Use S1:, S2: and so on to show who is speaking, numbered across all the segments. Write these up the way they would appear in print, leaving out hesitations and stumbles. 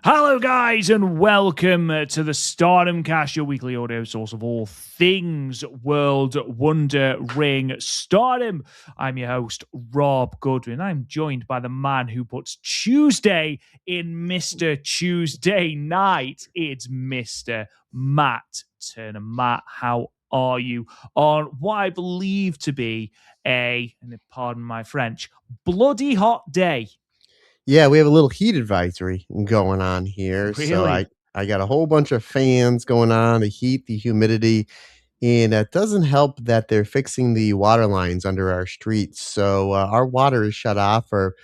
S1: Hello, guys, and welcome to the Stardom Cast, your weekly audio source of all things World Wonder Ring Stardom. I'm your host, Rob Goodwin. I'm joined by the man who puts Tuesday in Mr. Tuesday Night. It's Mr. Matt Turner. Matt, how are you on what I believe to be and pardon my French, bloody hot day?
S2: Yeah, we have a little heat advisory going on here.
S1: Really?
S2: So I got a whole bunch of fans going on, the heat, the humidity, and it doesn't help that they're fixing the water lines under our streets. So our water is shut off, or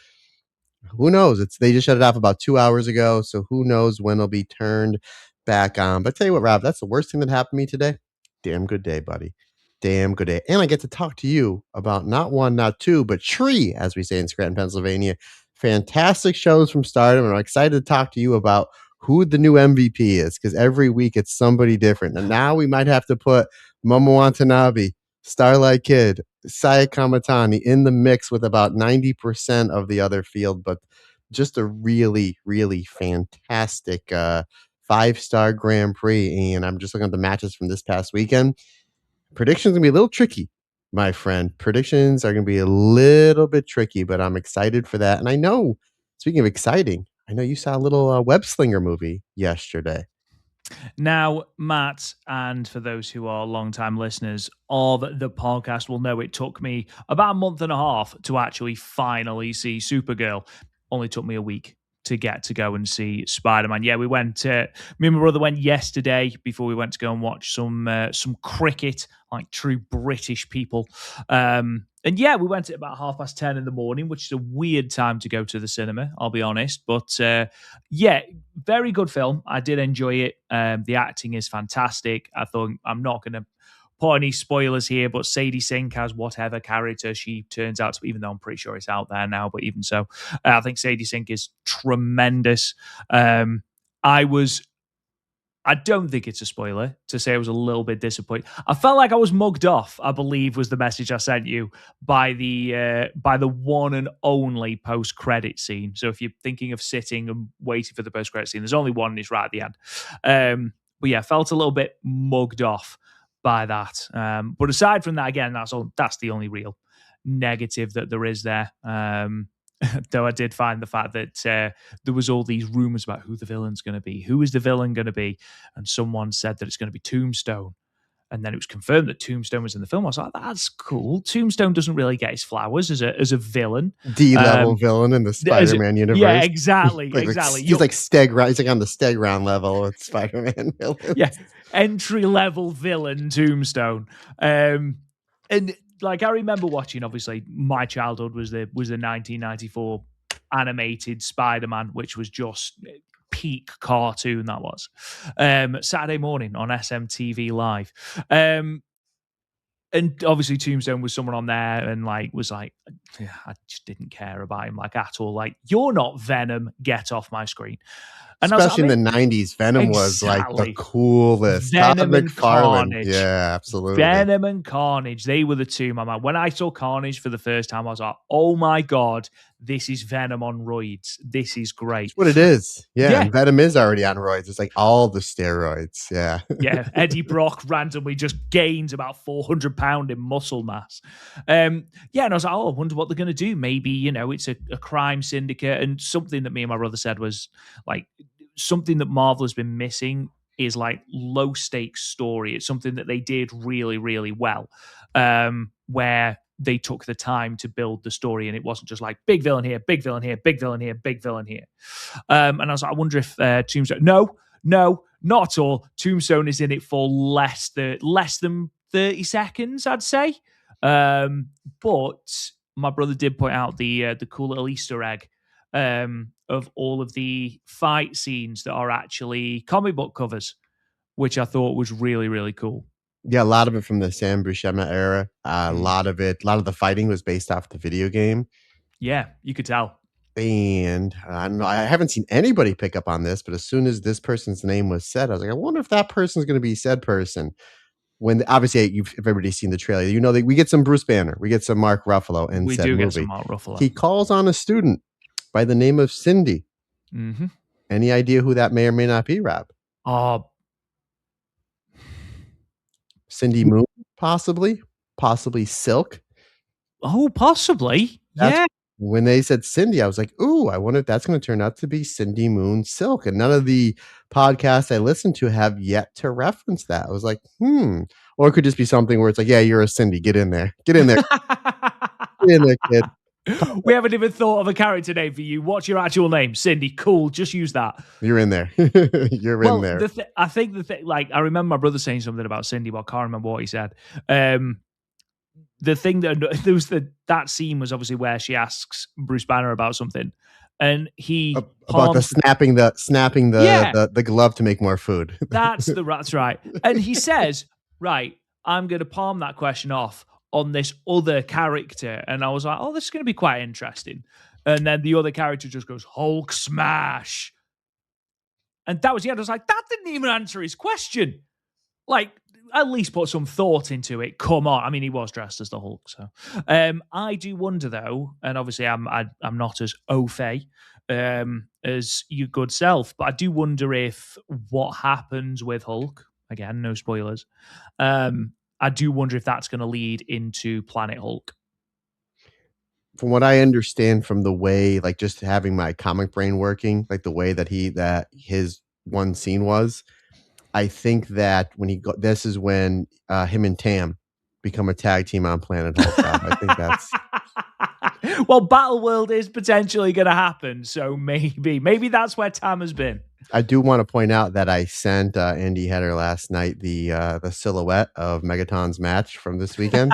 S2: who knows? They just shut it off about 2 hours ago. So who knows when it'll be turned back on? But tell you what, Rob, that's the worst thing that happened to me today. Damn good day, buddy. Damn good day. And I get to talk to you about not one, not two, but three, as we say in Scranton, Pennsylvania. Fantastic shows from Stardom. And I'm excited to talk to you about who the new MVP is, because every week it's somebody different. And now we might have to put Momo Watanabe, Starlight Kid, Saya Kamatani in the mix with about 90% of the other field, but just a really, really fantastic 5-star Grand Prix. And I'm just looking at the matches from this past weekend. Predictions going to be a little tricky, my friend. Predictions are going to be a little bit tricky, but I'm excited for that. And I know, speaking of exciting, I know you saw a little web slinger movie yesterday.
S1: Now, Matt, and for those who are long-time listeners of the podcast will know it took me about a month and a half to actually finally see Supergirl. Only took me a week to get to go and see Spider-Man. Yeah, we went, me and my brother went yesterday before we went to go and watch some cricket, like true British people. And yeah, we went at about 10:30 in the morning, which is a weird time to go to the cinema, I'll be honest. But yeah, very good film. I did enjoy it. The acting is fantastic. I thought, I'm not going to put any spoilers here, but Sadie Sink has whatever character she turns out to be, even though I'm pretty sure it's out there now. But even so, I think Sadie Sink is tremendous. I don't think it's a spoiler to say I was a little bit disappointed. I felt like I was mugged off, I believe was the message I sent you by the one and only post-credit scene. So if you're thinking of sitting and waiting for the post-credit scene, there's only one and it's right at the end. But yeah, felt a little bit mugged off by that. But aside from that, again, that's the only real negative that there is there. Though I did find the fact that there was all these rumors about who the villain's going to be. Who is the villain going to be? And someone said that it's going to be Tombstone. And then it was confirmed that Tombstone was in the film. I was like, that's cool. Tombstone doesn't really get his flowers as a villain.
S2: D-level villain in the Spider-Man universe.
S1: Yeah, exactly. Exactly.
S2: He's like Stegron. He's like on the Stegron level with Spider-Man villains.
S1: Yeah, entry-level villain Tombstone. And like I remember watching, obviously, my childhood was the 1994 animated Spider-Man, which was just peak cartoon. That was Saturday morning on SMTV Live. And obviously Tombstone was someone on there and was like, yeah, I just didn't care about him like at all. Like, you're not Venom, get off my screen. And
S2: especially in the 90s, Venom was like the coolest.
S1: Venom and Carnage.
S2: Yeah, absolutely.
S1: Venom and Carnage, they were the two, my man. When I saw Carnage for the first time, I was like, oh my God, this is Venom on roids. This is great.
S2: That's what it is. Yeah, and Venom is already on roids. It's like all the steroids. Yeah.
S1: Yeah, Eddie Brock randomly just gains about 400 pounds in muscle mass. Yeah, and I was like, oh, I wonder what they're going to do. Maybe, it's a crime syndicate. And something that me and my brother said was like, something that Marvel has been missing is like low stakes story. It's something that they did really, really well, where they took the time to build the story and it wasn't just like big villain here, big villain here, big villain here, big villain here. And I was like, I wonder if Tombstone, no, not at all. Tombstone is in it for less than 30 seconds, I'd say. But my brother did point out the cool little Easter egg of all of the fight scenes that are actually comic book covers, which I thought was really, really cool.
S2: Yeah, a lot of it from the Sam Buscema era. A lot of the fighting was based off the video game.
S1: Yeah, you could tell.
S2: And I don't know, I haven't seen anybody pick up on this, but as soon as this person's name was said, I was like, I wonder if that person's going to be said person. When obviously, if everybody's seen the trailer, we get some Bruce Banner, we get some Mark Ruffalo in said movie.
S1: Get some Mark Ruffalo.
S2: He calls on a student by the name of Cindy.
S1: Mm-hmm.
S2: Any idea who that may or may not be, Rob?
S1: Oh,
S2: Cindy Moon, possibly? Possibly Silk?
S1: oh, possibly.
S2: That's
S1: Yeah.
S2: when they said Cindy, I was like, "Ooh, I wonder if that's gonna turn out to be Cindy Moon Silk," and none of the podcasts I listen to have yet to reference that. I was like, "Hmm," or it could just be something where it's like, "Yeah, you're a Cindy. Get in there. Get in there. Get in there, kid."
S1: We haven't even thought of a character name for you. What's your actual name? Cindy. Cool. Just use that.
S2: You're in there. You're in
S1: Well,
S2: there.
S1: I think the thing, like, I remember my brother saying something about Cindy, but I can't remember what he said. Um, the thing that there was that scene was obviously where she asks Bruce Banner about something, and he
S2: About the
S1: palms.
S2: snapping
S1: Yeah,
S2: the glove to make more food.
S1: that's right. And he says, "Right, I'm going to palm that question off on this other character," and I was like, "Oh, this is going to be quite interesting." And then the other character just goes Hulk smash, and that was the end. I was like, "That didn't even answer his question." Like, at least put some thought into it. Come on. I mean, he was dressed as the Hulk, so I do wonder though, and obviously I'm not as au fait as your good self, but I do wonder if what happens with Hulk, again, no spoilers. I do wonder if that's going to lead into Planet Hulk.
S2: From what I understand from the way, like, just having my comic brain working, like, the way that his one scene was, I think that when he go this is when, him and Tam become a tag team on Planet Hulk, Rob. I think that's
S1: Well, Battle World is potentially going to happen, so maybe that's where Tam has been.
S2: I do wanna point out that I sent, Andy Header last night the silhouette of Megaton's match from this weekend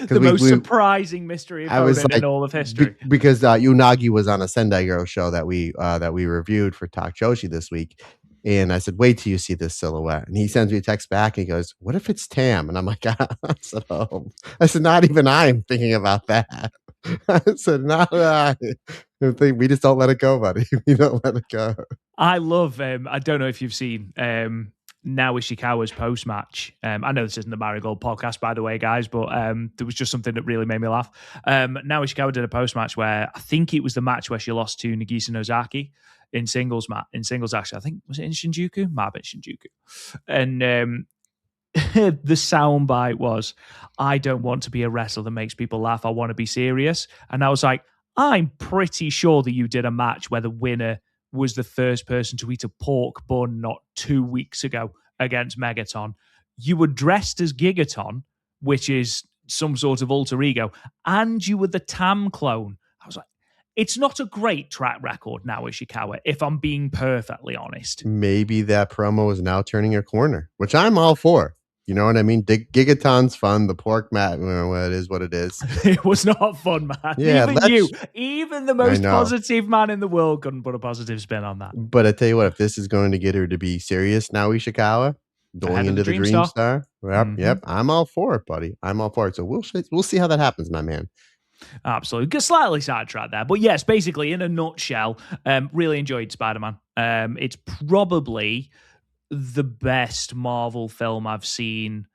S2: because
S1: The most surprising mystery
S2: I was
S1: opponent in
S2: like
S1: all of history.
S2: because, Unagi was on a Sendai Girl show that we reviewed for Talk Joshi this week, and I said, "Wait till you see this silhouette," and he sends me a text back, and he goes, "What if it's Tam?" And I'm like, I said, "Oh." I said, "Not even I am thinking about that." I said, "Not I." I think we just don't let it go, buddy. We don't let it go.
S1: I love. I don't know if you've seen Now Ishikawa's post match. I know this isn't the Marigold podcast, by the way, guys, but there was just something that really made me laugh. Now Ishikawa did a post match where I think it was the match where she lost to Nagisa Nozaki in singles. Actually, I think was it in Shinjuku? Might have been Shinjuku, and the soundbite was, "I don't want to be a wrestler that makes people laugh. I want to be serious." And I was like, I'm pretty sure that you did a match where the winner was the first person to eat a pork bun not 2 weeks ago against Megaton. You were dressed as Gigaton, which is some sort of alter ego, and you were the Tam clone. I was like, it's not a great track record now, Ishikawa, if I'm being perfectly honest.
S2: Maybe that promo is now turning a corner, which I'm all for. You know what I mean? Gigaton's fun. The pork mat, well, it is what it is.
S1: It was not fun, man.
S2: Yeah,
S1: Even the
S2: I
S1: most
S2: know.
S1: positive man in the world couldn't put a positive spin on that.
S2: But I tell you what, if this is going to get her to be serious now, Ishikawa, going
S1: Ahead of the
S2: into the
S1: Dream
S2: Dream
S1: Star.
S2: Star, yep,
S1: Hmm.
S2: yep, I'm all for it, buddy. I'm all for it. So we'll see how that happens, my man.
S1: Absolutely. Get slightly sidetracked there. But yes, basically, in a nutshell, really enjoyed Spider Man. It's probably the best Marvel film I've seen,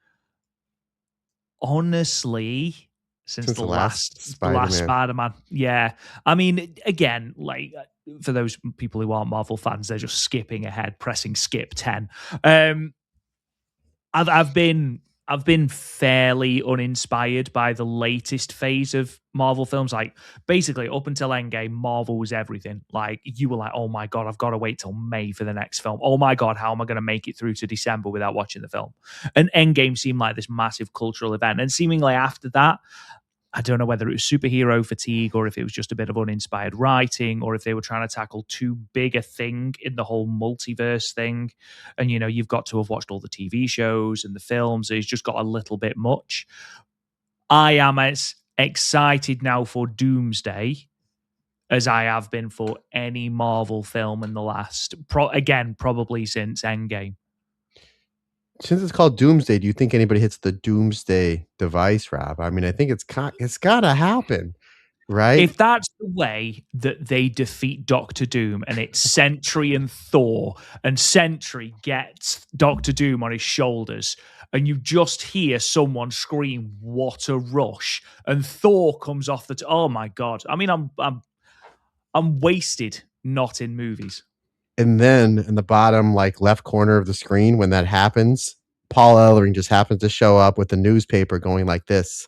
S1: honestly, since
S2: Since
S1: the
S2: the last
S1: last
S2: Spider-Man.
S1: Spider-Man. Yeah. I mean, again, like, for those people who aren't Marvel fans, they're just skipping ahead, pressing skip 10. Um, I've been fairly uninspired by the latest phase of Marvel films. Like, basically, up until Endgame, Marvel was everything. Like, you were like, oh my God, I've got to wait till May for the next film. Oh my God, how am I going to make it through to December without watching the film? And Endgame seemed like this massive cultural event. And seemingly after that, I don't know whether it was superhero fatigue or if it was just a bit of uninspired writing or if they were trying to tackle too big a thing in the whole multiverse thing. And, you know, you've got to have watched all the TV shows and the films. So it's just got a little bit much. I am as excited now for Doomsday as I have been for any Marvel film in the last, probably since Endgame.
S2: Since it's called Doomsday, do you think anybody hits the Doomsday device, Rob? I mean, I think it's gotta happen, right?
S1: If that's the way that they defeat Doctor Doom and it's Sentry and Thor, and Sentry gets Doctor Doom on his shoulders, and you just hear someone scream, "What a rush!" and Thor comes off oh my God. I mean, I'm wasted not in movies.
S2: And then in the bottom, like left corner of the screen, when that happens, Paul Ellering just happens to show up with the newspaper going like this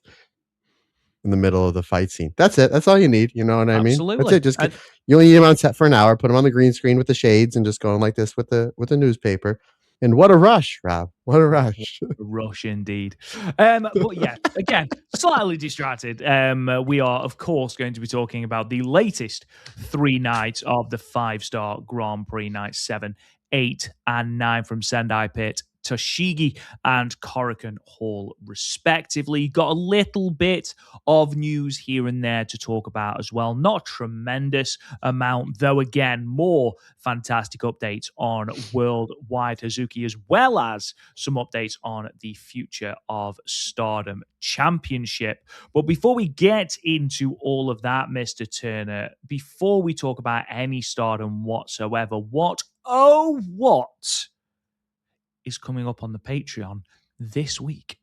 S2: in the middle of the fight scene. That's it. That's all you need. You know what I mean? That's
S1: Absolutely.
S2: it. You only need him on set for an hour. Put him on the green screen with the shades and just going like this with the newspaper. And what a rush, Rob! What a rush!
S1: Rush indeed. But yeah, again, slightly distracted. We are, of course, going to be talking about the latest 3 nights of the 5-star Grand Prix, night 7, 8, and 9 from Sendai Pit, Toshigi, and Korakuen Hall, respectively. Got a little bit of news here and there to talk about as well. Not a tremendous amount, though, again, more fantastic updates on Worldwide Hazuki, as well as some updates on the future of Stardom Championship. But before we get into all of that, Mr. Turner, before we talk about any Stardom whatsoever, what is coming up on the Patreon this week?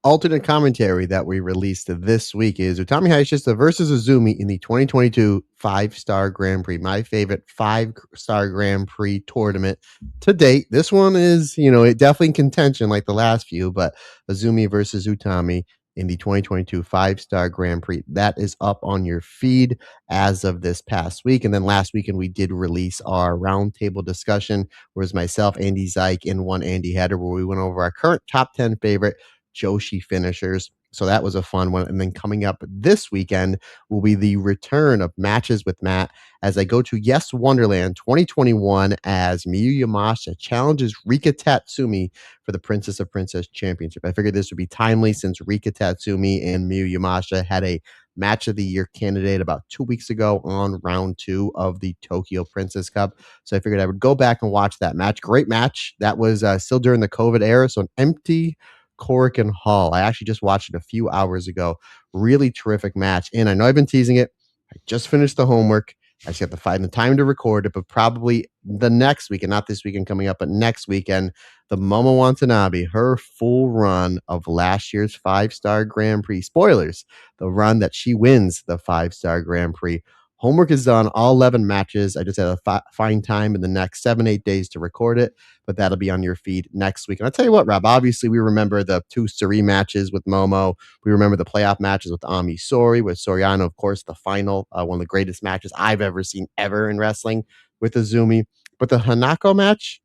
S2: Alternate commentary that we released this week is Utami Hayashishita versus Azumi in the 2022 5-star Grand Prix. My favorite 5-star Grand Prix tournament to date. This one is, it definitely in contention like the last few, but Azumi versus Utami in the 2022 5-star Grand Prix. That is up on your feed as of this past week. And then last weekend, we did release our roundtable discussion, where it was myself, Andy Zyke, and one Andy Header, where we went over our current top 10 favorite Joshi finishers. So that was a fun one. And then coming up this weekend will be the return of Matches with Matt as I go to Yes Wonderland 2021 as Miyu Yamashita challenges Rika Tatsumi for the Princess of Princess Championship. I figured this would be timely since Rika Tatsumi and Miyu Yamashita had a Match of the Year candidate about 2 weeks ago on round 2 of the Tokyo Princess Cup. So I figured I would go back and watch that match. Great match. That was still during the COVID era, so an empty Korakuen Hall. I actually just watched it a few hours ago. Really terrific match. And I know I've been teasing it. I just finished the homework. I just have to find the time to record it, but probably the next weekend, not this weekend coming up, but next weekend, the Momo Watanabe, her full run of last year's 5-star Grand Prix. Spoilers, the run that she wins the 5-star Grand Prix. Homework is done, all 11 matches. I just had to find time in the next 7-8 days to record it, but that'll be on your feed next week. And I'll tell you what, Rob, obviously we remember the 2 Suri matches with Momo. We remember the playoff matches with Ami Sori, with Soriano, of course, the final, one of the greatest matches I've ever seen ever in wrestling with Azumi. But the Hanako match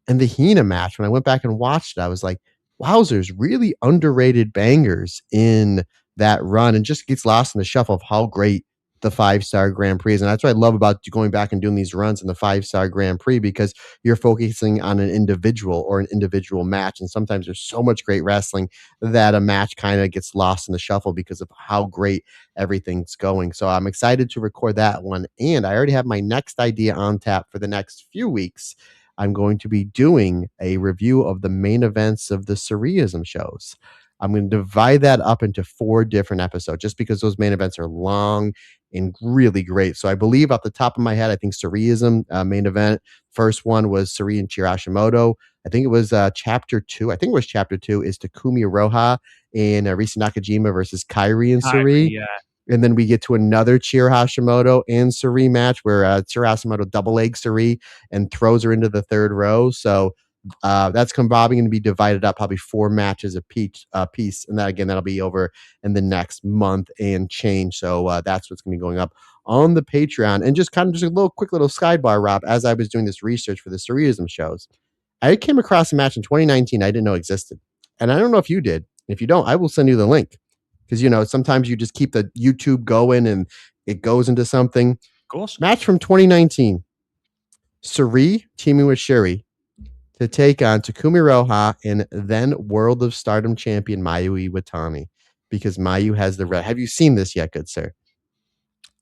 S2: and the Hina match, when I went back and watched it, I was like, wowzers, really underrated bangers in that run, and just gets lost in the shuffle of how great the 5-star Grand Prix is. And that's what I love about going back and doing these runs in the 5-star Grand Prix, because you're focusing on an individual or an individual match. And sometimes there's so much great wrestling that a match kind of gets lost in the shuffle because of how great everything's going. So I'm excited to record that one. And I already have my next idea on tap for the next few weeks. I'm going to be doing a review of the main events of the Surrealism shows. I'm going to divide that up into 4 different episodes just because those main events are long and really great. So I believe off the top of my head, I think Surrealism main event, first one was Suri and Chiro Hashimoto. I think it was chapter 2. I think it was chapter 2 is Takumi Iroha and Risa Nakajima versus Kairi and Suri.
S1: Yeah.
S2: And then we get to another Chiro Hashimoto and Suri match where Chiro Hashimoto double leg Suri and throws her into the 3rd row. So that's probably going to be divided up, probably 4 matches a piece. And that, again, that'll be over in the next month and change. So that's what's going to be going up on the Patreon. And just kind of a quick little sidebar, Rob, as I was doing this research for the Surrealism shows, I came across a match in 2019 I didn't know existed. And I don't know if you did. If you don't, I will send you the link. Because, sometimes you just keep the YouTube going and it goes into something.
S1: Of course.
S2: Match from 2019. Suri teaming with Shuri to take on Takumi Iroha and then World of Stardom champion Mayu Iwatani. Because Mayu has the red. Have you seen this yet, good sir?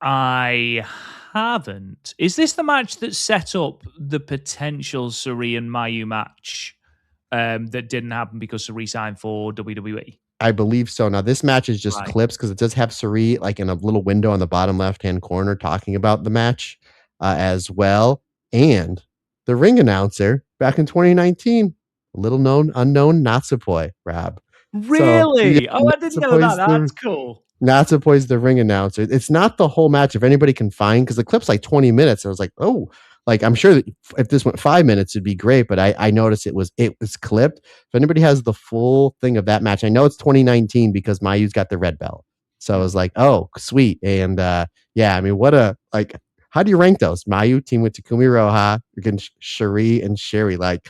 S1: I haven't. Is this the match that set up the potential Suri and Mayu match that didn't happen because Suri signed for WWE?
S2: I believe so. Now, this match is just
S1: Right.
S2: clips because it does have Suri like in a little window on the bottom left-hand corner talking about the match as well. And the ring announcer back in 2019, a little known, unknown Natsupoi, Rob.
S1: Really?
S2: So,
S1: I didn't know that. That's cool.
S2: Natsupoi's the ring announcer. It's not the whole match. If anybody can find, because the clip's like 20 minutes. I was like, oh, like, I'm sure that if this went 5 minutes, it'd be great, but I noticed it was clipped. If anybody has the full thing of that match, I know it's 2019 because Mayu's got the red belt. So I was like, oh, sweet. And yeah, I mean, what a like. How do you rank those? Mayu team with Takumi Roha against Shuri and Sherry. Like,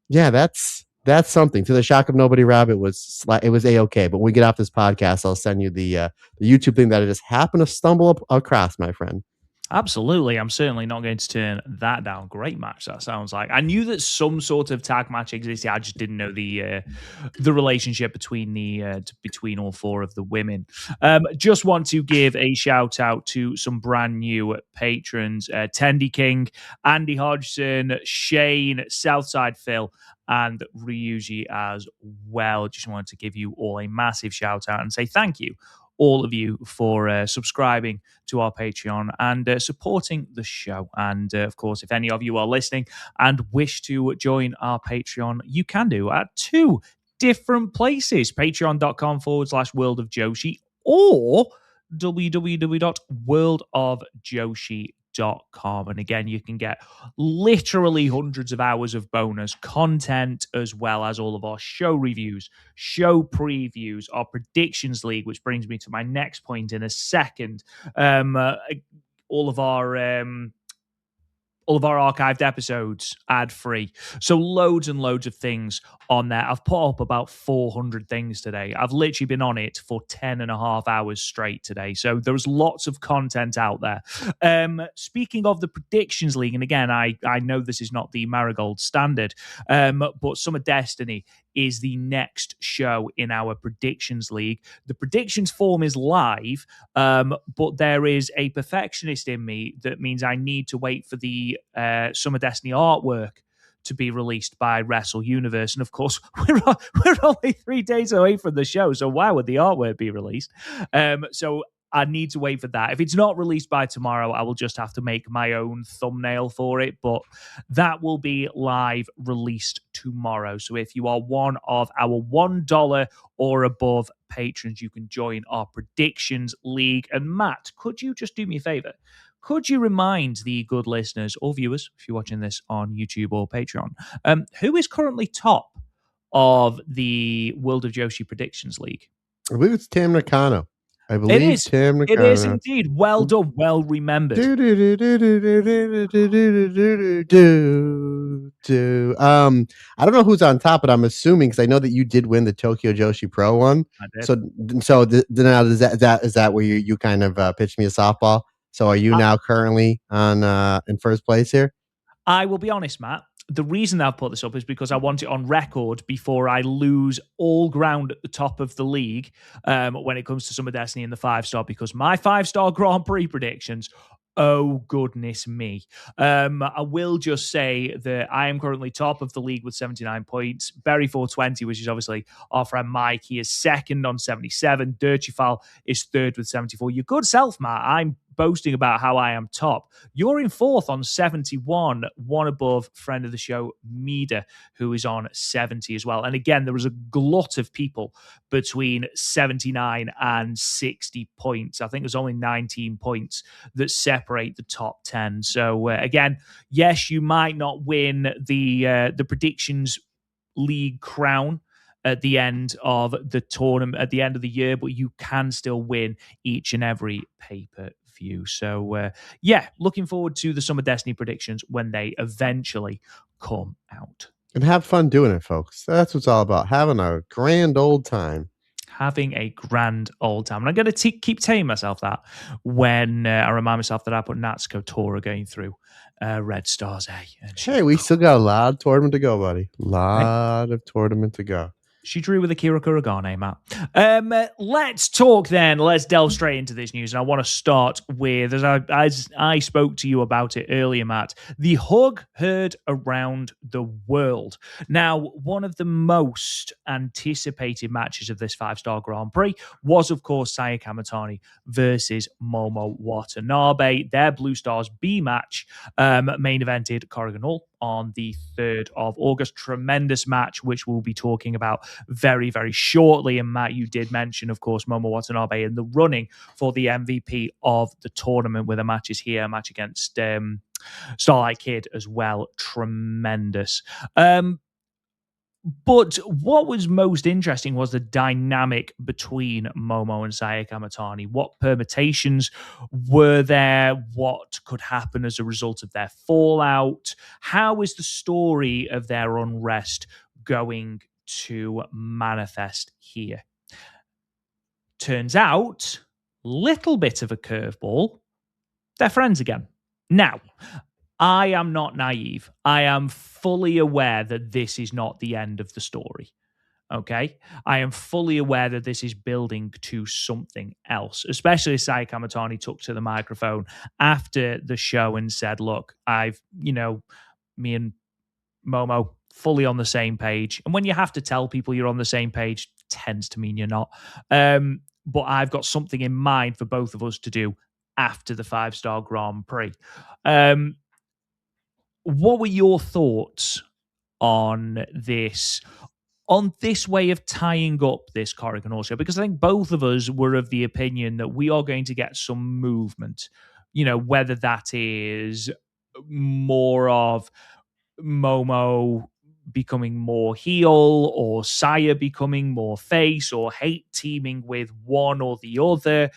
S2: yeah, that's something. To the shock of nobody, Rob, it was a okay. But when we get off this podcast, I'll send you the YouTube thing that I just happened to stumble across, my friend.
S1: Absolutely. I'm certainly not going to turn that down. Great match, that sounds like. I knew that some sort of tag match existed. I just didn't know the relationship between between all four of the women. Just want to give a shout out to some brand new patrons: Tendy King, Andy Hodgson, Shane, Southside Phil, and Ryuji as well. Just wanted to give you all a massive shout out and say thank you, all of you, for subscribing to our Patreon and supporting the show. And of course, if any of you are listening and wish to join our Patreon, you can do at two different places: patreon.com/World of Joshi or www.worldofjoshi.com. And again, you can get literally hundreds of hours of bonus content, as well as all of our show reviews, show previews, our predictions league, which brings me to my next point in a second. All of our archived episodes ad free. So loads and loads of things on there. I've put up about 400 things today. I've literally been on it for 10 and a half hours straight today. So there's lots of content out there. Speaking of the predictions league, and again, I know this is not the Marigold standard, but Summer Destiny is the next show in our predictions league. The predictions form is live, but there is a perfectionist in me that means I need to wait for the Summer Destiny artwork to be released by Wrestle Universe. And of course, we're only 3 days away from the show, so why would the artwork be released? So I need to wait for that. If it's not released by tomorrow, I will just have to make my own thumbnail for it, but that will be live released tomorrow. So if you are one of our $1 or above patrons, you can join our predictions league. And Matt, could you just do me a favor? Could you remind the good listeners or viewers, if you're watching this on YouTube or Patreon, who is currently top of the World of Joshi Predictions League?
S2: I believe it's Tam Nakano. I
S1: It
S2: believe
S1: is.
S2: Tam
S1: It is
S2: Nakano.
S1: indeed. Well done. Well remembered.
S2: I don't know who's on top, but I'm assuming, because I know that you did win the Tokyo Joshi Pro one.
S1: I did.
S2: So now is that where you kind of pitched me a softball? So are you now currently on in first place here?
S1: I will be honest, Matt. The reason I've put this up is because I want it on record before I lose all ground at the top of the league when it comes to Summer Destiny and the 5-star, because my 5-star Grand Prix predictions, oh goodness me. I will just say that I am currently top of the league with 79 points. Berry 420, which is obviously our friend Mike, he is second on 77. Dirchifal is third with 74. Your good self, Matt. I'm boasting about how I am top. You're in fourth on 71, one above friend of the show, Mida, who is on 70 as well. And again, there was a glut of people between 79 and 60 points. I think there's only 19 points that separate the top 10. So again, yes, you might not win the predictions league crown at the end of the tournament, at the end of the year, but you can still win each and every pay-per-view. So yeah, looking forward to the Summer Destiny predictions when they eventually come out.
S2: And have fun doing it, folks. That's what it's all about. Having a grand old time.
S1: Having a grand old time. And I'm going to keep telling myself that when I remind myself that I put Natsuko Tora going through Red Stars A.
S2: Hey, we still got a lot of tournament to go, buddy. Lot of tournament to go.
S1: She drew with Akira Kuragane, Matt. Let's talk then. Let's delve straight into this news. And I want to start with, as I spoke to you about it earlier, Matt, the hug heard around the world. Now, one of the most anticipated matches of this 5-star Grand Prix was, of course, Saya Kamitani versus Momo Watanabe. Their Blue Stars B match main evented Corrigan Hall on the 3rd of August. Tremendous match, which we'll be talking about very, very shortly. And Matt, you did mention, of course, Momo Watanabe in the running for the MVP of the tournament with a matches here, a match against Starlight Kid as well. Tremendous. But what was most interesting was the dynamic between Momo and Saya Kamatani. What permutations were there? What could happen as a result of their fallout? How is the story of their unrest going to manifest here? Turns out, little bit of a curveball. They're friends again. Now, I am not naive. I am fully aware that this is not the end of the story. Okay. I am fully aware that this is building to something else, especially as Saya Kamatani took to the microphone after the show and said, look, me and Momo fully on the same page. And when you have to tell people you're on the same page, tends to mean you're not. But I've got something in mind for both of us to do after the 5-star Grand Prix. What were your thoughts on this way of tying up this Corrigan Hall show? Because I think both of us were of the opinion that we are going to get some movement, whether that is more of Momo becoming more heel or Saya becoming more face or hate teaming with one or the other.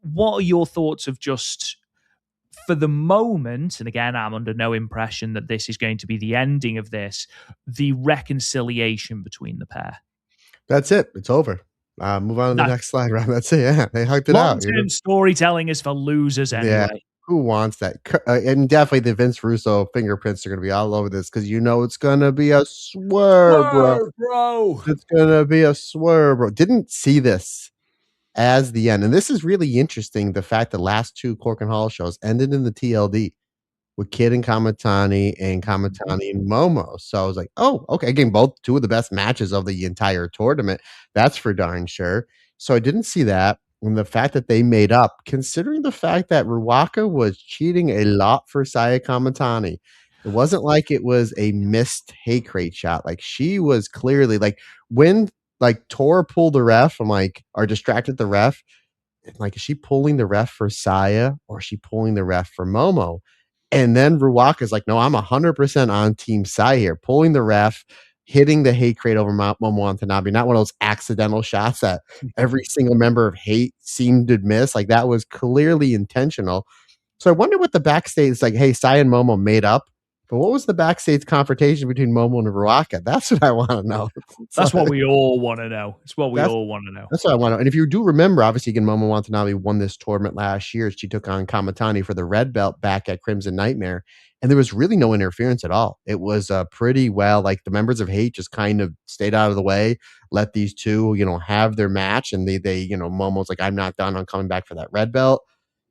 S1: What are your thoughts of just for the moment, and again, I'm under no impression that this is going to be the ending of this, the reconciliation between the pair?
S2: That's it. It's over. Move on to the
S1: That
S2: next slide, Rob. That's it. Yeah, they hugged it out.
S1: long-term storytelling is for losers
S2: Yeah.
S1: anyway.
S2: Who wants that? And definitely the Vince Russo fingerprints are going to be all over this because it's going to be a swerve, bro.
S1: Swerve, bro!
S2: It's going to be a swerve, bro. Didn't see this as the end. And this is really interesting. The fact the last two Cork and Hall shows ended in the TLD with Kid and Kamatani and
S1: Mhm.
S2: Kamatani and Momo. So I was like, oh, okay. Again, both two of the best matches of the entire tournament. That's for darn sure. So I didn't see that. And the fact that they made up, considering the fact that Ruaka was cheating a lot for Saya Kamatani. It wasn't like it was a missed hate crate shot. Like she was clearly like when like Tor pulled the ref, I'm like, or distracted the ref. Like, is she pulling the ref for Saya or is she pulling the ref for Momo? And then Ruaka's like, no, I'm 100% on Team Sai here, pulling the ref, hitting the hate crate over Momo Watanabe. Not one of those accidental shots that every single member of Hate seemed to miss. Like, that was clearly intentional. So I wonder what the backstage is like. Hey, Sai and Momo made up. But what was the backstage confrontation between Momo and Ruaka? That's what I want to know. It's
S1: That's what
S2: like,
S1: we all want to know. It's what we
S2: that's
S1: all want to know.
S2: that's what I want to. And if you do remember, obviously, again, Momo Watanabe won this tournament last year. She took on Kamatani for the red belt back at Crimson Nightmare, and there was really no interference at all. It was pretty well like the members of Hate just kind of stayed out of the way, let these two, have their match, and Momo's like, I'm not done. I'm coming back for that red belt.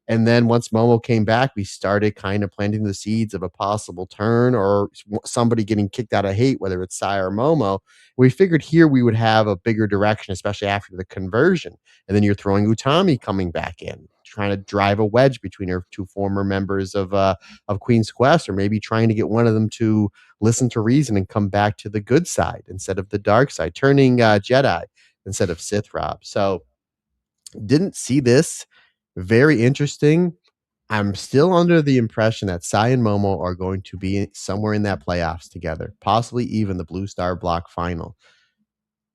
S2: And then once Momo came back, we started kind of planting the seeds of a possible turn or somebody getting kicked out of Hate, whether it's Sai or Momo. We figured here we would have a bigger direction, especially after the conversion. And then you're throwing Utami coming back in, trying to drive a wedge between her two former members of Queen's Quest, or maybe trying to get one of them to listen to reason and come back to the good side instead of the dark side, turning Jedi instead of Sith Rob. So didn't see this. Very interesting. I'm still under the impression that Sai and Momo are going to be somewhere in that playoffs together, possibly even the Blue Star Block final.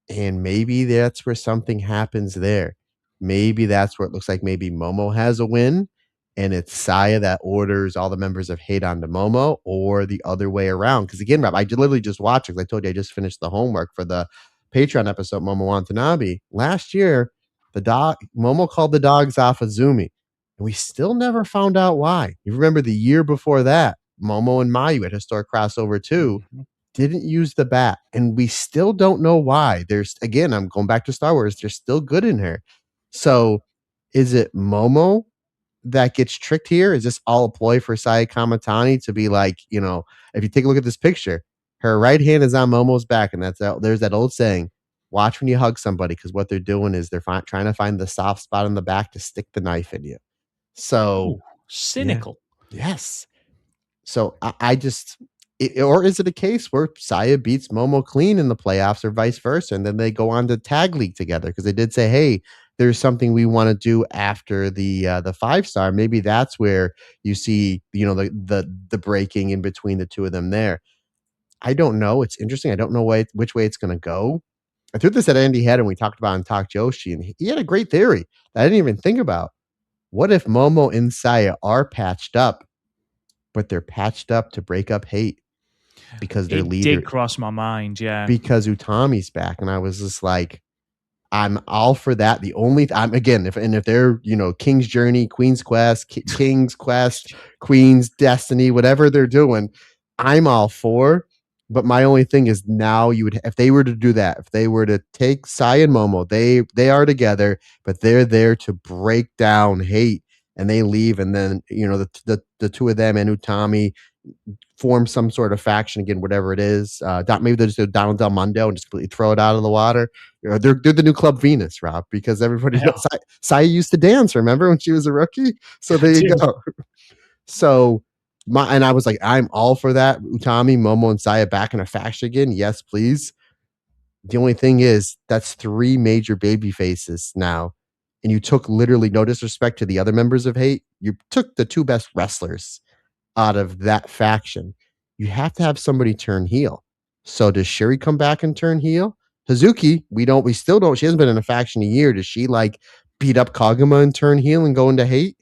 S2: And maybe that's where something happens there. Maybe that's where it looks like maybe Momo has a win and it's Saya that orders all the members of Hate onto Momo or the other way around. Because again, Rob, I literally just watched it. I told you I just finished the homework for the Patreon episode, Momo Watanabe. Last year, Momo called the dogs off Azumi. And we still never found out why. You remember the year before that, Momo and Mayu at Historic Crossover 2
S1: Mhm.
S2: didn't use the bat, and we still don't know why. There's again, I'm going back to Star Wars. There's still good in her. So, is it Momo that gets tricked here? Is this all a ploy for Sai Kamatani to be like, if you take a look at this picture, her right hand is on Momo's back, and there's that old saying, "Watch when you hug somebody," because what they're doing is they're trying to find the soft spot in the back to stick the knife in you. So,
S1: Ooh,
S2: yeah,
S1: cynical.
S2: yes. So I just Or is it a case where Saya beats Momo clean in the playoffs or vice versa, and then they go on to tag league together? Because they did say, hey, there's something we want to do after the 5-star. Maybe that's where you see, the breaking in between the two of them there. I don't know. It's interesting. I don't know which way it's going to go. I threw this at Andy Head and we talked about on Talk Joshi, and he had a great theory that I didn't even think about. What if Momo and Saya are patched up, but they're patched up to break up hate because their
S1: It
S2: leader,
S1: did cross my mind, yeah.
S2: because Utami's back, and I was just like, I'm all for that. The only I'm again, if they're King's Journey, Queen's Quest, King's Quest, Queen's Destiny, whatever they're doing, I'm all for. But my only thing is now if they were to do that, if they were to take Sai and Momo, they are together, but they're there to break down hate, and they leave, and then the two of them and Utami form some sort of faction again, whatever it is. Maybe they'll just do Donald Del Mundo and just completely throw it out of the water. They're the new Club Venus, Rob, because everybody
S1: Yeah,
S2: knows Saya used to dance. Remember when she was a rookie? So
S1: I
S2: there you
S1: do.
S2: go. So and I was like, I'm all for that. Utami, Momo, and Saya back in a faction again. Yes, please. The only thing is that's 3 major baby faces now. And you took literally no disrespect to the other members of Hate. You took the 2 best wrestlers out of that faction. You have to have somebody turn heel. So does Shuri come back and turn heel? Hazuki, we still don't. She hasn't been in a faction a year. Does she beat up Kaguma and turn heel and go into hate?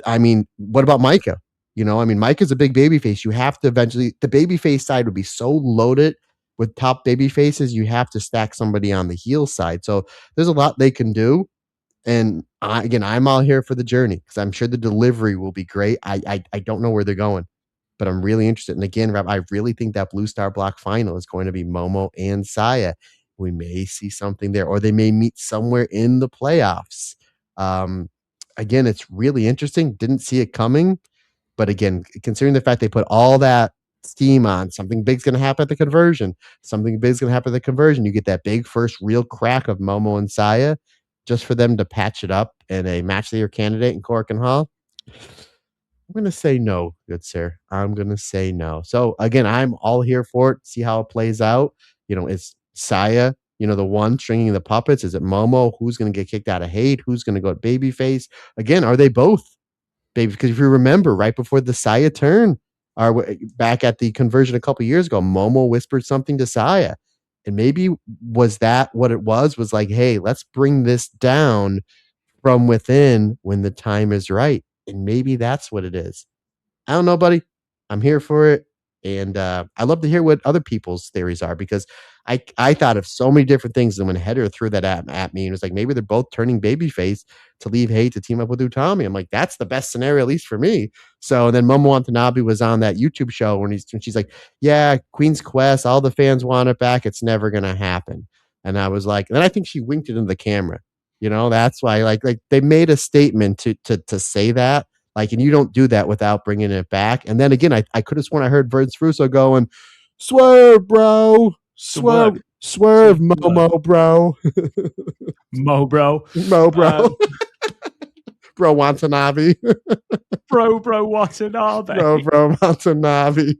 S2: I mean, what about Micah? Micah's a big baby face. You have to eventually, the baby face side would be so loaded with top baby faces. You have to stack somebody on the heel side. So there's a lot they can do. And I'm all here for the journey because I'm sure the delivery will be great. I don't know where they're going, but I'm really interested. And again, Rob, I really think that Blue Star Block final is going to be Momo and Saya. We may see something there, or they may meet somewhere in the playoffs. Um, Again, it's really interesting. Didn't see it coming, but again, considering the fact they put all that steam on, something big's going to happen at the conversion. Something big's going to happen at the conversion. You get that big first real crack of Momo and Saya, just for them to patch it up in a match of the year candidate in Cork and Hall. I'm going to say no, good sir. I'm going to say no. So again, I'm all here for it. See how it plays out. Is Saya, the one stringing the puppets? Is it Momo? Who's going to get kicked out of hate? Who's going to go at babyface? Again, are they both baby? Because if you remember, right before the Saya turn, back at the conversion a couple years ago, Momo whispered something to Saya. And maybe was that what it was? Was like, hey, let's bring this down from within when the time is right. And maybe that's what it is. I don't know, buddy. I'm here for it. And I love to hear what other people's theories are because I thought of so many different things. And when Header threw that at me, and it was like, maybe they're both turning babyface to leave hate to team up with Utami. I'm like, that's the best scenario, at least for me. So then Momo Watanabe was on that YouTube show when she's like, yeah, Queen's Quest, all the fans want it back. It's never going to happen. And I was like, and then I think she winked it into the camera. That's why like they made a statement to say that. And you don't do that without bringing it back. And then again, I could have sworn I heard Vince Russo going, swerve, bro.
S1: The word.
S2: Swerve, Momo, bro.
S1: Mo, bro.
S2: Mo, bro. Bro Watanabe.
S1: Bro Watanabe.
S2: Bro Watanabe.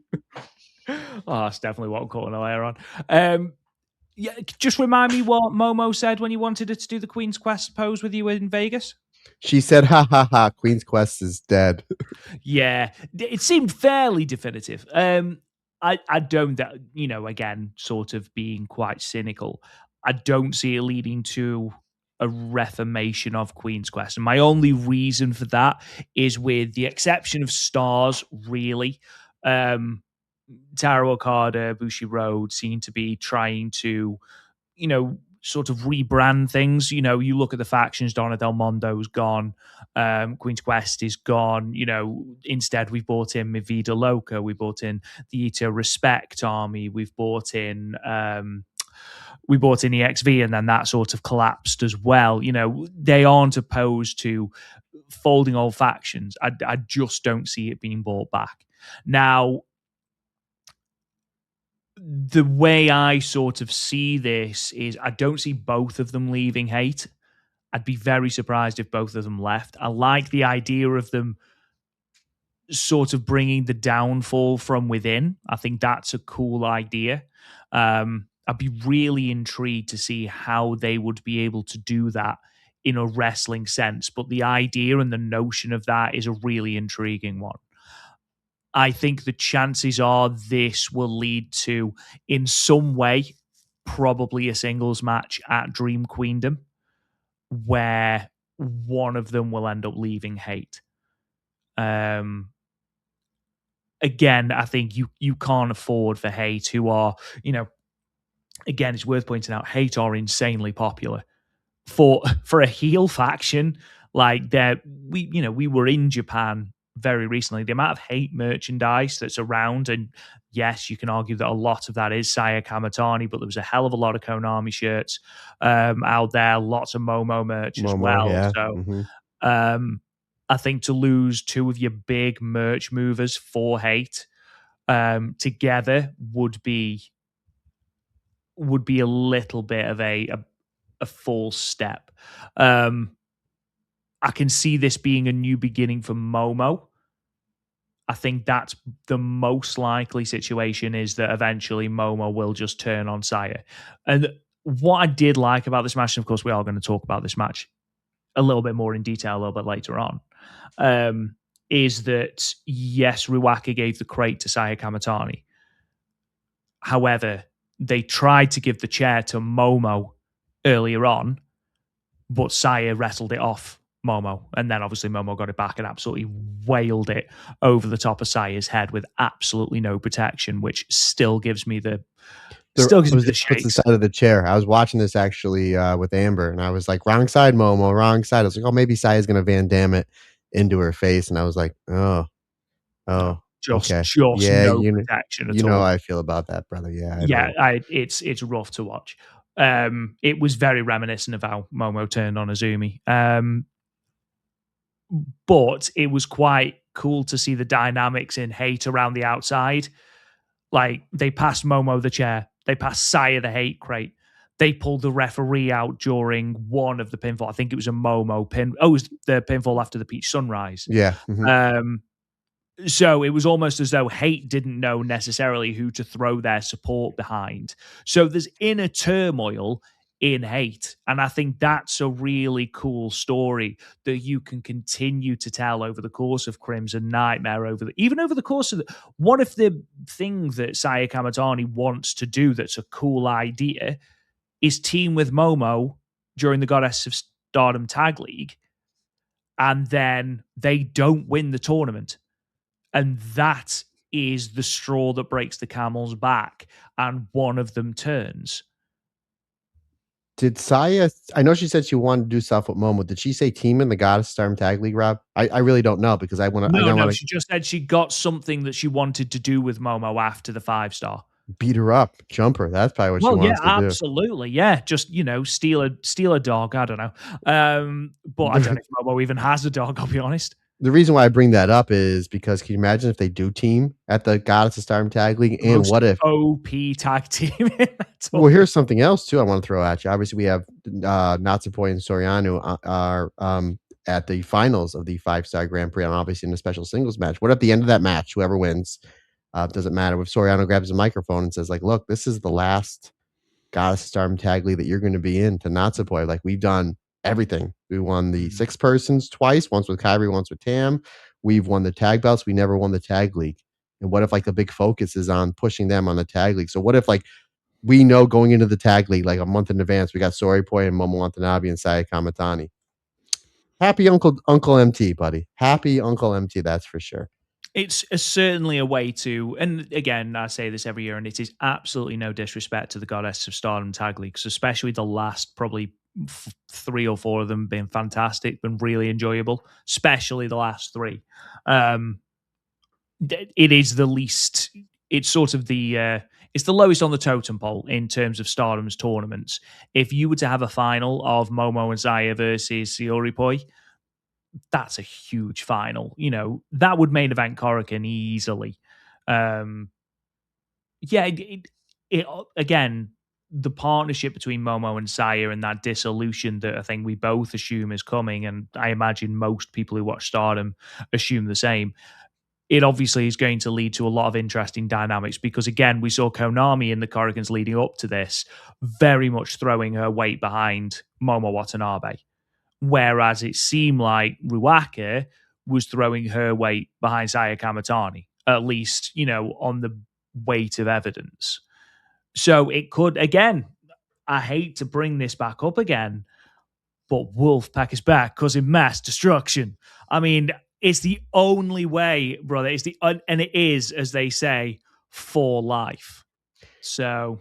S1: Oh, that's definitely what I'm calling her later on. Yeah, just remind me what Momo said when you wanted her to do the Queen's Quest pose with you in Vegas.
S2: She said, ha ha ha, Queen's Quest is dead.
S1: Yeah, it seemed fairly definitive. I don't, again, sort of being quite cynical, I don't see it leading to a reformation of Queen's Quest. And my only reason for that is with the exception of stars, really. Taro Okada, Bushi Road seem to be trying to, sort of rebrand things. You look at the factions, Donna Del Mondo's gone, Queen's Quest is gone. Instead we've brought in Mi Vida Loca, we brought in the Ito Respect Army, we brought in EXV, and then that sort of collapsed as well. They aren't opposed to folding old factions. I just don't see it being brought back. Now, the way I sort of see this is I don't see both of them leaving hate. I'd be very surprised if both of them left. I like the idea of them sort of bringing the downfall from within. I think that's a cool idea. I'd be really intrigued to see how they would be able to do that in a wrestling sense. But the idea and the notion of that is a really intriguing one. I think the chances are this will lead to, in some way, probably a singles match at Dream Queendom where one of them will end up leaving Hate. Um, Again, I think you can't afford for Hate, who are, again, it's worth pointing out, Hate are insanely popular for a heel faction. Like that, we were in Japan very recently. The amount of Hate merchandise that's around, and yes, you can argue that a lot of that is Saya Kamatani, but there was a hell of a lot of Konami shirts out there, lots of Momo merch as
S2: Momo,
S1: well.
S2: yeah.
S1: So
S2: Mhm.
S1: um, I think to lose two of your big merch movers for Hate together would be a little bit of a false step. Um, I can see this being a new beginning for Momo. I think that's the most likely situation, is that eventually Momo will just turn on Saya. And what I did like about this match, and of course we are going to talk about this match a little bit more in detail a little bit later on, um, is that yes, Ruaka gave the crate to Saya Kamatani. However, they tried to give the chair to Momo earlier on, but Saya wrestled it off Momo, and then obviously Momo got it back and absolutely wailed it over the top of Saya's head with absolutely no protection, which still gives me the
S2: There
S1: still gives
S2: I
S1: me
S2: was the
S1: the
S2: opposite
S1: shakes.
S2: side of the chair. I was watching this actually, with Amber, and I was like, "Wrong side, Momo, wrong side." I was like, "Oh, maybe Saya's gonna Van Damme it into her face," and I was like, "Oh,
S1: No,
S2: oh,
S1: just
S2: okay.
S1: just
S2: Yeah,
S1: no protection
S2: you
S1: at
S2: know
S1: all.
S2: how I feel about that, brother. Yeah, I
S1: Yeah,
S2: don't."
S1: it's rough to watch. It was very reminiscent of how Momo turned on Azumi. But it was quite cool to see the dynamics in Hate around the outside. Like, they passed Momo the chair, they passed Saya the Hate crate, they pulled the referee out during one of the pinfall. I think it was a Momo pin. Oh, it was the pinfall after the Peach Sunrise.
S2: Yeah, mhm.
S1: Um, so it was almost as though Hate didn't know necessarily who to throw their support behind. So there's inner turmoil in Hate. And I think that's a really cool story that you can continue to tell over the course of Crimson Nightmare, even over the course of one of the things that Saya Kamatani wants to do that's a cool idea is team with Momo during the Goddess of Stardom Tag League, and then they don't win the tournament, and that is the straw that breaks the camel's back, and one of them turns.
S2: Did Saya I know she said she wanted to do stuff with Momo. Did she say team in the Goddess Storm Tag League, Rob? I really don't know because I
S1: No,
S2: don't
S1: no,
S2: wanna
S1: she just said she got something that she wanted to do with Momo after the 5-star.
S2: beat her up, jump her. That's probably what she
S1: Well, yeah,
S2: wants to do.
S1: absolutely, yeah, just, steal a dog, I don't know. But I don't know if Momo even has a dog, I'll be honest.
S2: The reason why I bring that up is because can you imagine if they do team at the Goddess of Stardom Tag League,
S1: The
S2: and
S1: most
S2: what if
S1: OP tag team in that
S2: well,
S1: tournament.
S2: here's something else too I wanna throw at you. Obviously, we have, Natsupoi and Soriano, are, at the finals of the five-star Grand Prix, and obviously in a special singles match. What if at the end of that match, whoever wins, doesn't matter, if Soriano grabs a microphone and says like, "Look, this is the last Goddess of Stardom Tag League that you're gonna be in to Natsupoi. Like, we've done everything. We won the
S1: Mm.
S2: 6 persons twice, once with Kyrie, once with Tam. We've won the tag belts. We never won the tag league." And what if, like, the big focus is on pushing them on the tag league? So what if, like, we know going into the tag league, like, a month in advance, we got Soripoi and Momo Watanabe and Saya Kamatani. Happy Uncle MT, buddy. Happy Uncle MT, that's for sure.
S1: It's certainly a way to, and again, I say this every year, and it is absolutely no disrespect to the Goddess of Stardom Tag Leagues, especially the last probably 3 or 4 of them been fantastic, been really enjoyable, especially the last three. Um, it is the least. It's sort of it's the lowest on the totem pole in terms of Stardom's tournaments. If you were to have a final of Momo and Zaya versus Sioripoi, that's a huge final. That would main event Korakuen easily. Um, yeah, again, the partnership between Momo and Saya and that dissolution that I think we both assume is coming, and I imagine most people who watch Stardom assume the same. it obviously is going to lead to a lot of interesting dynamics because, again, we saw Konami in the Korrigans leading up to this very much throwing her weight behind Momo Watanabe, whereas it seemed like Ruaka was throwing her weight behind Saya Kamatani, at least, on the weight of evidence. So it could, again, I hate to bring this back up again, but Wolfpack is back causing mass destruction. I mean, it's the only way, brother. It's and it is, as they say, for life. So,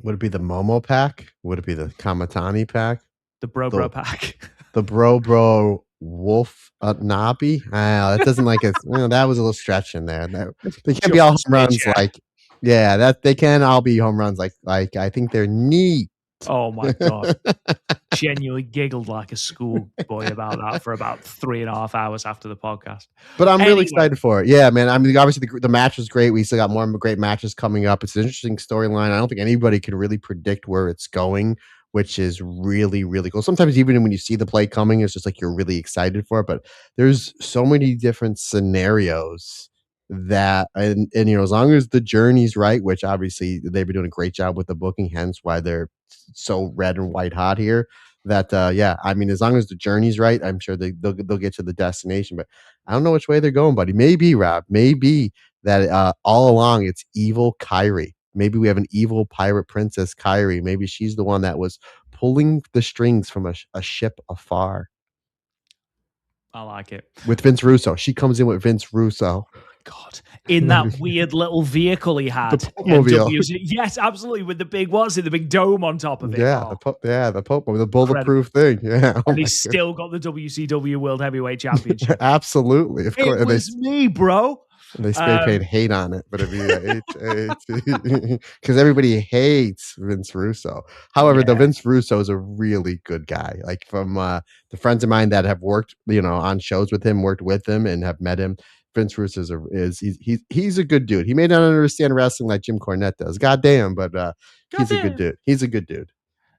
S2: would it be the Momo pack? Would it be the Kamatani pack?
S1: the Bro
S2: The
S1: pack.
S2: the Bro Wolf Nabi? That doesn't like it. That was a little stretch in there. They can't be all home runs like, yeah. That they can all be home runs like I think they're neat.
S1: Oh my god. Genuinely giggled like a schoolboy about that for about 3.5 hours after the podcast.
S2: But I'm really excited for it. Yeah, man. I mean, obviously the match was great. We still got more great matches coming up. It's an interesting storyline. I don't think anybody can really predict where it's going, which is really, really cool. Sometimes even when you see the play coming, it's just like you're really excited for it. But there's so many different scenarios that and as long as the journey's right, which obviously they've been doing a great job with the booking, hence why they're so red and white hot here. That yeah, I mean, as long as the journey's right, I'm sure they'll get to the destination. But I don't know which way they're going, buddy. Maybe Rob, maybe that all along it's evil Kyrie. Maybe we have an evil pirate princess Kyrie. Maybe she's the one that was pulling the strings from a ship afar.
S1: I like it.
S2: With Vince Russo. She comes in with Vince Russo.
S1: God, in that weird little vehicle he had.
S2: The Pope-mobile.
S1: Yes, absolutely, with the big, what's it, the big dome on top of it.
S2: Yeah, the Pope, the bulletproof thing. Yeah.
S1: And he's still got the WCW World Heavyweight Championship.
S2: Absolutely. Of course.
S1: It was me, bro.
S2: And they spray paint hate on it, but because everybody hates Vince Russo. However, the Vince Russo is a really good guy. Like from the friends of mine that have worked, on shows with him, worked with him, and have met him. Vince Russo he's a good dude. He may not understand wrestling like Jim Cornette does. Goddamn, but he's a good dude. He's a good dude.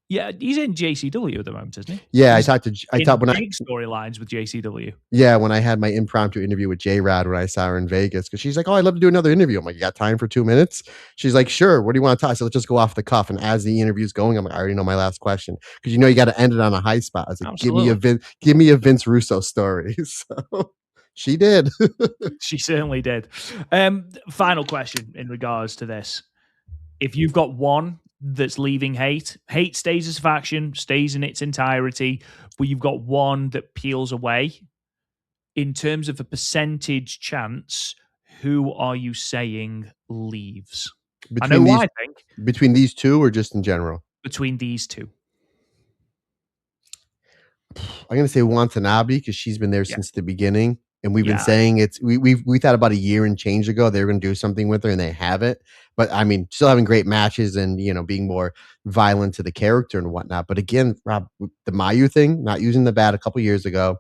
S1: Yeah, he's in JCW at the moment, isn't he?
S2: Yeah,
S1: he's
S2: I talked when
S1: big storylines with JCW.
S2: Yeah, when I had my impromptu interview with J-Rod when I saw her in Vegas, because she's like, "Oh, I'd love to do another interview." I'm like, "You got time for 2 minutes?" She's like, "Sure. What do you want to talk?" So let's just go off the cuff. And as the interview's going, I'm like, "I already know my last question," because you got to end it on a high spot. I was like, "Give me a Vince Russo story." So she did.
S1: She certainly did. Final question in regards to this: if you've got one that's leaving hate stays as a faction, stays in its entirety, but you've got one that peels away, in terms of a percentage chance, who are you saying leaves? I know why I think.
S2: Between these two or just in general?
S1: Between these two.
S2: I'm going to say Watanabe because she's been there since the beginning. And we've been saying we thought about a year and change ago they were going to do something with her, and they haven't. But I mean, still having great matches and being more violent to the character and whatnot. But again, Rob, the Mayu thing, not using the bat a couple years ago,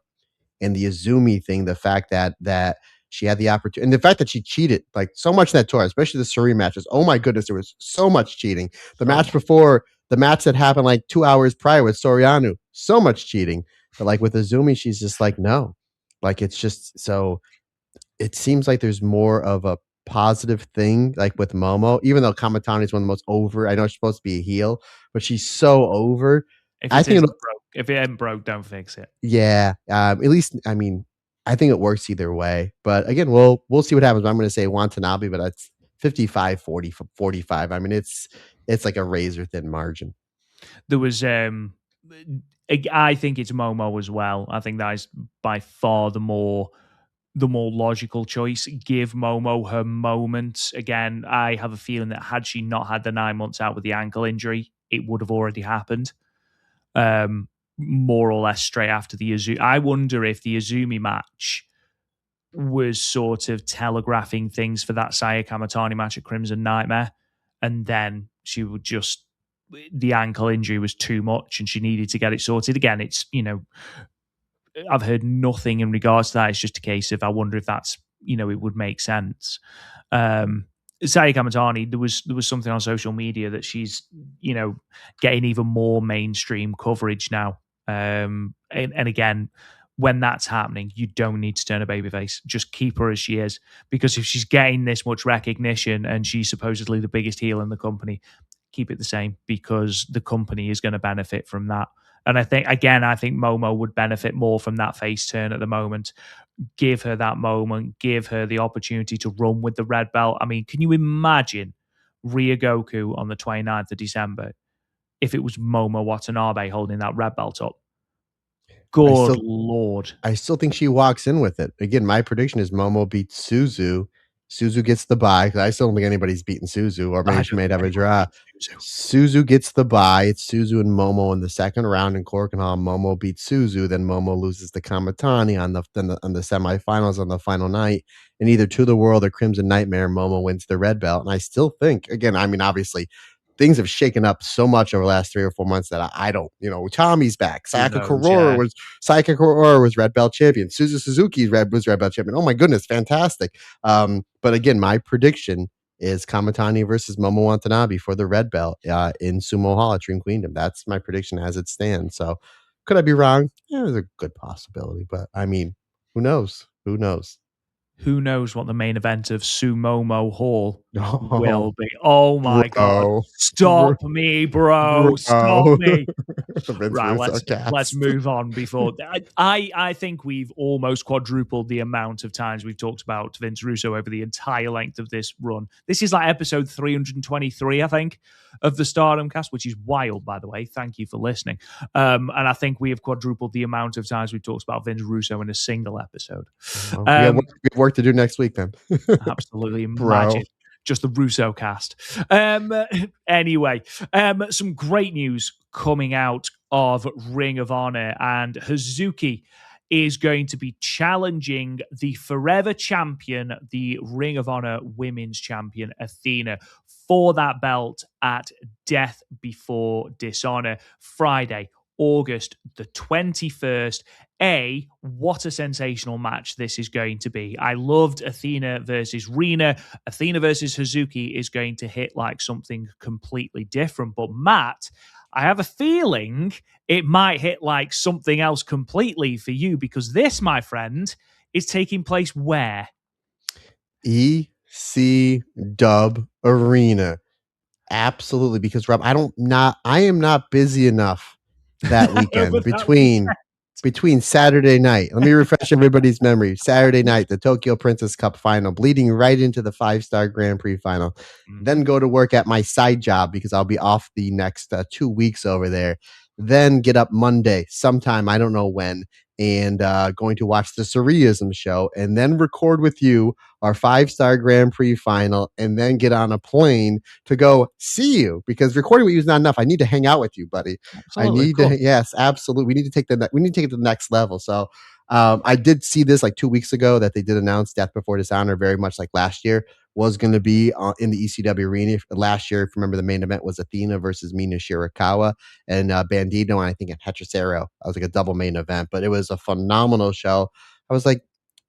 S2: and the Azumi thing, the fact that she had the opportunity, and the fact that she cheated like so much in that tour, especially the Suri matches. Oh my goodness, there was so much cheating. The match before, the match that happened like 2 hours prior with Soriano, so much cheating. But like with Azumi, she's just like, no. Like it's just so it seems like there's more of a positive thing, like with Momo, even though Kamatani is one of the most over. I know she's supposed to be a heel, but she's so over.
S1: If it ain't broke, don't fix it.
S2: Yeah. At least, I mean, I think it works either way. But again, we'll see what happens. I'm going to say Watanabe, but that's 55, 40, 45. I mean, it's like a razor thin margin.
S1: There was I think it's Momo as well. I think that is by far the more logical choice. Give Momo her moment. Again, I have a feeling that had she not had the 9 months out with the ankle injury, it would have already happened. More or less straight after the Azumi. I wonder if the Azumi match was sort of telegraphing things for that Saya Kamatani match at Crimson Nightmare, and then she would just the ankle injury was too much and she needed to get it sorted. Again, it's I've heard nothing in regards to that. It's just a case of I wonder if that's it would make sense. Saya Kamatani, there was something on social media that she's getting even more mainstream coverage now. And again, when that's happening, you don't need to turn a babyface. Just keep her as she is. Because if she's getting this much recognition and she's supposedly the biggest heel in the company, keep it the same because the company is going to benefit from that. And I think Momo would benefit more from that face turn at the moment. Give her that moment, give her the opportunity to run with the red belt. I mean, can you imagine Ryogoku on the 29th of December if it was Momo Watanabe holding that red belt up?
S2: I
S1: Good
S2: still
S1: Lord.
S2: I still think she walks in with it. Again, my prediction is Momo beats Suzu. Suzu gets the bye because I still don't think anybody's beating Suzu, or
S1: I
S2: maybe
S1: don't
S2: she might
S1: think
S2: have a
S1: anyone
S2: draw.
S1: beats Suzu.
S2: Suzu gets the bye. It's Suzu and Momo in the second round in Hall. Momo beats Suzu. Then Momo loses to Kamatani on the semifinals on the final night. And either To the World or Crimson Nightmare, Momo wins the red belt. And I still think, again, I mean, obviously, things have shaken up so much over the last 3 or 4 months that I don't, Tommy's back.
S1: Who knows? Yeah.
S2: Sayaka Kurora was red belt champion. Suzuki's was red belt champion. Oh my goodness, fantastic. But again, my prediction is Kamatani versus Momo Watanabe for the red belt in Sumo Hall at Dream Queendom. That's my prediction as it stands. So could I be wrong? Yeah, there's a good possibility, but I mean, who knows? Who knows?
S1: Who knows what the main event of Sumomo Hall
S2: Oh,
S1: will be? Oh my God.
S2: bro, bro,
S1: Stop me, bro. Stop
S2: bro.
S1: me.
S2: Vince
S1: Right,
S2: Russo
S1: let's
S2: cast.
S1: move on before I think we've almost quadrupled the amount of times we've talked about Vince Russo over the entire length of this run. This is like episode 323, I think, of the Stardom cast, which is wild, by the way. Thank you for listening. And I think we have quadrupled the amount of times we've talked about Vince Russo in a single episode.
S2: Well,
S1: Um,
S2: we have work to do next week then,
S1: Absolutely.
S2: bro.
S1: Imagine just the Russo cast. Anyway, some great news coming out of Ring of Honor, and Hazuki is going to be challenging the forever champion, the Ring of Honor women's champion, Athena, for that belt at Death Before Dishonor, Friday, August the 21st. What a sensational match this is going to be. I loved Athena versus Rina. Athena versus Hazuki is going to hit like something completely different. But Matt, I have a feeling it might hit like something else completely for you because this, my friend, is taking place where?
S2: EC Dub Arena. Absolutely, because Rob, I am not busy enough that
S1: Over
S2: weekend
S1: that weekend.
S2: between Saturday night. Let me refresh everybody's memory. Saturday night, the Tokyo Princess Cup final, bleeding right into the 5-star Grand Prix final.
S1: Mm-hmm.
S2: Then go to work at my side job because I'll be off the next 2 weeks over there. Then get up Monday, sometime, I don't know when, and going to watch the Surrealism show and then record with you our 5-star Grand Prix final and then get on a plane to go see you because recording with you is not enough. I need to hang out with you, buddy. I
S1: Absolutely, of
S2: need to,
S1: course.
S2: yes, absolutely. We need to take it to the next level. So, I did see this like 2 weeks ago that they did announce Death Before Dishonor, very much like last year, was going to be in the ECW arena. Last year, if you remember, the main event was Athena versus Mina Shirakawa and Bandito, and I think at Hechicero. I was like a double main event, but it was a phenomenal show. I was like,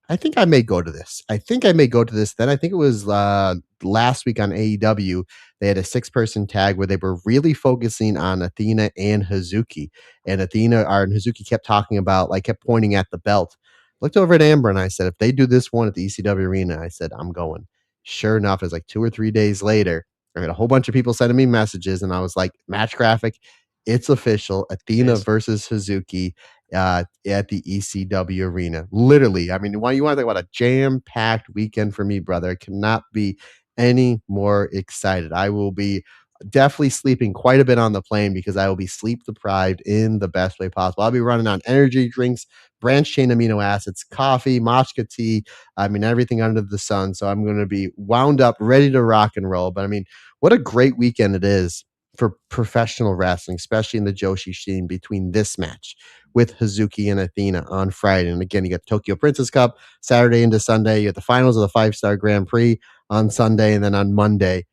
S2: I think I may go to this. I think I may go to this. Then I think it was last week on AEW. They had a 6-person tag where they were really focusing on Athena and Hazuki. And and Hazuki kept talking about, like, kept pointing at the belt. Looked over at Amber and I said, if they do this one at the ECW arena, I said, I'm going. Sure enough, it was like 2 or 3 days later. I had a whole bunch of people sending me messages, and I was like, match graphic, it's official.
S1: It
S2: Athena
S1: is.
S2: versus Hazuki at the ECW arena. Literally, I mean, why you want to talk about a jam-packed weekend for me, brother? I cannot be any more excited. I will be definitely sleeping quite a bit on the plane because I will be sleep deprived in the best way possible. I'll be running on energy drinks, branched chain amino acids, coffee, matcha tea. I mean, everything under the sun. So I'm going to be wound up, ready to rock and roll. But I mean, what a great weekend it is for professional wrestling, especially in the Joshi scene between this match with Hazuki and Athena on Friday. And again, you got Tokyo Princess Cup Saturday into Sunday. You got the finals of the 5-star Grand Prix on Sunday. And then on Monday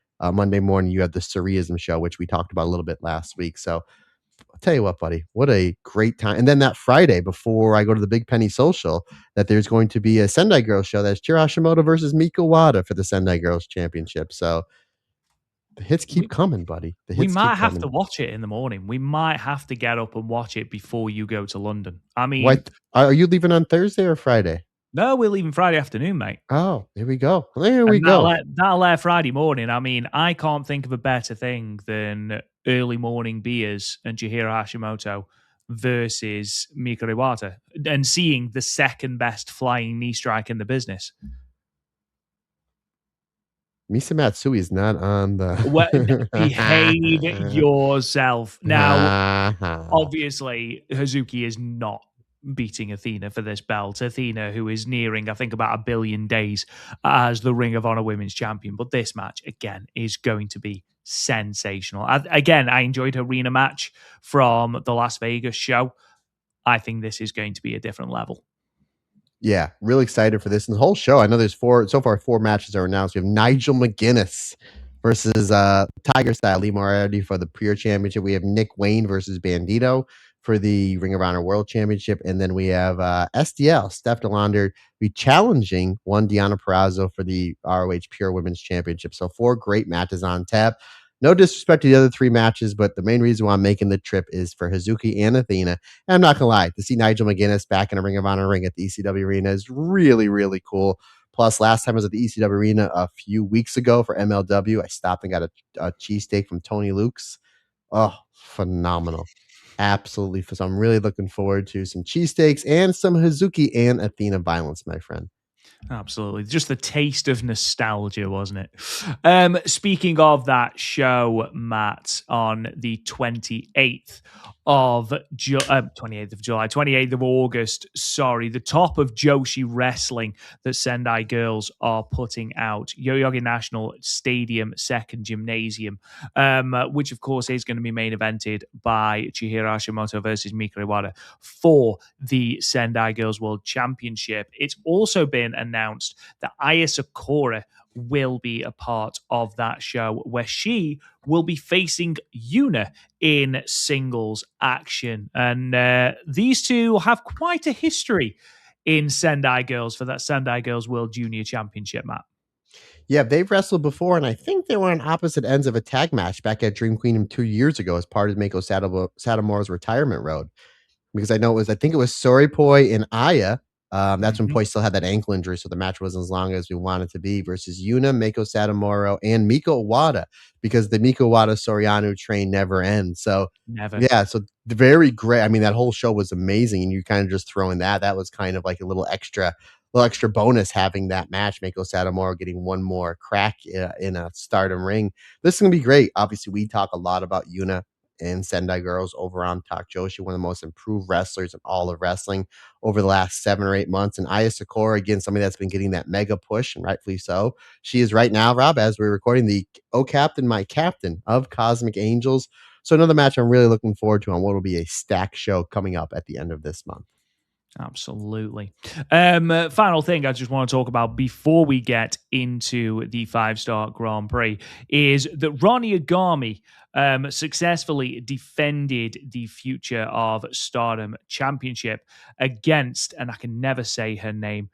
S2: morning, you have the Surrealism show, which we talked about a little bit last week. So I'll tell you what, buddy, what a great time. And then that Friday before I go to the Big Penny Social, that there's going to be a Sendai Girls show. That's Chiro Hashimoto versus Mika Wada for the Sendai Girls Championship. So The hits keep
S1: We
S2: coming, buddy. The
S1: we
S2: hits keep
S1: might have to
S2: coming.
S1: watch it in the morning. We might have to get up and watch it before you go to London. I mean,
S2: What are you leaving on Thursday or Friday?
S1: no, we're leaving Friday afternoon, mate.
S2: Oh, there we go. There we
S1: And
S2: go.
S1: that'll air Friday morning. I mean, I can't think of a better thing than early morning beers and Chihiro Hashimoto versus Mika Iwata and seeing the second best flying knee strike in the business.
S2: Misa Matsui is not on
S1: Well, behave
S2: the
S1: yourself. Now,
S2: Uh-huh.
S1: obviously, Hazuki is not beating Athena for this belt. Athena, who is nearing, I think, about 1,000,000,000 days as the Ring of Honor Women's Champion. But this match, again, is going to be sensational. I enjoyed her arena match from the Las Vegas show. I think this is going to be a different level.
S2: Yeah, really excited for this. And the whole show, I know there's four matches are announced. We have Nigel McGuinness versus Tiger Style Lee Moriarty for the Pure Championship. We have Nick Wayne versus Bandito for the Ring of Honor World Championship. And then we have SDL, Steph DeLaunder, be challenging one Deanna Perrazzo for the ROH Pure Women's Championship. So four great matches on tap. No disrespect to the other three matches, but the main reason why I'm making the trip is for Hazuki and Athena. And I'm not gonna lie, to see Nigel McGuinness back in a Ring of Honor ring at the ECW Arena is really, really cool. Plus, last time I was at the ECW Arena a few weeks ago for MLW, I stopped and got a cheesesteak from Tony Luke's. Oh, phenomenal. Absolutely. So I'm really looking forward to some cheesesteaks and some Hazuki and Athena violence, my friend.
S1: Absolutely. Just the taste of nostalgia, wasn't it? Speaking of that show, Matt, on the 28th of 28th of July, 28th of August, sorry, the top of Joshi Wrestling that Sendai Girls are putting out, Yoyogi National Stadium Second Gymnasium, which of course is going to be main evented by Chihiro Hashimoto versus Mika Iwata for the Sendai Girls World Championship. It's also been announced that Aya Sakura will be a part of that show, where she will be facing Yuna in singles action. And these two have quite a history in Sendai Girls for that Sendai Girls World Junior Championship, Matt.
S2: Yeah, they've wrestled before, and I think they were on opposite ends of a tag match back at Dream Queen 2 years ago as part of Mako Sadamore's retirement road. Because I think it was Soripoi and Aya. That's when
S1: Mm-hmm.
S2: Poi still had that ankle injury, so the match wasn't as long as we wanted to be, versus Yuna, Mako Satomoro, and Miko Wada, because the Miko Wada Soriano train never ends. So
S1: Never.
S2: yeah, so very great. I mean, that whole show was amazing, and you kind of just throwing that. That was kind of like a little extra bonus having that match. Mako Satomoro getting one more crack in a Stardom ring. This is gonna be great. Obviously, we talk a lot about Yuna and Sendai Girls over on Talk Joshi, one of the most improved wrestlers in all of wrestling over the last 7 or 8 months. And Aya Sakura, again, somebody that's been getting that mega push, and rightfully so. She is right now, Rob, as we're recording, the Oh Captain, My Captain of Cosmic Angels. So another match I'm really looking forward to on what will be a stack show coming up at the end of this month.
S1: Absolutely. Final thing I just want to talk about before we get into the 5-star Grand Prix is that Ronnie Agami successfully defended the Future of Stardom Championship against, and I can never say her name,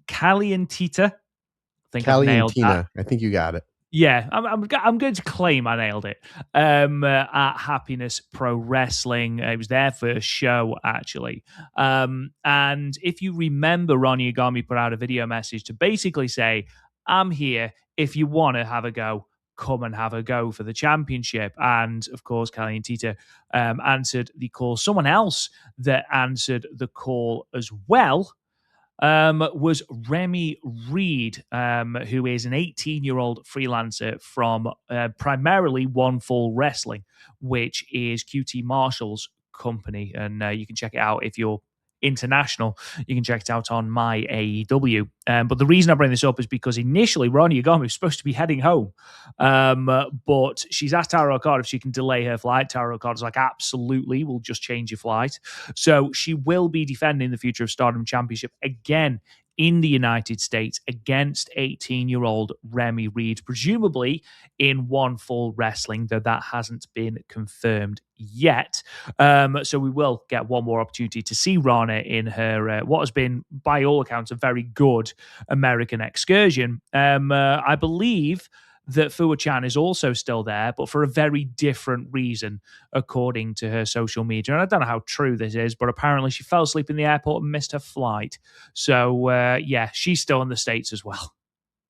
S1: Calientita. I think I've
S2: Callie and
S1: nailed that.
S2: Tina, I think you got it.
S1: Yeah, I'm going to claim I nailed it. At Happiness Pro Wrestling, it was their first show actually. And if you remember, Ronnie Agami put out a video message to basically say, "I'm here. If you want to have a go, come and have a go for the championship." And of course, Callie and Tita answered the call. Someone else that answered the call as well was Remy Reed, who is an 18-year-old freelancer from primarily One Fall Wrestling, which is QT Marshall's company. And you can check it out if you're international. You can check it out on my AEW. But the reason I bring this up is because initially Ronnie Agami was supposed to be heading home, but she's asked Tara Okada if she can delay her flight. Tara Okada's like, absolutely, we'll just change your flight. So she will be defending the Future of Stardom Championship again in the United States against 18-year-old Remy Reed, presumably in One Fall Wrestling, though that hasn't been confirmed yet. So we will get one more opportunity to see Rana in her, what has been, by all accounts, a very good American excursion. I believe that Fuwa-chan is also still there, but for a very different reason, according to her social media. And I don't know how true this is, but apparently she fell asleep in the airport and missed her flight. So, yeah, she's still in the States as well.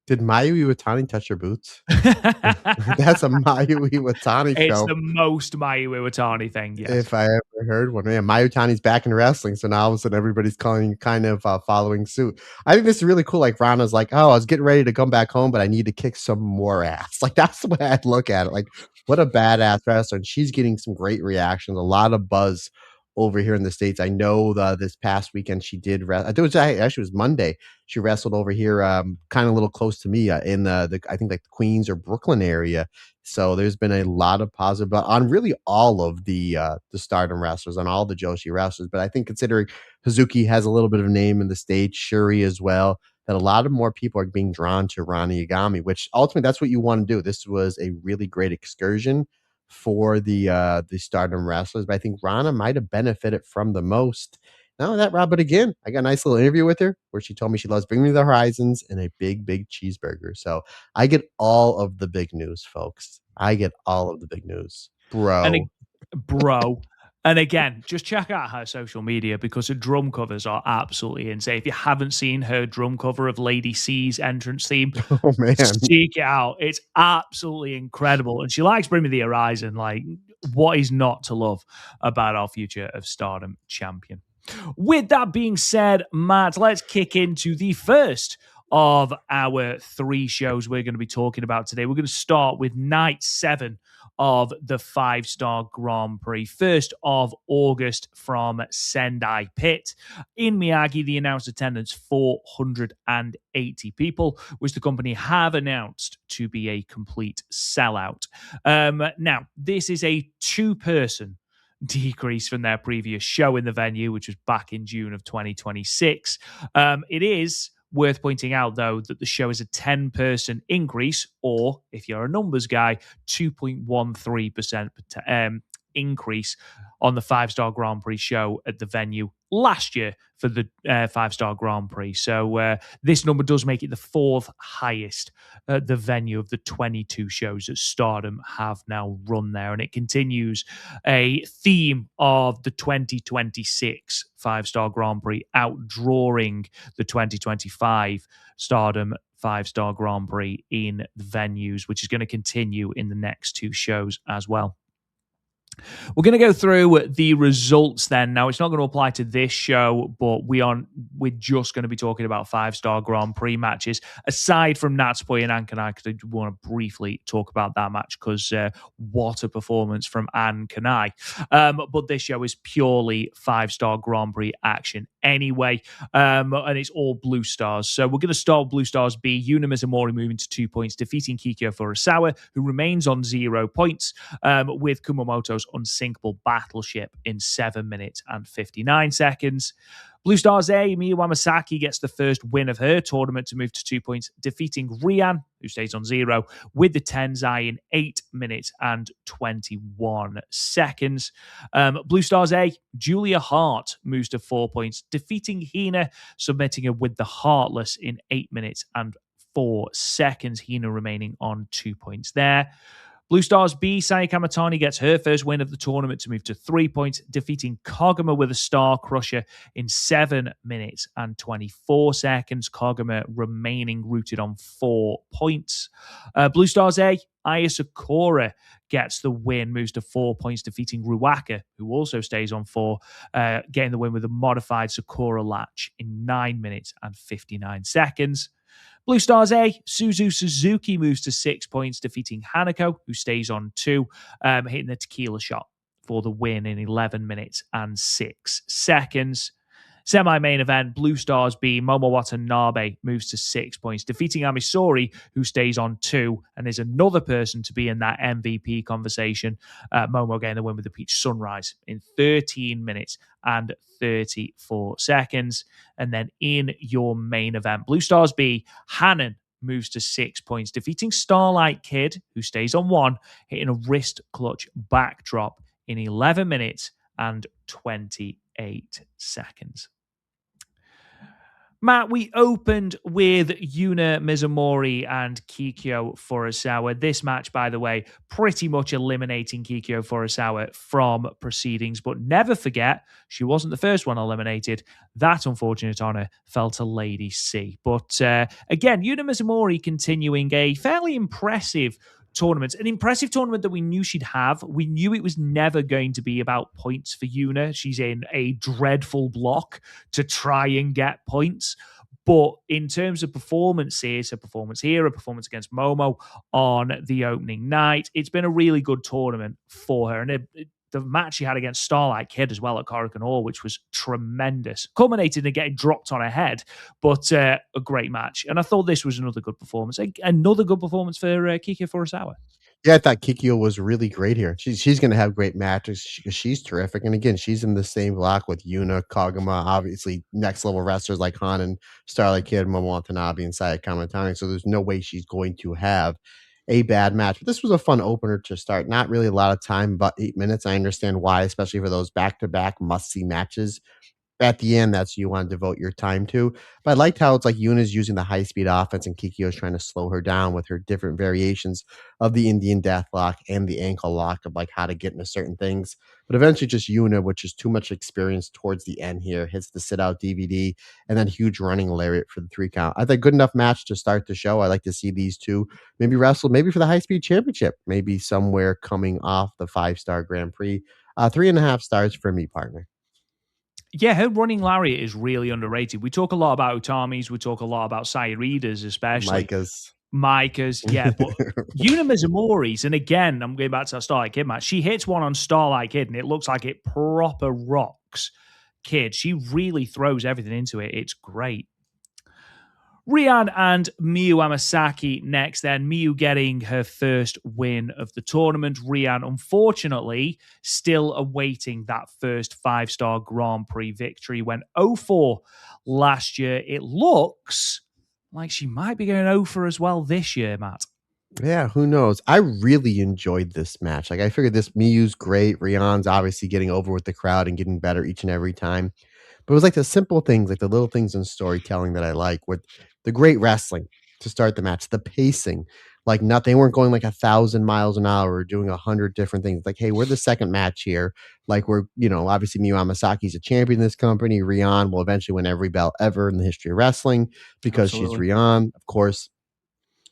S2: Did Mayu Iwatani touch her boots? That's a Mayu Iwatani
S1: It's
S2: show.
S1: the most Mayu Iwatani thing, yes.
S2: If I ever heard one. Yeah, Mayu Iwatani's back in wrestling, so now all of a sudden everybody's kind of following suit. I think this is really cool. Like Rana's like, oh, I was getting ready to come back home, but I need to kick some more ass. Like that's the way I'd look at it. Like, what a badass wrestler, and she's getting some great reactions, a lot of buzz over here in the States. I know this past weekend she did I think it was actually it was Monday. She wrestled over here, kind of a little close to me in the I think like the Queens or Brooklyn area. So there's been a lot of positive, but on really all of the Stardom wrestlers, on all the Joshi wrestlers. But I think considering Hazuki has a little bit of a name in the States, Shuri as well, that a lot of more people are being drawn to Rani Yagami, which ultimately that's what you want to do. This was a really great excursion for the Stardom wrestlers, but I think Rana might have benefited from the most. Not only that, Rob, but again, I got a nice little interview with her where she told me she loves Bring Me the Horizons and a big cheeseburger. So I get all of the big news, folks. I get all of the big news,
S1: And
S2: bro.
S1: bro. And again, just check out her social media because her drum covers are absolutely insane. If you haven't seen her drum cover of Lady C's entrance theme,
S2: Oh man,
S1: seek it out. It's absolutely incredible. And she likes Bring Me the Horizon. Like, what is not to love about our future of Stardom champion? With that being said, Matt, let's kick into the first of our 3 shows we're going to be talking about today. We're going to start with night 7 of the 5-star Grand Prix, 1st of August from Sendai Pit. In Miyagi, the announced attendance 480 people, which the company have announced to be a complete sellout. Now, this is a 2-person decrease from their previous show in the venue, which was back in June of 2026. It is worth pointing out, though, that the show is a 10-person increase, or if you're a numbers guy, 2.13% increase on the 5-star Grand Prix show at the venue last year for the 5-star Grand Prix. So this number does make it the 4th highest at the venue of the 22 shows that Stardom have now run there. And it continues a theme of the 2026 5-star Grand Prix outdrawing the 2025 Stardom 5-star Grand Prix in the venues, which is going to continue in the next 2 shows as well. We're going to go through the results then. Now, it's not going to apply to this show, but we're just going to be talking about 5-star Grand Prix matches, aside from Natsupoi and Ankanai, because I want to briefly talk about that match, because what a performance from Ankanai. But this show is purely 5-star Grand Prix action anyway, and it's all Blue Stars. So we're going to start Blue Stars B. Yuna Mizumori moving to 2 points, defeating Kikyo Furusawa, who remains on 0 points, with Kumamoto's unsinkable battleship in 7 minutes and 59 seconds. Blue Stars A, Miyu Wamasaki gets the first win of her tournament to move to 2 points, defeating Rian, who stays on 0, with the Tenzai in 8 minutes and 21 seconds. Blue Stars A, Julia Hart moves to 4 points, defeating Hina, submitting her with the Heartless in 8 minutes and 4 seconds. Hina remaining on 2 points there. Blue Stars B, Saya Kamatani gets her first win of the tournament to move to 3 points, defeating Koguma with a Star Crusher in 7 minutes and 24 seconds. Koguma remaining rooted on 4 points. Blue Stars A, Aya Sakura gets the win, moves to 4 points, defeating Ruaka, who also stays on 4, getting the win with a modified Sakura latch in 9 minutes and 59 seconds. Blue Stars A, Suzu Suzuki moves to 6 points, defeating Hanako, who stays on 2, hitting the tequila shot for the win in 11 minutes and 6 seconds. Semi-main event, Blue Stars B, Momo Watanabe moves to 6 points, defeating Amisori, who stays on 2, and is another person to be in that MVP conversation. Momo getting the win with the Peach Sunrise in 13 minutes and 34 seconds. And then in your main event, Blue Stars B, Hanan moves to 6 points, defeating Starlight Kid, who stays on 1, hitting a wrist clutch backdrop in 11 minutes and 28 seconds. Matt, we opened with Yuna Mizumori and Kikyo Furusawa. This match, by the way, pretty much eliminating Kikyo Furusawa from proceedings. But never forget, she wasn't the first one eliminated. That unfortunate honor fell to Lady C. But again, Yuna Mizumori continuing a fairly impressive tournament, an impressive tournament that we knew she'd have. We knew it was never going to be about points for Yuna. She's in a dreadful block to try and get points. But in terms of performances, a performance here, a performance against Momo on the opening night, it's been a really good tournament for her. And the match she had against Starlight Kid as well at Korakuen Hall, which was tremendous, culminated in getting dropped on her head, but a great match. And I thought this was another good performance. Another good performance for Kiki Furusawa.
S2: Yeah, I thought Kikyo was really great here. She's gonna have great matches because she's terrific, and again, she's in the same block with Yuna, Kagama, obviously next level wrestlers like Han and Starlight Kid, Momo Watanabe, and Saya Kamatani, so there's no way she's going to have a bad match. But this was a fun opener to start. Not really a lot of time, but 8 minutes. I understand why, especially for those back-to-back must-see matches at the end, that's you want to devote your time to. But I liked how it's like Yuna's using the high speed offense and Kikyo's trying to slow her down with her different variations of the Indian death lock and the ankle lock of like how to get into certain things. But eventually, just Yuna, which is too much experience towards the end here, hits the sit out DVD and then huge running lariat for the 3 count. I think good enough match to start the show. I like to see these two maybe wrestle, maybe for the high speed championship, maybe somewhere coming off the 5-star Grand Prix. 3.5 stars for me, partner.
S1: Yeah, her running lariat is really underrated. We talk a lot about Utami's, we talk a lot about Sayuridas, especially
S2: Micah's.
S1: Micah's, yeah, but Yuna Mizumori's, and again, I'm going back to that Starlight Kid match. She hits one on Starlight Kid, and it looks like it proper rocks Kid. She really throws everything into it. It's great. Rian and Miyu Amasaki next, then. Miyu getting her first win of the tournament. Rian, unfortunately, still awaiting that first 5-star Grand Prix victory. Went 0-4 last year. It looks like she might be going 0-4 as well this year, Matt.
S2: Yeah, who knows? I really enjoyed this match. Like, I figured this Miyu's great. Rion's obviously getting over with the crowd and getting better each and every time. But it was like the simple things, like the little things in storytelling that I like, with the great wrestling to start the match, the pacing. Like, not they weren't going like 1,000 miles an hour or doing 100 different things. Like, hey, we're the second match here. Like, obviously Miyu Amasaki's a champion in this company. Rion will eventually win every belt ever in the history of wrestling because she's
S1: Absolutely.
S2: Rion, of course.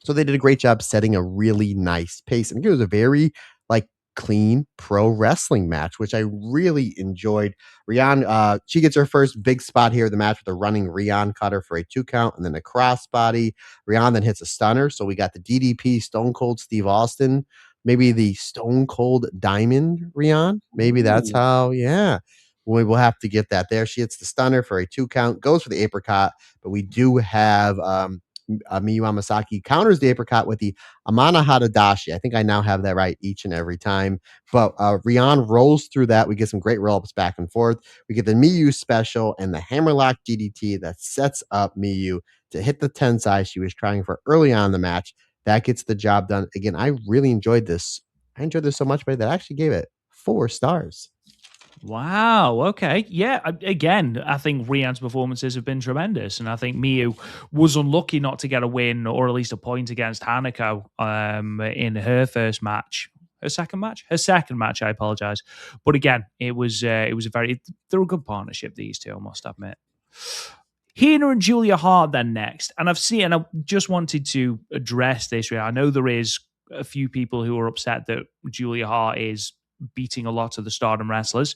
S2: So they did a great job setting a really nice pace. And it was a very like clean pro wrestling match, which I really enjoyed. Rion, she gets her first big spot here in the match with a running Rion cutter for a 2 count and then a crossbody. Rion then hits a stunner. So we got the DDP Stone Cold Steve Austin, maybe the Stone Cold Diamond Rion. Maybe that's
S1: Ooh.
S2: how, yeah. We will have to get that there. She hits the stunner for a 2 count, goes for the apricot, but we do have Miyu Amasaki counters the apricot with the Amana Hadadashi. I think I now have that right each and every time. But Rion rolls through that. We get some great roll ups back and forth. We get the Miyu special and the hammerlock DDT that sets up Miyu to hit the tensai she was trying for early on in the match. That gets the job done. Again, I really enjoyed this. I enjoyed this so much, but that I actually gave it 4 stars.
S1: Wow. Okay. Yeah. Again, I think Rian's performances have been tremendous, and I think Miyu was unlucky not to get a win or at least a point against Hanako in her first match. Her second match. Her second match. I apologize, but again, it was a very they're a good partnership. These two, I must admit. Hina and Julia Hart then next, and I just wanted to address this. I know there is a few people who are upset that Julia Hart is beating a lot of the Stardom wrestlers.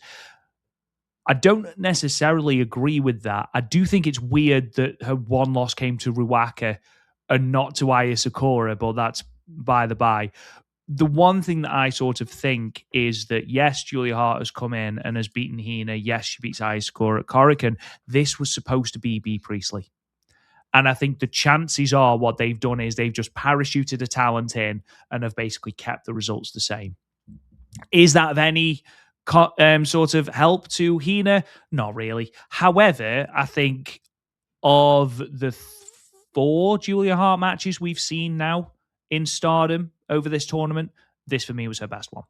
S1: I don't necessarily agree with that. I do think it's weird that her one loss came to Ruaka and not to Aya Sakura, but that's by the by. The one thing that I sort of think is that, yes, Julia Hart has come in and has beaten Hina. Yes, she beats Aya Sakura at Korakuen. This was supposed to be B. Priestley. And I think the chances are what they've done is they've just parachuted a talent in and have basically kept the results the same. Is that of any sort of help to Hina? Not really. However, I think of the 4 Julia Hart matches we've seen now in Stardom over this tournament, this for me was her best one.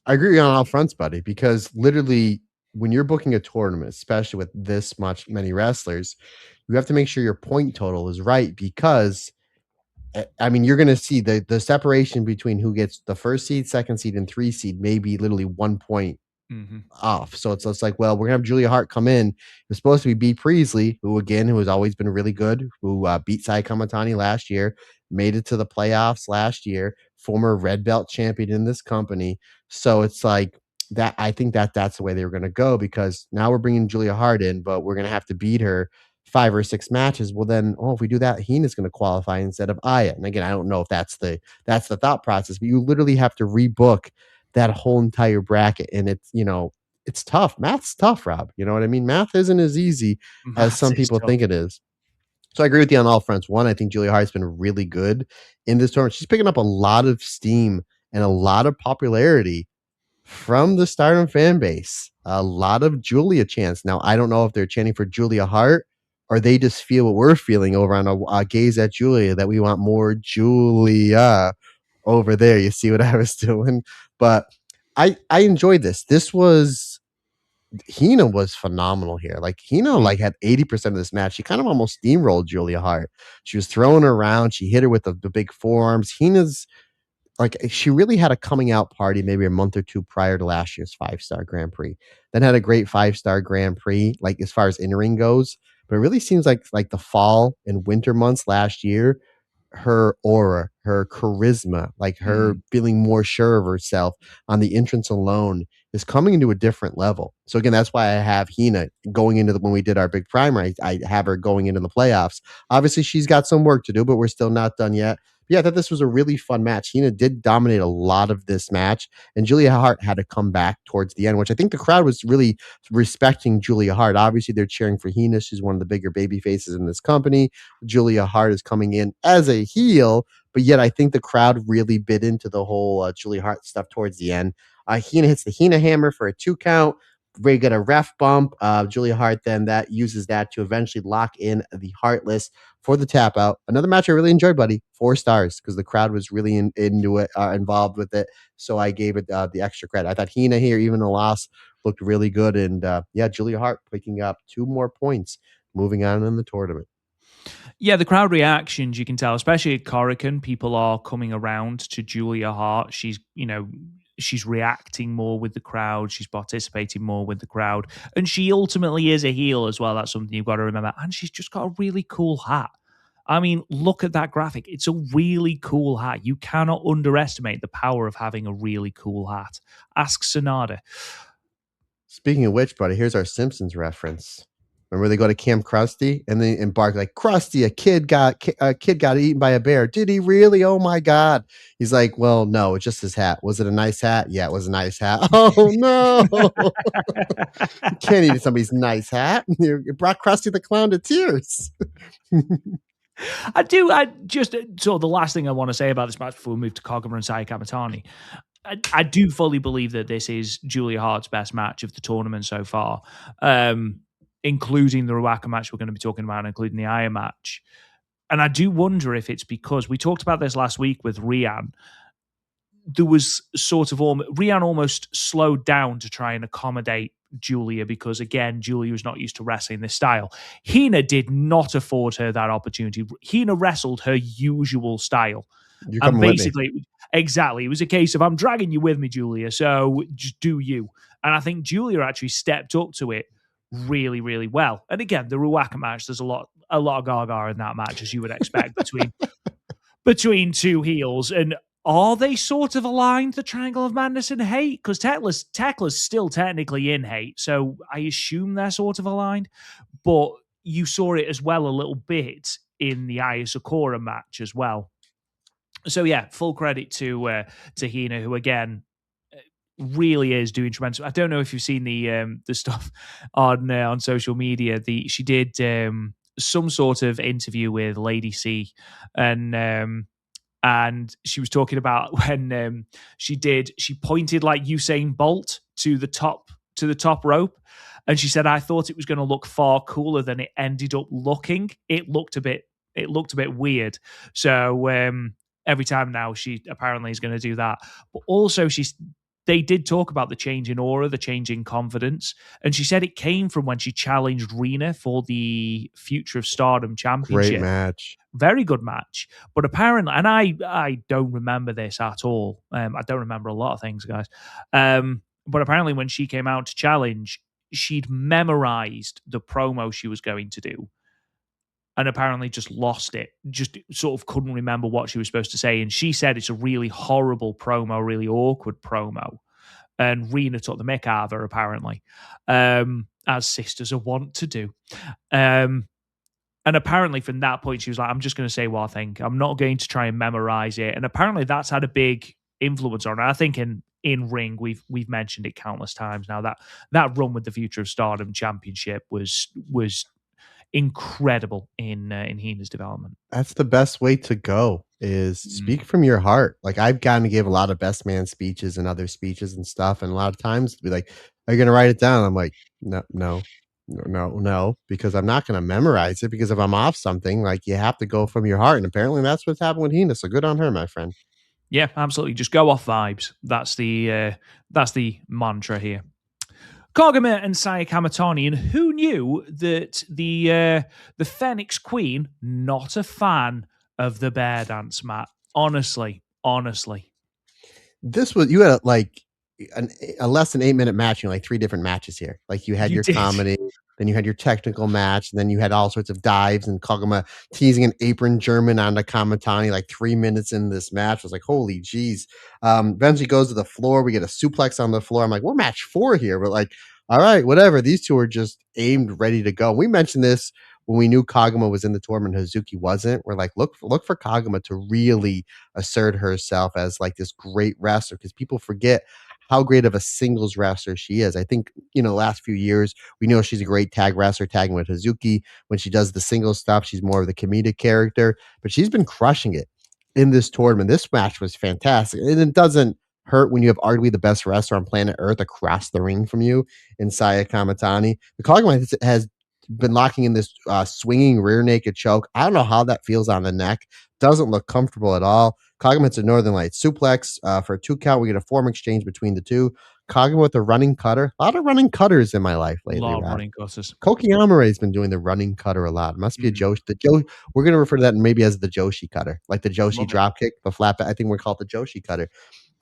S2: I agree on all fronts, buddy, because literally when you're booking a tournament, especially with this much many wrestlers, you have to make sure your point total is right because I mean, you're gonna see the separation between who gets the first seed, second seed, and three seed may be literally 1 point
S1: Hmm.
S2: off. So it's like, well, we're gonna have Julia Hart come in. It was supposed to be B Priestley, who has always been really good, who beat Sai Kamatani last year, made it to the playoffs last year, former red belt champion in this company. So it's like that. I think that's the way they were gonna go because now we're bringing Julia Hart in, but we're gonna have to beat her 5 or 6 matches. Well, then, oh, if we do that, Hina's going to qualify instead of Aya. And again, I don't know if that's the thought process, but you literally have to rebook that whole entire bracket, and it's tough. Math's tough, Rob. You know what I mean? Math isn't as easy as
S1: That
S2: some
S1: is
S2: people
S1: tough.
S2: think it is. So I agree with you on all fronts. One, I think Julia Hart's been really good in this tournament. She's picking up a lot of steam and a lot of popularity from the Stardom fan base. A lot of Julia chants. Now, I don't know if they're chanting for Julia Hart or they just feel what we're feeling over on a Gaze at Julia, that we want more Julia over there. You see what I was doing? But I enjoyed this. This was Hina was phenomenal here. Like Hina
S1: Mm.
S2: like had 80% of this match. She kind of almost steamrolled Julia Hart. She was throwing her around. She hit her with the big forearms. Hina's like she really had a coming out party maybe a month or two prior to last year's 5-star Grand Prix. Then had a great 5-star Grand Prix, like as far as in ring goes. But it really seems like the fall and winter months last year, her aura, her charisma, like her
S1: Mm.
S2: feeling more sure of herself on the entrance alone is coming into a different level. So again, that's why I have Hina going into when we did our big primary, I have her going into the playoffs. Obviously, she's got some work to do, but we're still not done yet. Yeah, I thought this was a really fun match. Hina did dominate a lot of this match, and Julia Hart had to come back towards the end, which I think the crowd was really respecting Julia Hart. Obviously, they're cheering for Hina. She's one of the bigger baby faces in this company. Julia Hart is coming in as a heel, but yet I think the crowd really bit into the whole Julia Hart stuff towards the end. Hina hits the Hina hammer for a 2 count. They get a ref bump. Julia Hart then that uses that to eventually lock in the Heartless for the tap out. Another match I really enjoyed, buddy. 4 stars because the crowd was really into it, involved with it. So I gave it the extra credit. I thought Hina here, even the loss, looked really good. And yeah, Julia Hart picking up 2 more points, moving on in the tournament.
S1: Yeah, the crowd reactions you can tell, especially at Corrigan, people are coming around to Julia Hart. She's reacting more with the crowd. She's participating more with the crowd. And she ultimately is a heel as well. That's something you've got to remember. And she's just got a really cool hat. I mean, look at that graphic. It's a really cool hat. You cannot underestimate the power of having a really cool hat. Ask Sonada.
S2: Speaking of which, buddy, here's our Simpsons reference. Remember they go to Camp Krusty and they embark like Krusty, a kid got eaten by a bear. Did he really? Oh my god! He's like, well, no, it's just his hat. Was it a nice hat? Yeah, it was a nice hat. Oh no! You can't eat somebody's nice hat. You brought Krusty the Clown to tears.
S1: I just, so the last thing I want to say about this match before we move to Koguma and Saya Kamatani, I do fully believe that this is Julia Hart's best match of the tournament so far, including the Ruaka match we're going to be talking about, including the Aya match. And I do wonder if it's because we talked about this last week with Rian. There was sort of Rian almost slowed down to try and accommodate Julia because, again, Julia was not used to wrestling this style. Hina did not afford her that opportunity. Hina wrestled her usual style.
S2: You're
S1: And
S2: coming with me.
S1: basically, exactly, it was a case of I'm dragging you with me, Julia. So just do you. And I think Julia actually stepped up to it really, really well. And again, the Ruaka match, there's a lot of gaga in that match, as you would expect between two heels. And are they sort of aligned, the Triangle of Madness and Hate? Because Tekla's still technically in Hate, so I assume they're sort of aligned. But you saw it as well a little bit in the Aya Sakura match as well. So yeah, full credit to Hina, who again really is doing tremendous. I don't know if you've seen the stuff on social media. She did some sort of interview with Lady C, and she was talking about when she pointed like Usain Bolt to the top rope, and she said, I thought it was going to look far cooler than it ended up looking. It looked a bit weird. So every time now she apparently is going to do that. But also they did talk about the change in aura, the change in confidence, and she said it came from when she challenged Rena for the Future of Stardom
S2: Great
S1: Championship.
S2: match.
S1: Very good match, but apparently, and I don't remember this at all. I don't remember a lot of things, guys. But apparently, when she came out to challenge, she'd memorized the promo she was going to do, and apparently just lost it. Just sort of couldn't remember what she was supposed to say. And she said it's a really horrible promo, really awkward promo. And Rena took the mick out of her, apparently, as sisters are wont to do. And apparently, from that point, she was like, I'm just going to say what I think. I'm not going to try and memorize it. And apparently, that's had a big influence on her. I think in ring, we've mentioned it countless times now, that run with the Future of Stardom Championship was incredible in Hina's development.
S2: That's the best way to go, is
S1: Mm.
S2: speak from your heart. Like, I've gotten to give a lot of best man speeches and other speeches and stuff, and a lot of times be like, "Are you gonna write it down?" I'm like, "No, no, no, no, no," because I'm not gonna memorize it, because if I'm off something, like, you have to go from your heart, and apparently that's what's happened with Hina, so good on her, my friend.
S1: Yeah, absolutely. Just go off vibes. That's the mantra here. Koguma and Saya Kamatani, and who knew that the Phoenix Queen not a fan of the bear dance, Matt? Honestly,
S2: This was, you had, like, a less than 8-minute match, like, 3 different matches here. Like, you had
S1: you
S2: your
S1: did.
S2: comedy, then you had your technical match, and then you had all sorts of dives and Koguma teasing an apron German onto Kamatani, like, 3 minutes into this match. I was like, "Holy jeez." Eventually goes to the floor, we get a suplex on the floor. I'm like, "We're match 4 here," but, like, alright, whatever. These 2 are just aimed, ready to go. We mentioned this when we knew Koguma was in the tournament, Hazuki wasn't. We're like, "Look for Koguma to really assert herself as like this great wrestler," because people forget how great of a singles wrestler she is. I think, last few years, we know she's a great tag wrestler, tagging with Hazuki. When she does the singles stuff, she's more of the comedic character, but she's been crushing it in this tournament. This match was fantastic. And it doesn't hurt when you have arguably the best wrestler on planet Earth across the ring from you in Saya Kamatani. The Koguma has been locking in this swinging rear naked choke. I don't know how that feels on the neck. Doesn't look comfortable at all. Koguma hits a Northern Light suplex for a 2 count. We get a form exchange between the two. Koguma with the running cutter. A lot of running cutters in my life
S1: A
S2: lately,
S1: lot of
S2: Rob.
S1: running cutters.
S2: Koki Amare's been doing the running cutter a lot. It must be a
S1: Mm,
S2: Josh. The Joe. We're gonna refer to that maybe as the Joshi cutter, like the Joshi
S1: love it.
S2: drop kick, the flap. I think we're called the Joshi cutter.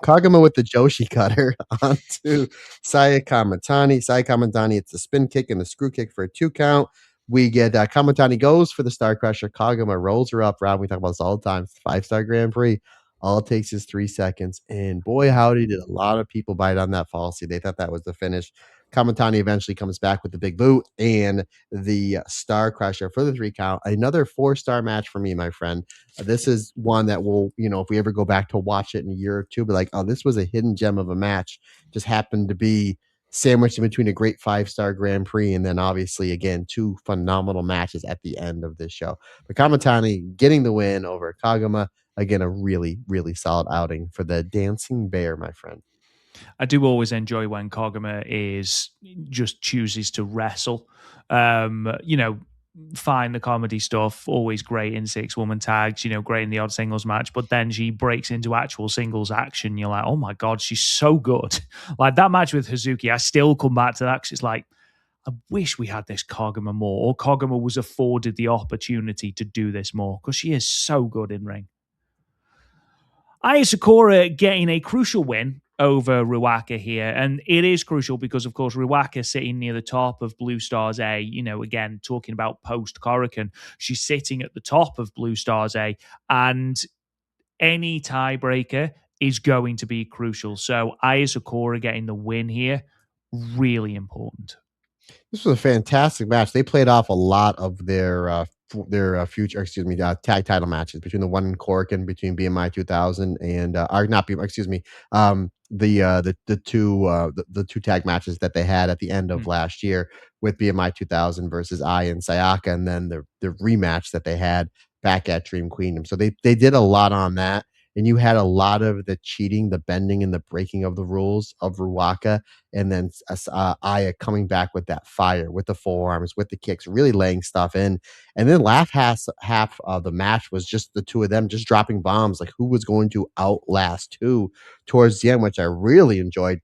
S2: Kagama with the Joshi cutter onto Saya Kamatani. Saya Kamatani, it's the spin kick and the screw kick for a 2 count. We get Kamatani goes for the Star Crusher. Kagama rolls her up. Rob, we talk about this all the time. 5-star Grand Prix. All it takes is 3 seconds. And boy, howdy, did a lot of people bite on that falsy. They thought that was the finish. Kamatani eventually comes back with the big boot and the Star Crusher for the 3 count. Another 4-star match for me, my friend. This is one that will, if we ever go back to watch it in a year or two, be like, oh, this was a hidden gem of a match. Just happened to be sandwiched in between a great 5-star Grand Prix and then obviously, again, 2 phenomenal matches at the end of this show. But Kamatani getting the win over Kagama. Again, a really, really solid outing for the Dancing Bear, my friend.
S1: I do always enjoy when Koguma is just chooses to wrestle. Fine the comedy stuff, always great in 6-woman tags, great in the odd singles match, but then she breaks into actual singles action. You're like, oh my God, she's so good. Like that match with Hazuki, I still come back to that because it's like, I wish we had this Koguma more, or Koguma was afforded the opportunity to do this more because she is so good in ring. Aya Sakura getting a crucial win over Ruaka here. And it is crucial because, of course, Ruaka sitting near the top of Blue Stars A, again, talking about post Korakuen, she's sitting at the top of Blue Stars A. And any tiebreaker is going to be crucial. So Aya Sakura getting the win here, really important.
S2: This was a fantastic match. They played off a lot of their future, tag title matches between the one in Cork and between BMI 2000 and or not BMI, excuse me, the 2 tag matches that they had at the end of
S1: Mm.
S2: last year with BMI 2000 versus I and Sayaka, and then the rematch that they had back at Dream Queendom. So they did a lot on that. and you had a lot of the cheating, the bending, and the breaking of the rules of Ruaka, and then Aya coming back with that fire, with the forearms, with the kicks, really laying stuff in. And then last half of the match was just the two of them just dropping bombs, like who was going to outlast who towards the end, which I really enjoyed.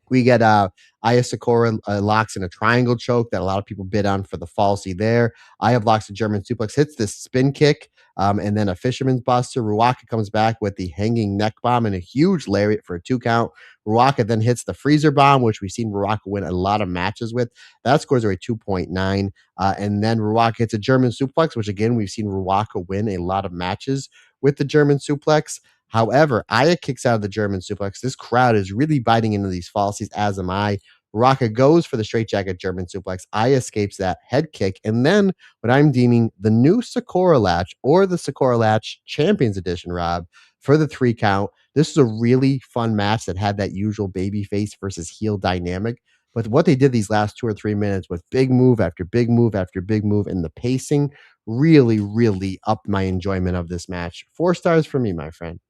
S2: We get Aya Sakura locks in a triangle choke that a lot of people bid on for the falsy there. Aya blocks a German suplex, hits this spin kick, and then a fisherman's buster. Ruaka comes back with the hanging neck bomb and a huge lariat for a 2 count. Ruaka then hits the freezer bomb, which we've seen Ruaka win a lot of matches with. That scores her a 2.9. And then Ruaka hits a German suplex, which again, we've seen Ruaka win a lot of matches with the German suplex. However, Aya kicks out of the German suplex. This crowd is really biting into these falsies, as am I. Raka goes for the straightjacket German suplex. Aya escapes that head kick. And then what I'm deeming the new Sakura latch or the Sakura latch Champions Edition, Rob, for the 3 count. This is a really fun match that had that usual baby face versus heel dynamic. But what they did these last 2 or 3 minutes with big move after big move after big move and the pacing really, really upped my enjoyment of this match. 4 stars for me, my friend.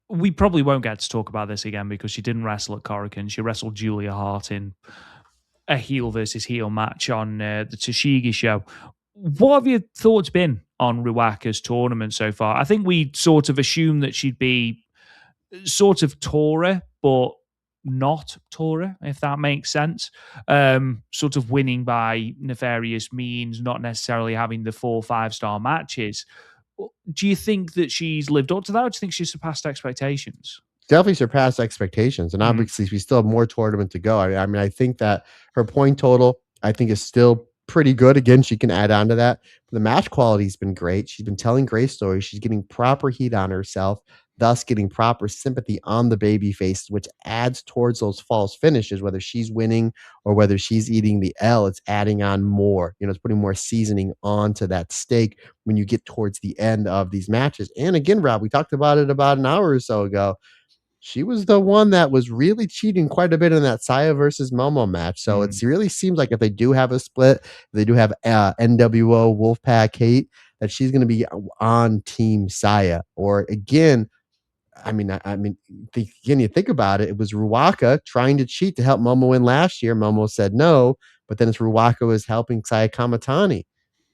S1: We probably won't get to talk about this again because she didn't wrestle at Corrigan. She wrestled Julia Hart in a heel versus heel match on the Toshigi show. What have your thoughts been on Ruaka's tournament so far? I think we sort of assumed that she'd be sort of Tora, but not Tora, if that makes sense. Sort of winning by nefarious means, not necessarily having the 4 5-star matches. Do you think that she's lived up to that, or do you think she's surpassed expectations?
S2: Definitely surpassed expectations, and
S1: Mm,
S2: obviously we still have more tournament to go. I mean, I think that her point total, I think, is still pretty good. Again, she can add on to that. The match quality's been great. She's been telling great stories. She's getting proper heat on herself, thus getting proper sympathy on the baby face, which adds towards those false finishes. Whether she's winning or whether she's eating the L, it's adding on more. It's putting more seasoning onto that steak when you get towards the end of these matches. And again, Rob, we talked about it about an hour or so ago. She was the one that was really cheating quite a bit in that Saya versus Momo match. So it
S1: mm.
S2: really seems like if they do have a split, if they do have NWO Wolfpack hate, that she's going to be on Team Saya. Or again, again, you think about it, it was Ruaka trying to cheat to help Momo win last year. Momo said no, but then it's Ruaka was helping Saya Kamatani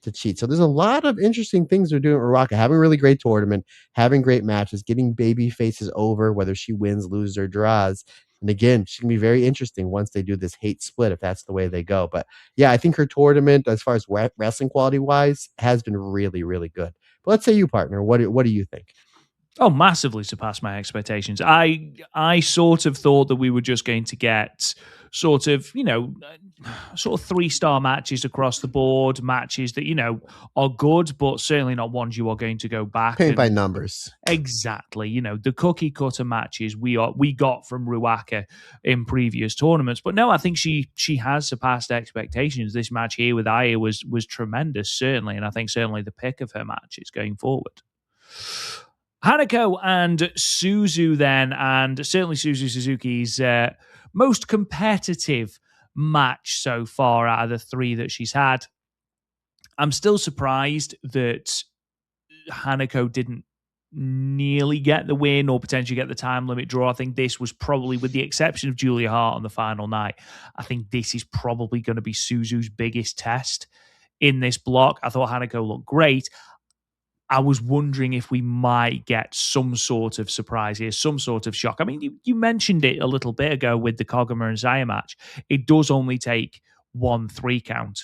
S2: to cheat. So there's a lot of interesting things they're doing with Ruaka, having a really great tournament, having great matches, getting baby faces over, whether she wins, loses, or draws. And again, she can be very interesting once they do this hate split, if that's the way they go. But yeah, I think her tournament, as far as wrestling quality wise, has been really, really good. But let's say you, partner, what do you think?
S1: Oh, massively surpassed my expectations. I sort of thought that we were just going to get sort of, sort of 3-star matches across the board, matches that, are good, but certainly not ones you are going to go back
S2: Paint by
S1: and
S2: numbers.
S1: exactly, the cookie cutter matches we got from Ruaka in previous tournaments. But no, I think she has surpassed expectations. This match here with Aya was tremendous, certainly, and I think certainly the pick of her matches going forward. Hanako and Suzu then, and certainly Suzu Suzuki's most competitive match so far out of the 3 that she's had. I'm still surprised that Hanako didn't nearly get the win or potentially get the time limit draw. I think this was probably, with the exception of Julia Hart on the final night, I think this is probably going to be Suzu's biggest test in this block. I thought Hanako looked great. I was wondering if we might get some sort of surprise here, some sort of shock. I mean, you mentioned it a little bit ago with the Koguma and Zaya match. It does only take 1 3 count,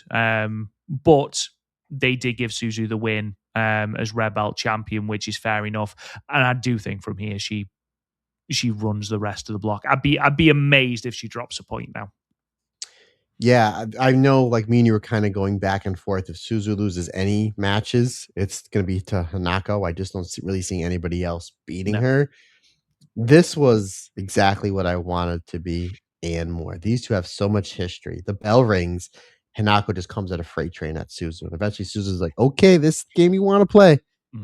S1: but they did give Suzu the win as Red Belt champion, which is fair enough. And I do think from here she runs the rest of the block. I'd be amazed if she drops a point now.
S2: Yeah, I know, like, me and you were kinda going back and forth. If Suzu loses any matches, it's gonna be to Hanako. I just don't really see anybody else beating
S1: No.
S2: her. This was exactly what I wanted to be and more. These 2 have so much history. The bell rings, Hanako just comes at a freight train at Suzu, and eventually Suzu's like, "Okay, this game you wanna play.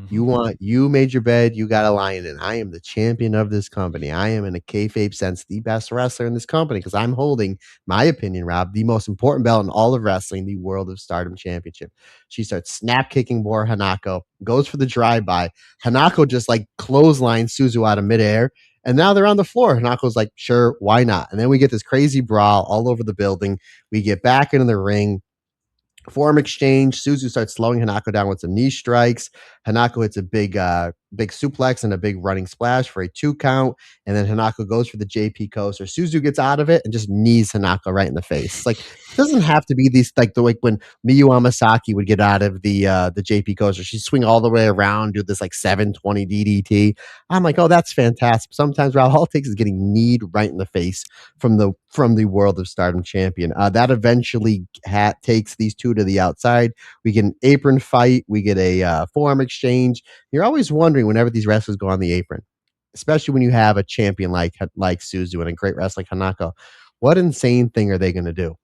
S2: You made your bed, you got to lie in it. I am the champion of this company. I am in a kayfabe sense the best wrestler in this company because I'm holding, my opinion, Rob, the most important belt in all of wrestling, the World of Stardom Championship. She starts snap kicking more Hanako, goes for the drive by. Hanako just like clotheslines Suzu out of midair. And now they're on the floor. Hanako's like, sure, why not? And then we get this crazy brawl all over the building. We get back into the ring. Form exchange. Suzu starts slowing Hanako down with some knee strikes. Hanako hits a big suplex and a big running splash for a 2 count. And then Hanako goes for the JP coaster. Suzu gets out of it and just knees Hanako right in the face. Like, it doesn't have to be these like the like when Miyu Amasaki would get out of the JP coaster. She'd swing all the way around, do this like 720 DDT. I'm like, oh, that's fantastic. Sometimes Rob, all it takes is getting kneed right in the face from the World of Stardom champion. That eventually takes these two to the outside. We get an apron fight. We get a forearm exchange. You're always wondering whenever these wrestlers go on the apron, especially when you have a champion like Suzu and a great wrestler like Hanako, what insane thing are they going to do?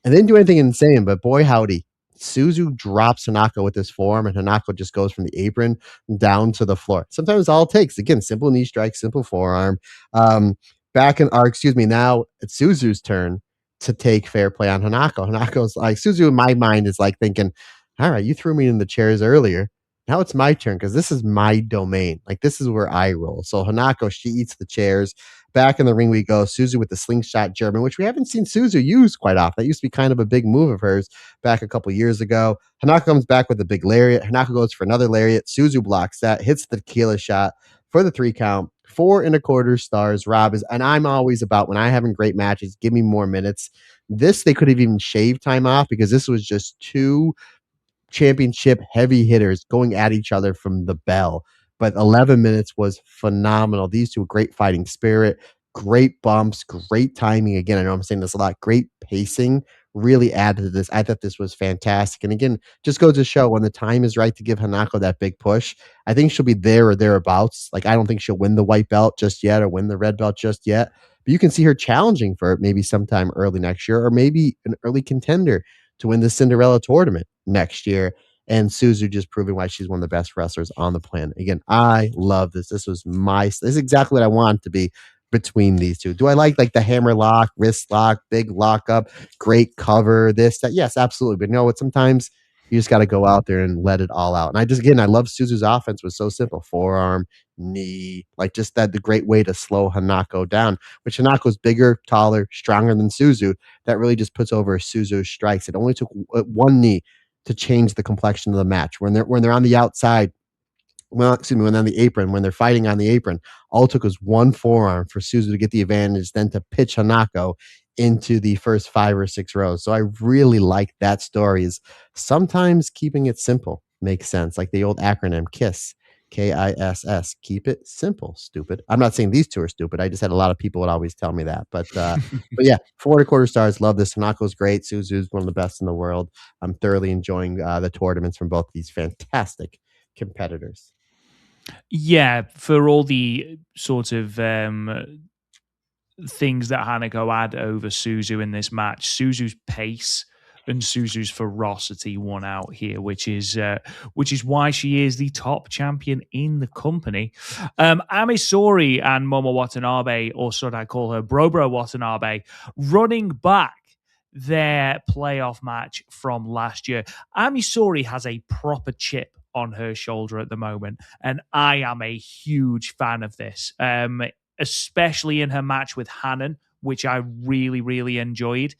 S2: And they didn't do anything insane, but boy howdy, Suzu drops Hanako with this forearm, and Hanako just goes from the apron down to the floor. Sometimes all it takes, again, simple knee strike, simple forearm. Um, excuse me, now it's Suzu's turn to take fair play on Hanako. Hanako's like, Suzu in my mind is like thinking, all right, you threw me in the chairs earlier. Now it's my turn because this is my domain. Like, this is where I roll. So Hanako, she eats the chairs. Back in the ring we go. Suzu with the slingshot German, which we haven't seen Suzu use quite often. That used to be kind of a big move of hers back a couple years ago. Hanako comes back with a big lariat. Hanako goes for another lariat. Suzu blocks that, hits the tequila shot for the 3 count. 4.25 stars. Rob is, and I'm always about when I having great matches, give me more minutes. This they could have even shaved time off because this was just two championship heavy hitters going at each other from the bell. But 11 minutes was phenomenal. These two, great fighting spirit, great bumps, great timing. Again, I know I'm saying this a lot. Great pacing really added to this. I thought this was fantastic. And again, just goes to show when the time is right to give Hanako that big push, I think she'll be there or thereabouts. Like, I don't think she'll win the white belt just yet or win the red belt just yet. But you can see her challenging for it maybe sometime early next year or maybe an early contender to win the Cinderella tournament next year. And Suzu just proving why she's one of the best wrestlers on the planet. Again, I love this. This is exactly what I want to be between these two. Do I like the hammer lock, wrist lock, big lockup, great cover, this, that? Yes, absolutely. But you know what? Sometimes you just got to go out there and let it all out. And I love Suzu's offense was so simple. Forearm, knee, like just that the great way to slow Hanako down, which Hanako's bigger, taller, stronger than Suzu. That really just puts over Suzu's strikes. It only took one knee to change the complexion of the match. When they're on the outside, well, excuse me, when they're on the apron, when they're fighting on the apron, all it took was one forearm for Suzu to get the advantage, then to pitch Hanako into the first 5 or 6 rows. So I really like that story. Is sometimes keeping it simple makes sense, like the old acronym KISS. KISS. Keep it simple, stupid. I'm not saying these two are stupid. I just had a lot of people would always tell me that. But yeah, 4.25 stars. Love this. Hanako's great. Suzu's one of the best in the world. I'm thoroughly enjoying the tournaments from both these fantastic competitors.
S1: Yeah, for all the sort of things that Hanako had over Suzu in this match, Suzu's pace and Suzu's ferocity won out here, which is why she is the top champion in the company. Amisori and Momo Watanabe, or should I call her Bro Watanabe, running back their playoff match from last year. Amisori has a proper chip on her shoulder at the moment, and I am a huge fan of this, especially in her match with Hanan, which I really, really enjoyed.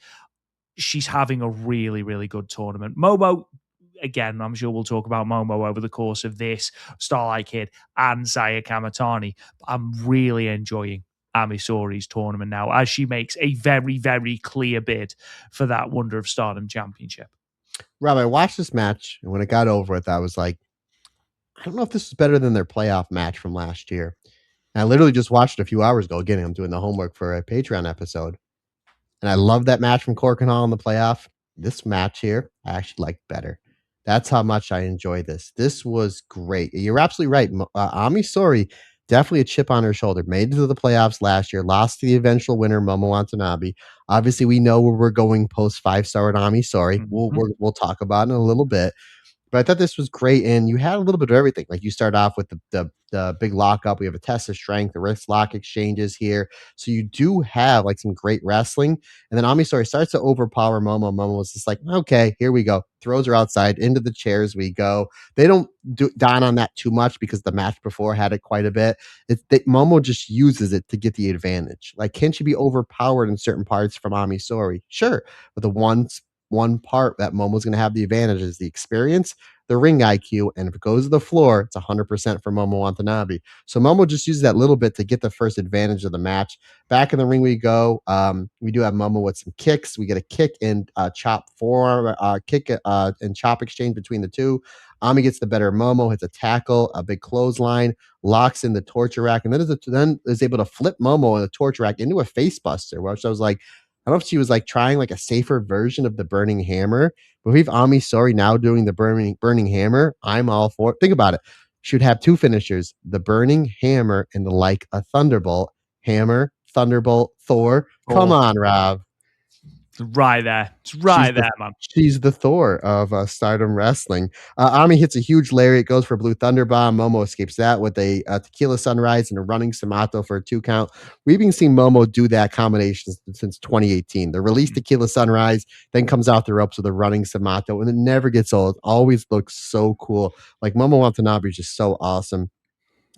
S1: She's having a really, really good tournament. Momo, again, I'm sure we'll talk about Momo over the course of this, Starlight Kid and Saya Kamatani. I'm really enjoying Amisori's tournament now as she makes a very, very clear bid for that Wonder of Stardom championship.
S2: Rob, I watched this match, and when it got over with, I was like, I don't know if this is better than their playoff match from last year. And I literally just watched it a few hours ago. Again, I'm doing the homework for a Patreon episode. And I love that match from Cork and Hall in the playoff. This match here, I actually liked better. That's how much I enjoy this. This was great. You're absolutely right. Ami Sori, definitely a chip on her shoulder. Made it to the playoffs last year, lost to the eventual winner, Momo Watanabe. Obviously, we know where we're going post 5-star with Ami Sori.
S1: Mhm.
S2: We'll talk about it in a little bit. But I thought this was great, and you had a little bit of everything. Like you start off with the big lockup. We have a test of strength, the wrist lock exchanges here. So you do have like some great wrestling. And then Ami Sourei starts to overpower Momo. Momo was just like, okay, here we go. Throws her outside into the chairs. We go. They don't do dine on that too much because the match before had it quite a bit. Momo just uses it to get the advantage. Like, can she be overpowered in certain parts from Ami Sourei? Sure, but the one part that Momo's going to have the advantage is the experience, the ring IQ, and if it goes to the floor, it's 100% for Momo Watanabe. So Momo just uses that little bit to get the first advantage of the match. Back in the ring we go. We do have Momo with some kicks. We get a kick and chop forearm, kick and chop exchange between the two. Ami gets the better of Momo, hits a tackle, a big clothesline, locks in the torture rack, and then is able to flip Momo in the torture rack into a face buster, which I was like, I don't know if she was like trying like a safer version of the burning hammer, but we've Ami Sori now doing the burning hammer. I'm all for it. Think about it. She would have two finishers: the burning hammer and the like a thunderbolt. Hammer, thunderbolt, Thor. Come
S1: Oh,
S2: on, Rob.
S1: it's right there. It's
S2: She's
S1: right
S2: the
S1: there, man.
S2: she's the Thor of Stardom Wrestling. Ami hits a huge lariat, goes for a blue thunder bomb. Momo escapes that with a tequila sunrise and a running Samato for a 2 count. We've been seeing Momo do that combination since 2018. The release
S1: Mm.
S2: tequila sunrise, then comes out the ropes with a running Samato, and it never gets old. It always looks so cool. Like Momo Watanabe is just so awesome.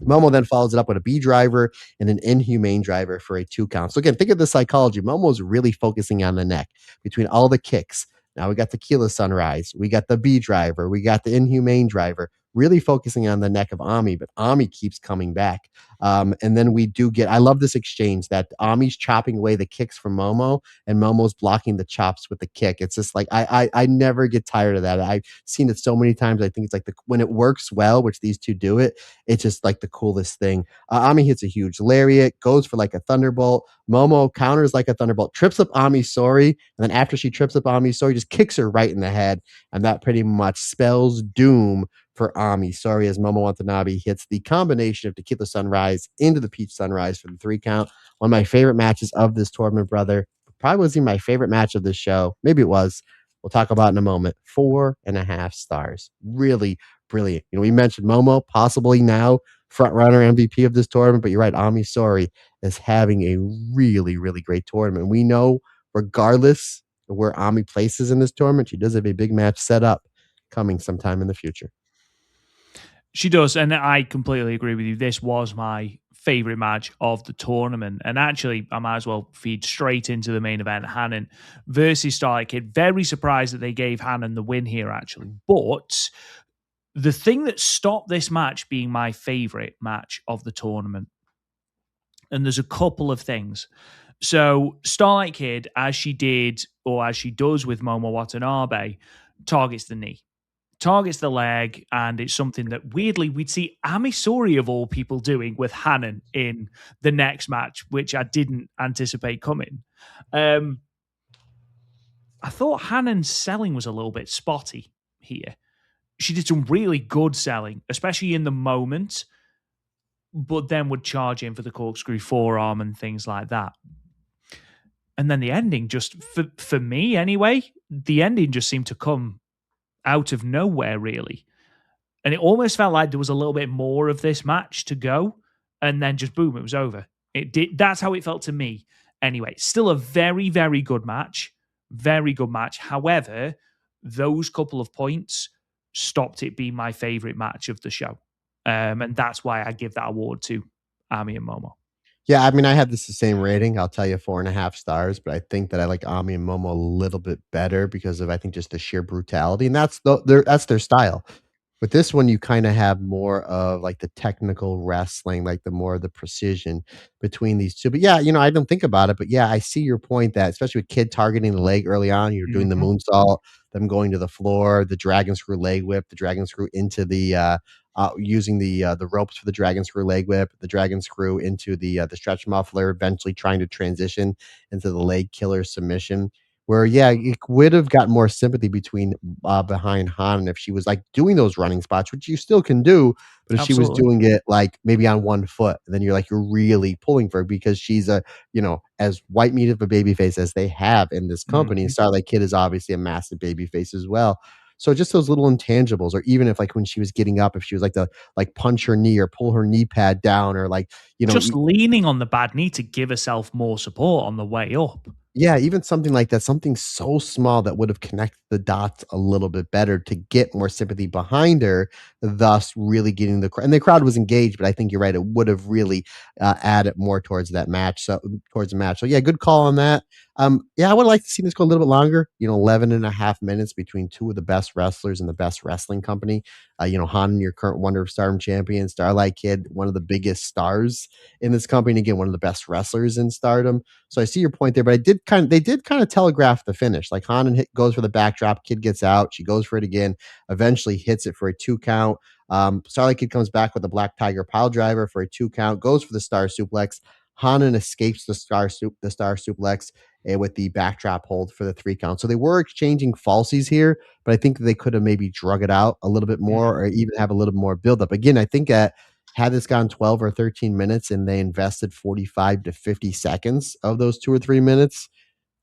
S2: Momo then follows it up with a B driver and an inhumane driver for a 2 count. So again, think of the psychology. Momo's really focusing on the neck between all the kicks. Now we got Tequila Sunrise, we got the B driver, we got the inhumane driver, really focusing on the neck of Ami, but Ami keeps coming back. And then we do get, I love this exchange that Ami's chopping away the kicks from Momo and Momo's blocking the chops with the kick. It's just like, I never get tired of that. I've seen it so many times. I think it's like when it works well, which these two do it, it's just like the coolest thing. Ami hits a huge lariat, goes for like a thunderbolt. Momo counters like a thunderbolt, trips up Ami Sori, and then after she trips up Ami Sori, just kicks her right in the head, and that pretty much spells doom for Ami Sori as Momo Watanabe hits the combination of Tequila Sunrise into the Peach Sunrise for the 3 count. One of my favorite matches of this tournament, brother. Probably wasn't my favorite match of this show. Maybe it was. We'll talk about it in a moment. 4.5 stars. Really brilliant. We mentioned Momo, possibly now front runner MVP of this tournament, but you're right. Ami Sori is having a really, really great tournament. We know, regardless of where Ami places in this tournament, she does have a big match set up coming sometime in the future.
S1: She does, and I completely agree with you. This was my favorite match of the tournament, and actually, I might as well feed straight into the main event: Hannon versus Starlight Kid. Very surprised that they gave Hannon the win here, actually. But the thing that stopped this match being my favorite match of the tournament, and there's a couple of things. So, Starlight Kid, as she did or as she does with Momo Watanabe, targets the knee, targets the leg, and it's something that weirdly we'd see Amisori of all people doing with Hannon in the next match, which I didn't anticipate coming. I thought Hannon's selling was a little bit spotty here. She did some really good selling, especially in the moment, but then would charge in for the corkscrew forearm and things like that. And then the ending just, for me anyway, the ending just seemed to come out of nowhere, really. And it almost felt like there was a little bit more of this match to go, and then just boom, it was over. It did. That's how it felt to me. Anyway, still a very, very good match. Very good match. However, those couple of points stopped it being my favorite match of the show. And that's why I give that award to Ami and Momo.
S2: Yeah, I mean, I have this the same rating. I'll tell you 4.5 stars, but I think that I like Ami and Momo a little bit better because of I think just the sheer brutality, and that's their style. With this one, you kinda have more of, like, the technical wrestling, like, the more of the precision between these 2, but yeah, I don't think about it, but yeah, I see your point that especially with Kid targeting the leg early on, you're doing the
S1: Mhm.
S2: moonsault, them going to the floor, the dragon screw leg whip, the dragon screw into using the ropes for the dragon screw leg whip, the dragon screw into the stretch muffler, eventually trying to transition into the leg killer submission. Where yeah, it would have got more sympathy behind Han if she was like doing those running spots, which you still can do, but if she was
S1: Absolutely.
S2: doing it like maybe on one foot, then you're really pulling for her because she's as white meat of a baby face as they have in this company. And
S1: Mhm.
S2: Starlight Kid is obviously a massive baby face as well. So just those little intangibles, or even if like when she was getting up, if she was like to like punch her knee or pull her knee pad down, or like,
S1: Just leaning on the bad knee to give herself more support on the way up.
S2: yeah, even something like that, something so small that would have connected the dots a little bit better to get more sympathy behind her, thus really getting and the crowd was engaged, but I think you're right, it would have really, added more towards that match, so towards the match. So, yeah, good call on that. Yeah, I would like to see this go a little bit longer, 11 and a half minutes between 2 of the best wrestlers in the best wrestling company. Han, your current Wonder of Stardom champion, Starlight Kid, one of the biggest stars in this company, and again, one of the best wrestlers in Stardom. So I see your point there, but they did kind of telegraph the finish. Like Hanan goes for the backdrop, Kid gets out, she goes for it again, eventually hits it for a 2 count. Starlight Kid comes back with the Black Tiger pile driver for a 2 count, goes for the star suplex. Hanan escapes the star suplex with the backdrop hold for the 3 count. So they were exchanging falsies here, but I think they could have maybe drug it out a little bit more, or even have a little more buildup. Again, I think had this gone 12 or 13 minutes and they invested 45 to 50 seconds of those 2 or 3 minutes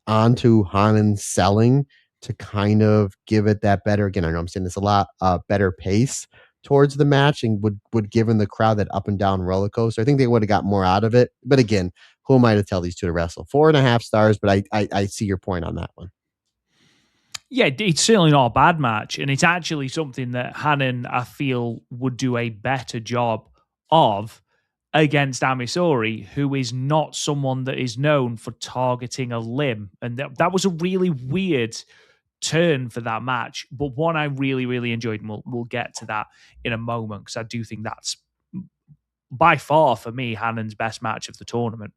S2: onto Hanan selling to kind of give it that better, again, I know I'm saying this a lot, better pace towards the match, and would given the crowd that up and down roller coaster. I think they would have got more out of it. But again, who am I to tell these two to wrestle? 4.5 stars, but I see your point on that one.
S1: Yeah, it's certainly not a bad match, and it's actually something that Hannon, I feel, would do a better job of against Amisori, who is not someone that is known for targeting a limb. And that was a really weird turn for that match, but one I really, really enjoyed, and we'll get to that in a moment, because I do think that's by far, for me, Hannon's best match of the tournament.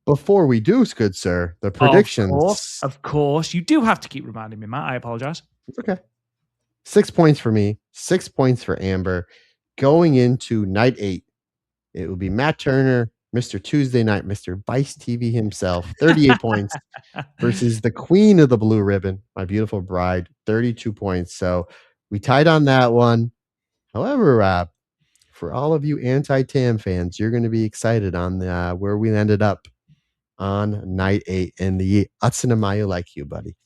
S2: Before we do, good sir, the
S1: Of
S2: predictions.
S1: of course. You do have to keep reminding me, Matt. I apologize.
S2: It's okay. 6 points for me, 6 points for Amber. Going into night 8, it will be Matt Turner, Mr. Tuesday Night, Mr. Vice TV himself, 38 points versus the queen of the blue ribbon, my beautiful bride, 32 points. So we tied on that one. However, for all of you anti-Tam fans, you're going to be excited on where we ended up on night 8 in the Utsunamayu like you, buddy.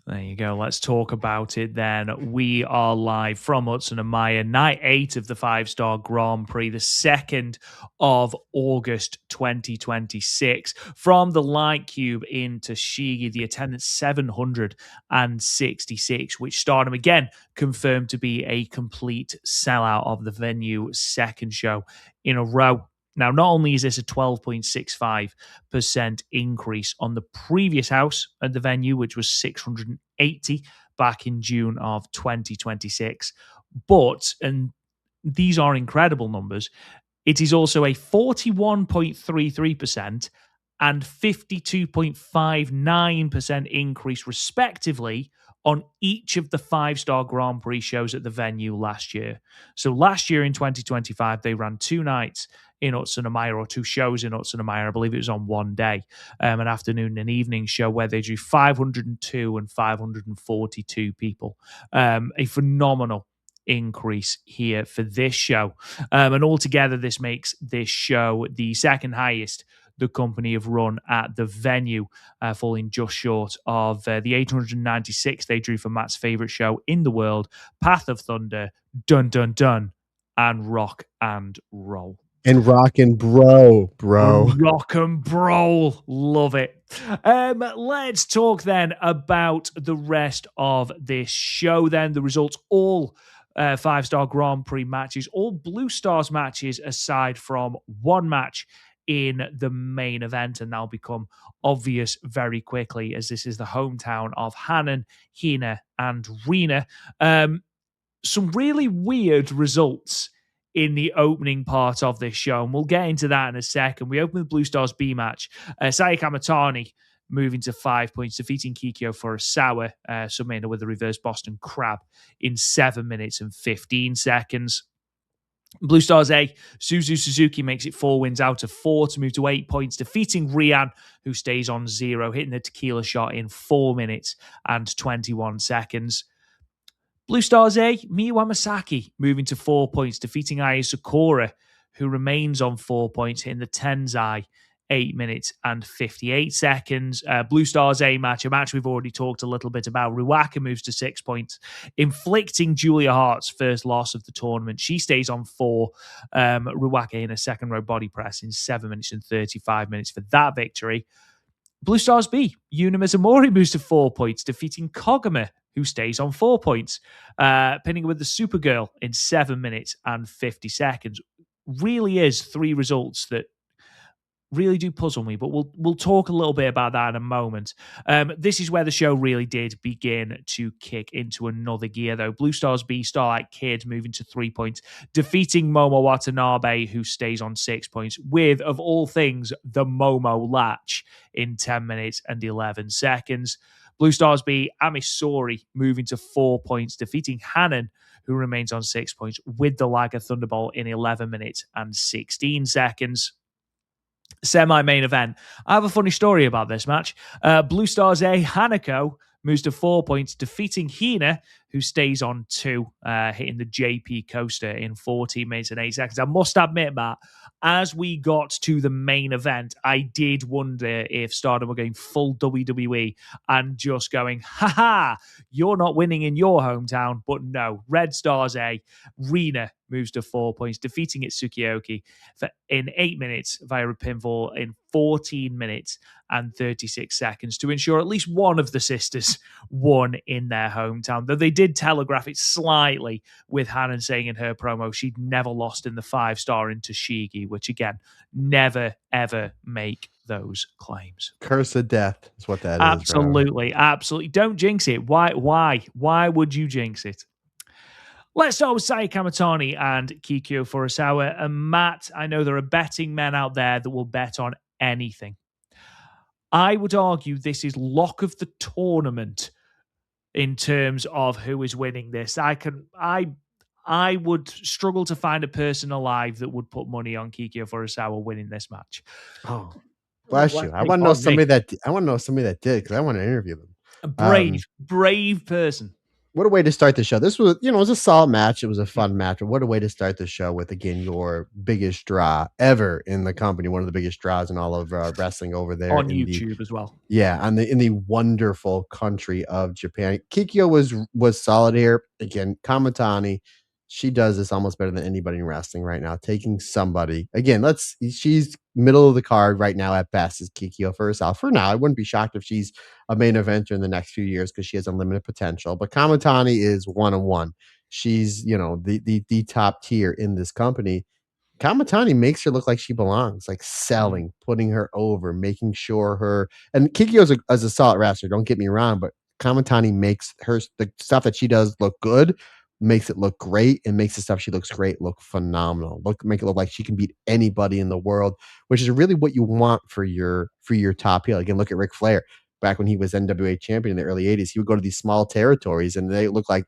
S1: There you go. Let's talk about it then. We are live from Utsunamaya, night 8 of the 5-star Grand Prix, the 2nd of August 2026. From the Light Cube in Toshigi, the attendance 766, which Stardom again confirmed to be a complete sellout of the venue, second show in a row. Now, not only is this a 12.65% increase on the previous house at the venue, which was 680 back in June of 2026, but, and these are incredible numbers, it is also a 41.33% and 52.59% increase, respectively, on each of the 5-star Grand Prix shows at the venue last year. So last year in 2025, they ran 2 nights in Utsunamaya, or 2 shows in Utsunamaya. I believe it was on one day, an afternoon and evening show where they drew 502 and 542 people. A phenomenal increase here for this show. And altogether, this makes this show the second highest the company have run at the venue, falling just short of the 896 they drew for Matt's favorite show in the world, Path of Thunder, Dun Dun Dun, and Rock and Roll.
S2: And rock and bro.
S1: Rock and Brawl. Love it. Let's talk then about the rest of this show then. The results, all 5-star Grand Prix matches, all Blue Stars matches aside from one match in the main event, and that'll become obvious very quickly as this is the hometown of Hanan, Hina, and Rina. Some really weird results in the opening part of this show, and we'll get into that in a second. We open with Blue Stars B match. Saya Kamatani moving to 5 points, defeating Kikyo Furusawa, submitting with a reverse Boston Crab in 7 minutes and 15 seconds. Blue Stars A, Suzu Suzuki makes it 4 wins out of 4 to move to 8 points, defeating Rian, who stays on 0, hitting the tequila shot in 4 minutes and 21 seconds. Blue Stars A, Miyu Amasaki moving to 4 points, defeating Aya Sakura, who remains on 4 points, hitting the Tenzai 8 minutes and 58 seconds. Blue Stars A match, a match we've already talked a little bit about. Ruaka moves to 6 points, inflicting Julia Hart's first loss of the tournament. She stays on 4. Ruaka in a second row body press in 7 minutes and 35 minutes for that victory. Blue Stars B, Yuna Mizumori moves to 4 points, defeating Koguma, who stays on 4 points, pinning with the Supergirl in 7 minutes and 50 seconds. Really is 3 results that really do puzzle me, but we'll talk a little bit about that in a moment. This is where the show really did begin to kick into another gear, though. Blue Stars B, Starlight Kid moving to 3 points, defeating Momo Watanabe, who stays on 6 points, with, of all things, the Momo latch in 10 minutes and 11 seconds. Blue Stars B, Amisori moving to 4 points, defeating Hannon, who remains on 6 points, with the Lager Thunderbolt in 11 minutes and 16 seconds. Semi-main event. I have a funny story about this match. Blue Stars A, Hanako moves to 4 points, defeating Hina, who stays on 2, hitting the JP coaster in 14 minutes and 8 seconds. I must admit, Matt, as we got to the main event, I did wonder if Stardom were going full WWE and just going, haha, you're not winning in your hometown. But no, Red Stars A, Rina moves to 4 points, defeating Tsukioki in 8 minutes via a pinfall in 14 minutes and 36 seconds to ensure at least one of the sisters won in their hometown. Though they did telegraph it slightly, with Hannon saying in her promo she'd never lost in the 5-star in Toshigi, which again, never ever make those claims.
S2: Curse of death is what that is.
S1: Absolutely, absolutely. Don't jinx it. Why would you jinx it? Let's start with Saya Kamatani and Kikyo Furusawa. And Matt, I know there are betting men out there that will bet on anything. I would argue this is lock of the tournament in terms of who is winning this. I would struggle to find a person alive that would put money on Kikyo Furusawa winning this match.
S2: Oh, bless you. I want to know somebody that did, because I want to interview them.
S1: A brave person.
S2: What a way to start the show. This was, it was a solid match. It was a fun match. But what a way to start the show with, again, your biggest draw ever in the company. One of the biggest draws in all of wrestling over there.
S1: On YouTube as well.
S2: Yeah, in the wonderful country of Japan. Kikyo was solid here. Again, Kamatani, she does this almost better than anybody in wrestling right now. Taking somebody, again, she's middle of the card right now at best is Kikyo for herself. For now, I wouldn't be shocked if she's a main eventer in the next few years because she has unlimited potential. But Kamatani is 1-on-1. She's, the top tier in this company. Kamatani makes her look like she belongs, like selling, putting her over, making sure and Kikyo's as a solid wrestler, don't get me wrong, but Kamatani makes the stuff that she does look good, makes it look great, and makes the stuff she looks great look phenomenal. Make it look like she can beat anybody in the world, which is really what you want for your top heel. Again, look at Ric Flair. Back when he was NWA champion in the early 80s, he would go to these small territories and they look like,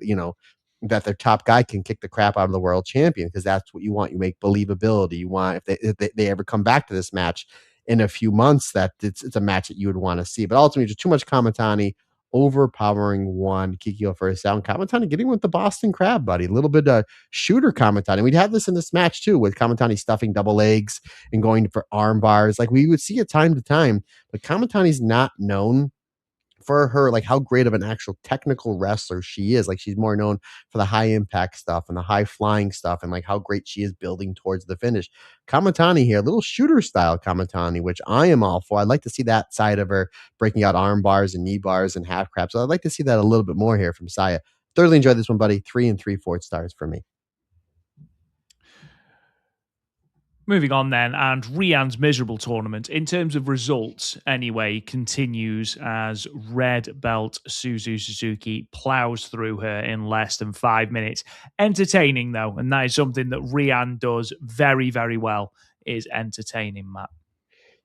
S2: that their top guy can kick the crap out of the world champion, because that's what you want. You make believability. You want, if they ever come back to this match in a few months, that it's a match that you would want to see. But ultimately, just too much Kamatani overpowering one Kikyo for a sound. Kamatani getting with the Boston Crab, buddy. A little bit of shooter Kamatani. We'd have this in this match too, with Kamatani stuffing double legs and going for arm bars. Like we would see it time to time, but Kamatani's not known for her, like how great of an actual technical wrestler she is. Like she's more known for the high impact stuff and the high flying stuff and like how great she is building towards the finish. Kamatani here, a little shooter style Kamatani, which I am all for. I'd like to see that side of her breaking out arm bars and knee bars and half crabs. So I'd like to see that a little bit more here from Saya. Thoroughly enjoyed this one, buddy. 3 3/4 stars for me.
S1: Moving on then, and Rian's miserable tournament, in terms of results anyway, continues as Red Belt Suzu Suzuki plows through her in less than 5 minutes. Entertaining though, and that is something that Rian does very, very well, is entertaining, Matt.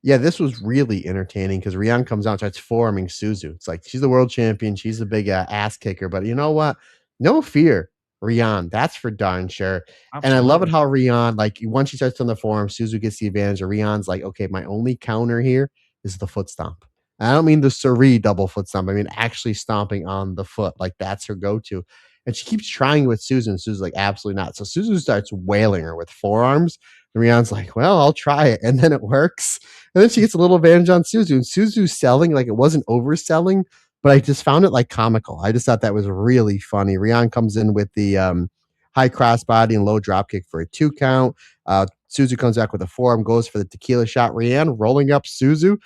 S2: Yeah, this was really entertaining because Rian comes out and starts forming Suzu. It's like she's the world champion. She's a big ass kicker. But you know what? No fear, Rian. That's for darn sure. Absolutely. And I love it how Rian, like once she starts on the form, Suzu gets the advantage. And Rian's like, okay, my only counter here is the foot stomp. And I don't mean the Suri double foot stomp. I mean actually stomping on the foot. Like that's her go-to. And she keeps trying with Suzu. And Suzu's like, absolutely not. So Suzu starts wailing her with forearms. And Rihanna's like, well, I'll try it. And then it works. And then she gets a little advantage on Suzu. And Suzu's selling, like it wasn't overselling, but I just found it like comical. I just thought that was really funny. Rihanna comes in with the high crossbody and low drop kick for a 2 count. Suzu comes back with a forearm, goes for the tequila shot. Rihanna rolling up Suzu.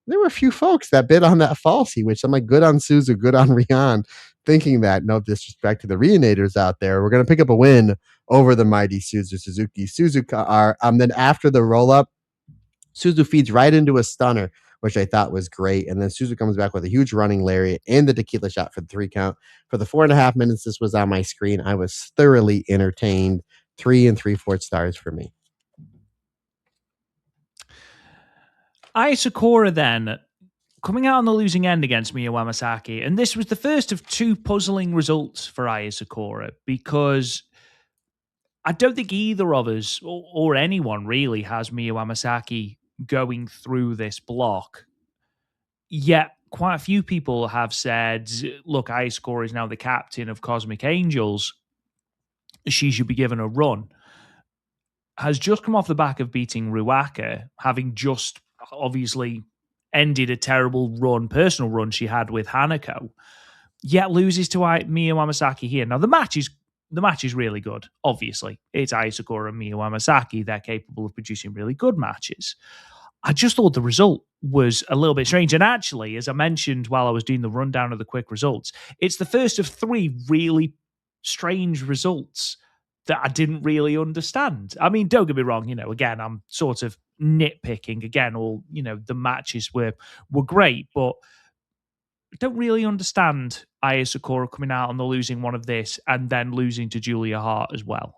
S2: There were a few folks that bid on that falsy, which I'm like, good on Suzu, good on Rihanna, thinking that, no disrespect to the Rihanators out there, we're going to pick up a win over the mighty Suzuki. Suzuka are then after the roll up, Suzu feeds right into a stunner, which I thought was great. And then Suzu comes back with a huge running lariat and the tequila shot for the 3 count. For the 4.5 minutes this was on my screen, I was thoroughly entertained. 3 3/4 stars for me.
S1: Aya Sakura then coming out on the losing end against Miyu Wamasaki, and this was the first of two puzzling results for Aya Sakura because I don't think either of us or anyone really has Miyu Wamasaki going through this block. Yet quite a few people have said, look, Aya Sakura is now the captain of Cosmic Angels. She should be given a run. Has just come off the back of beating Ruaka, having just obviously ended a terrible personal run she had with Hanako, yet loses to Miyu Wamasaki here. Now the match is really good. Obviously, it's Aya Sakura and Miyu Wamasaki. They're capable of producing really good matches. I just thought the result was a little bit strange. And actually, as I mentioned while I was doing the rundown of the quick results, it's the first of three really strange results that I didn't really understand. I mean, don't get me wrong, again, I'm sort of nitpicking. Again, the matches were great, but I don't really understand Aya Sakura coming out on the losing one of this and then losing to Julia Hart as well.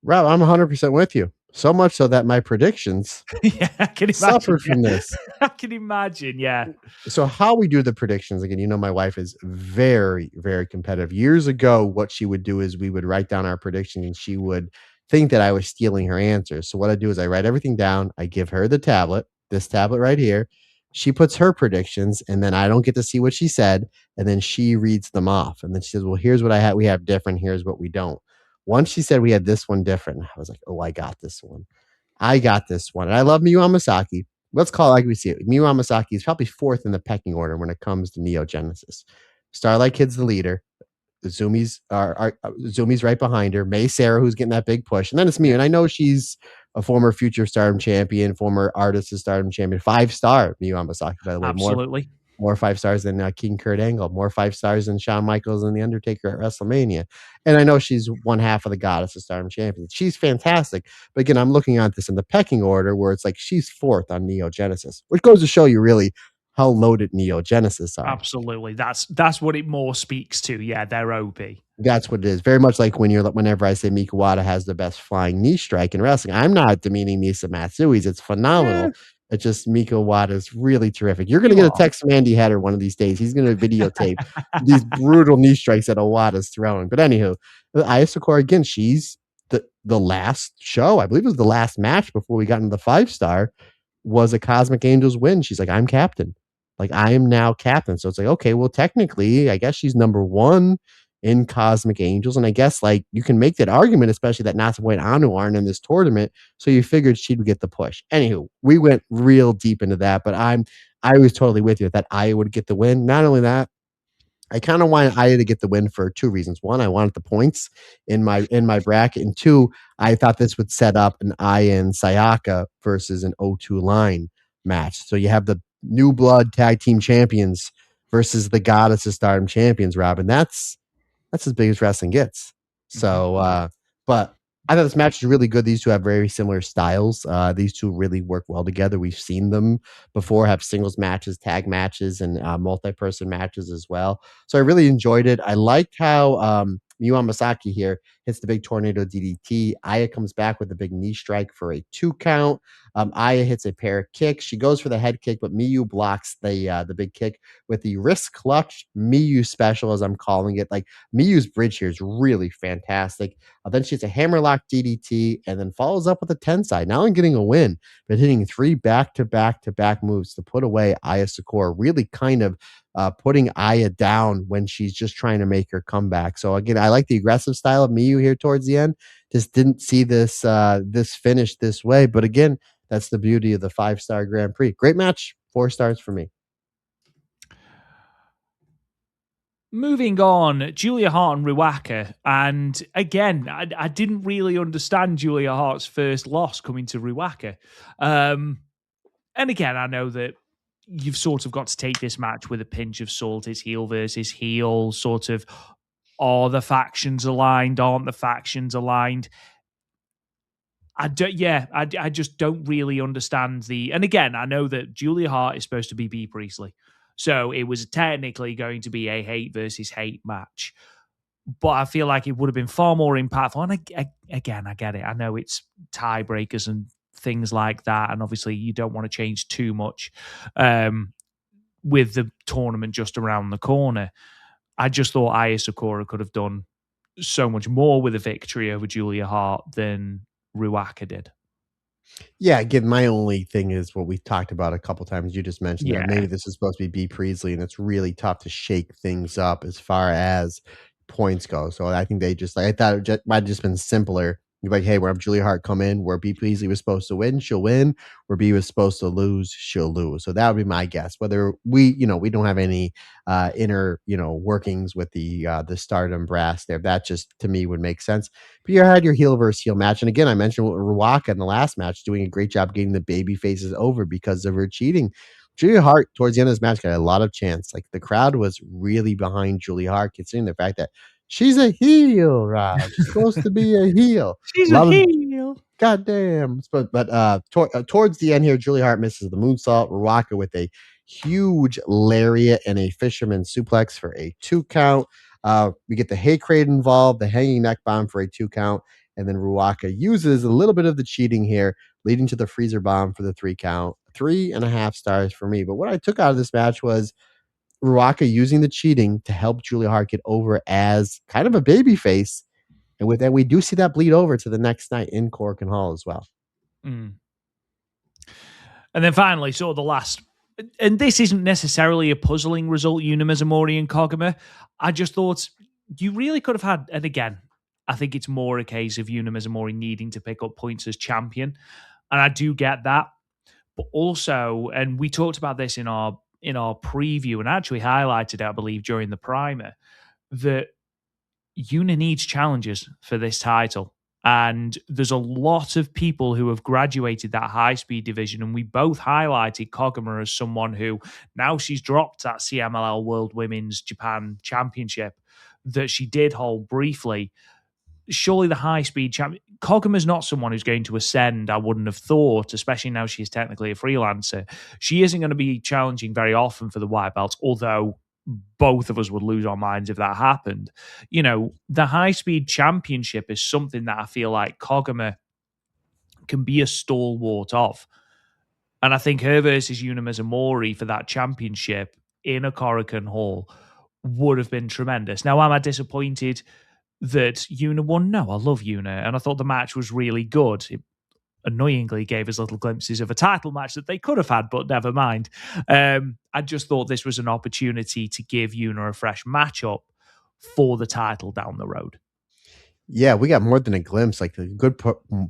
S2: Rob, I'm 100% with you. So much so that my predictions
S1: yeah, I can imagine,
S2: suffered from this.
S1: I can imagine, yeah.
S2: So how we do the predictions, again, my wife is very, very competitive. Years ago, what she would do is we would write down our predictions and she would think that I was stealing her answers. So what I do is I write everything down. I give her the tablet, this tablet right here. She puts her predictions and then I don't get to see what she said. And then she reads them off. And then she says, well, here's what we have different. Here's what we don't. Once she said we had this one different, I was like, oh, I got this one. And I love Miyu Amasaki. Let's call it like we see it. Miyu Amasaki is probably fourth in the pecking order when it comes to Neo Genesis. Starlight Kid's the leader. Zumi's Zumi's right behind her. May Sarah, who's getting that big push. And then it's Miyu. And I know she's a former future Stardom champion, former artist of Stardom champion. 5-star Miyu Amasaki, by the way.
S1: Absolutely.
S2: More 5 stars than King Kurt Angle, more 5 stars than Shawn Michaels and The Undertaker at WrestleMania. And I know she's one half of the Goddess of Stardom champion. She's fantastic. But again, I'm looking at this in the pecking order where it's like she's fourth on Neo Genesis, which goes to show you really how loaded Neo Genesis are.
S1: Absolutely. That's what it more speaks to. Yeah, they're OP.
S2: That's what it is. Very much like whenever I say Mika Wada has the best flying knee strike in wrestling, I'm not demeaning Misa Matsui's. It's phenomenal. Yeah. It's just Mika Wada is really terrific. You're going to get a text from Andy Hatter one of these days. He's going to videotape these brutal knee strikes that Owada's throwing. But anywho, Aya Sakura, again, she's the last show. I believe it was the last match before we got into the 5-star was a Cosmic Angels win. She's like, I'm captain. Like, I am now captain. So it's like, okay, well, technically, I guess she's number 1 in Cosmic Angels. And I guess, like, you can make that argument, especially that Natsupoi and Anu aren't in this tournament. So you figured she'd get the push. Anywho, we went real deep into that, but I was totally with you that Aya would get the win. Not only that, I kind of wanted Aya to get the win for 2 reasons. One, I wanted the points in my bracket. And 2, I thought this would set up an Aya and Sayaka versus an O2 line match. So you have the New Blood Tag Team Champions versus the Goddess of Stardom Champions, Robin. That's as big as wrestling gets. So, but I thought this match was really good. These two have very similar styles. These two really work well together. We've seen them before have singles matches, tag matches, and multi-person matches as well. So I really enjoyed it. I liked how Miyu Amasaki here hits the big tornado DDT. Aya comes back with a big knee strike for a 2 count. Aya hits a pair of kicks. She goes for the head kick, but Miyu blocks the big kick with the wrist clutch Miyu special, as I'm calling it. Like, Miyu's bridge here is really fantastic. Then she hits a hammerlock DDT and then follows up with a 10 side. Not only getting a win, but hitting 3 back-to-back-to-back moves to put away Aya Sakura, really kind of putting Aya down when she's just trying to make her comeback. So again, I like the aggressive style of Miyu here towards the end. Just didn't see this finish this way, but again, that's the beauty of the 5-star Grand Prix. Great match, 4 stars for me.
S1: Moving on, Julia Hart and Ruaka. And again, I didn't really understand Julia Hart's first loss coming to Ruaka. And again, I know that you've sort of got to take this match with a pinch of salt. It's heel versus heel, sort of, are the factions aligned? Aren't the factions aligned? I just don't really understand the. And again, I know that Julia Hart is supposed to be B Priestley, so it was technically going to be a hate versus hate match. But I feel like it would have been far more impactful. And again, I get it. I know it's tiebreakers and things like that, and obviously you don't want to change too much with the tournament just around the corner. I just thought Aya Sakura could have done so much more with a victory over Julia Hart than Ruaka did.
S2: Yeah, again, my only thing is what we've talked about a couple times. You just mentioned that
S1: Yeah.
S2: maybe this is supposed to be B Priestley, and it's really tough to shake things up as far as points go. So I think they just like I thought it just, might have just been simpler. You're like, hey, where Julia Hart come in, where B Priestley was supposed to win, she'll win. Where B was supposed to lose, she'll lose. So that would be my guess. Whether we don't have any inner, workings with the Stardom brass there. That just to me would make sense. But you had your heel versus heel match. And again, I mentioned Ruaka in the last match doing a great job getting the baby faces over because of her cheating. Julia Hart, towards the end of this match, got a lot of chance. Like the crowd was really behind Julia Hart, considering the fact that she's a heel, Rob. She's supposed to be a heel.
S1: She's
S2: A
S1: a
S2: lot of
S1: heel.
S2: goddamn. But towards the end here, Julia Hart misses the moonsault. Ruaka with a huge lariat and a fisherman suplex for a 2 count. We get the hay crate involved, the hanging neck bomb for a 2 count, and then Ruaka uses a little bit of the cheating here, leading to the freezer bomb for the 3 count. 3.5 stars for me. But what I took out of this match was Ruaka using the cheating to help Julia Hart get over as kind of a baby face. And with that, we do see that bleed over to the next night in Cork and Hall as well.
S1: Mm. And then finally, sort of the last, and this isn't necessarily a puzzling result, Yuna Mizumori and Koguma. I just thought you really could have had, and again, I think it's more a case of Yuna Mizumori needing to pick up points as champion. And I do get that. But also, and we talked about this in our preview and actually highlighted it, I believe, during the primer, that Yuna needs challenges for this title. And there's a lot of people who have graduated that high speed division. And we both highlighted Koguma as someone who, now she's dropped that CMLL World Women's Japan Championship that she did hold briefly. Surely the high speed champion, Koguma's not someone who's going to ascend, I wouldn't have thought, especially now she's technically a freelancer. She isn't going to be challenging very often for the white belt, although both of us would lose our minds if that happened. The high speed championship is something that I feel like Koguma can be a stalwart of. And I think her versus Yuna Mizumori for that championship in a Korakuen Hall would have been tremendous. Now, am I disappointed that Yuna won? No, I love Yuna. And I thought the match was really good. It annoyingly gave us little glimpses of a title match that they could have had, but never mind. I just thought this was an opportunity to give Yuna a fresh matchup for the title down the road.
S2: Yeah, we got more than a glimpse. Like the good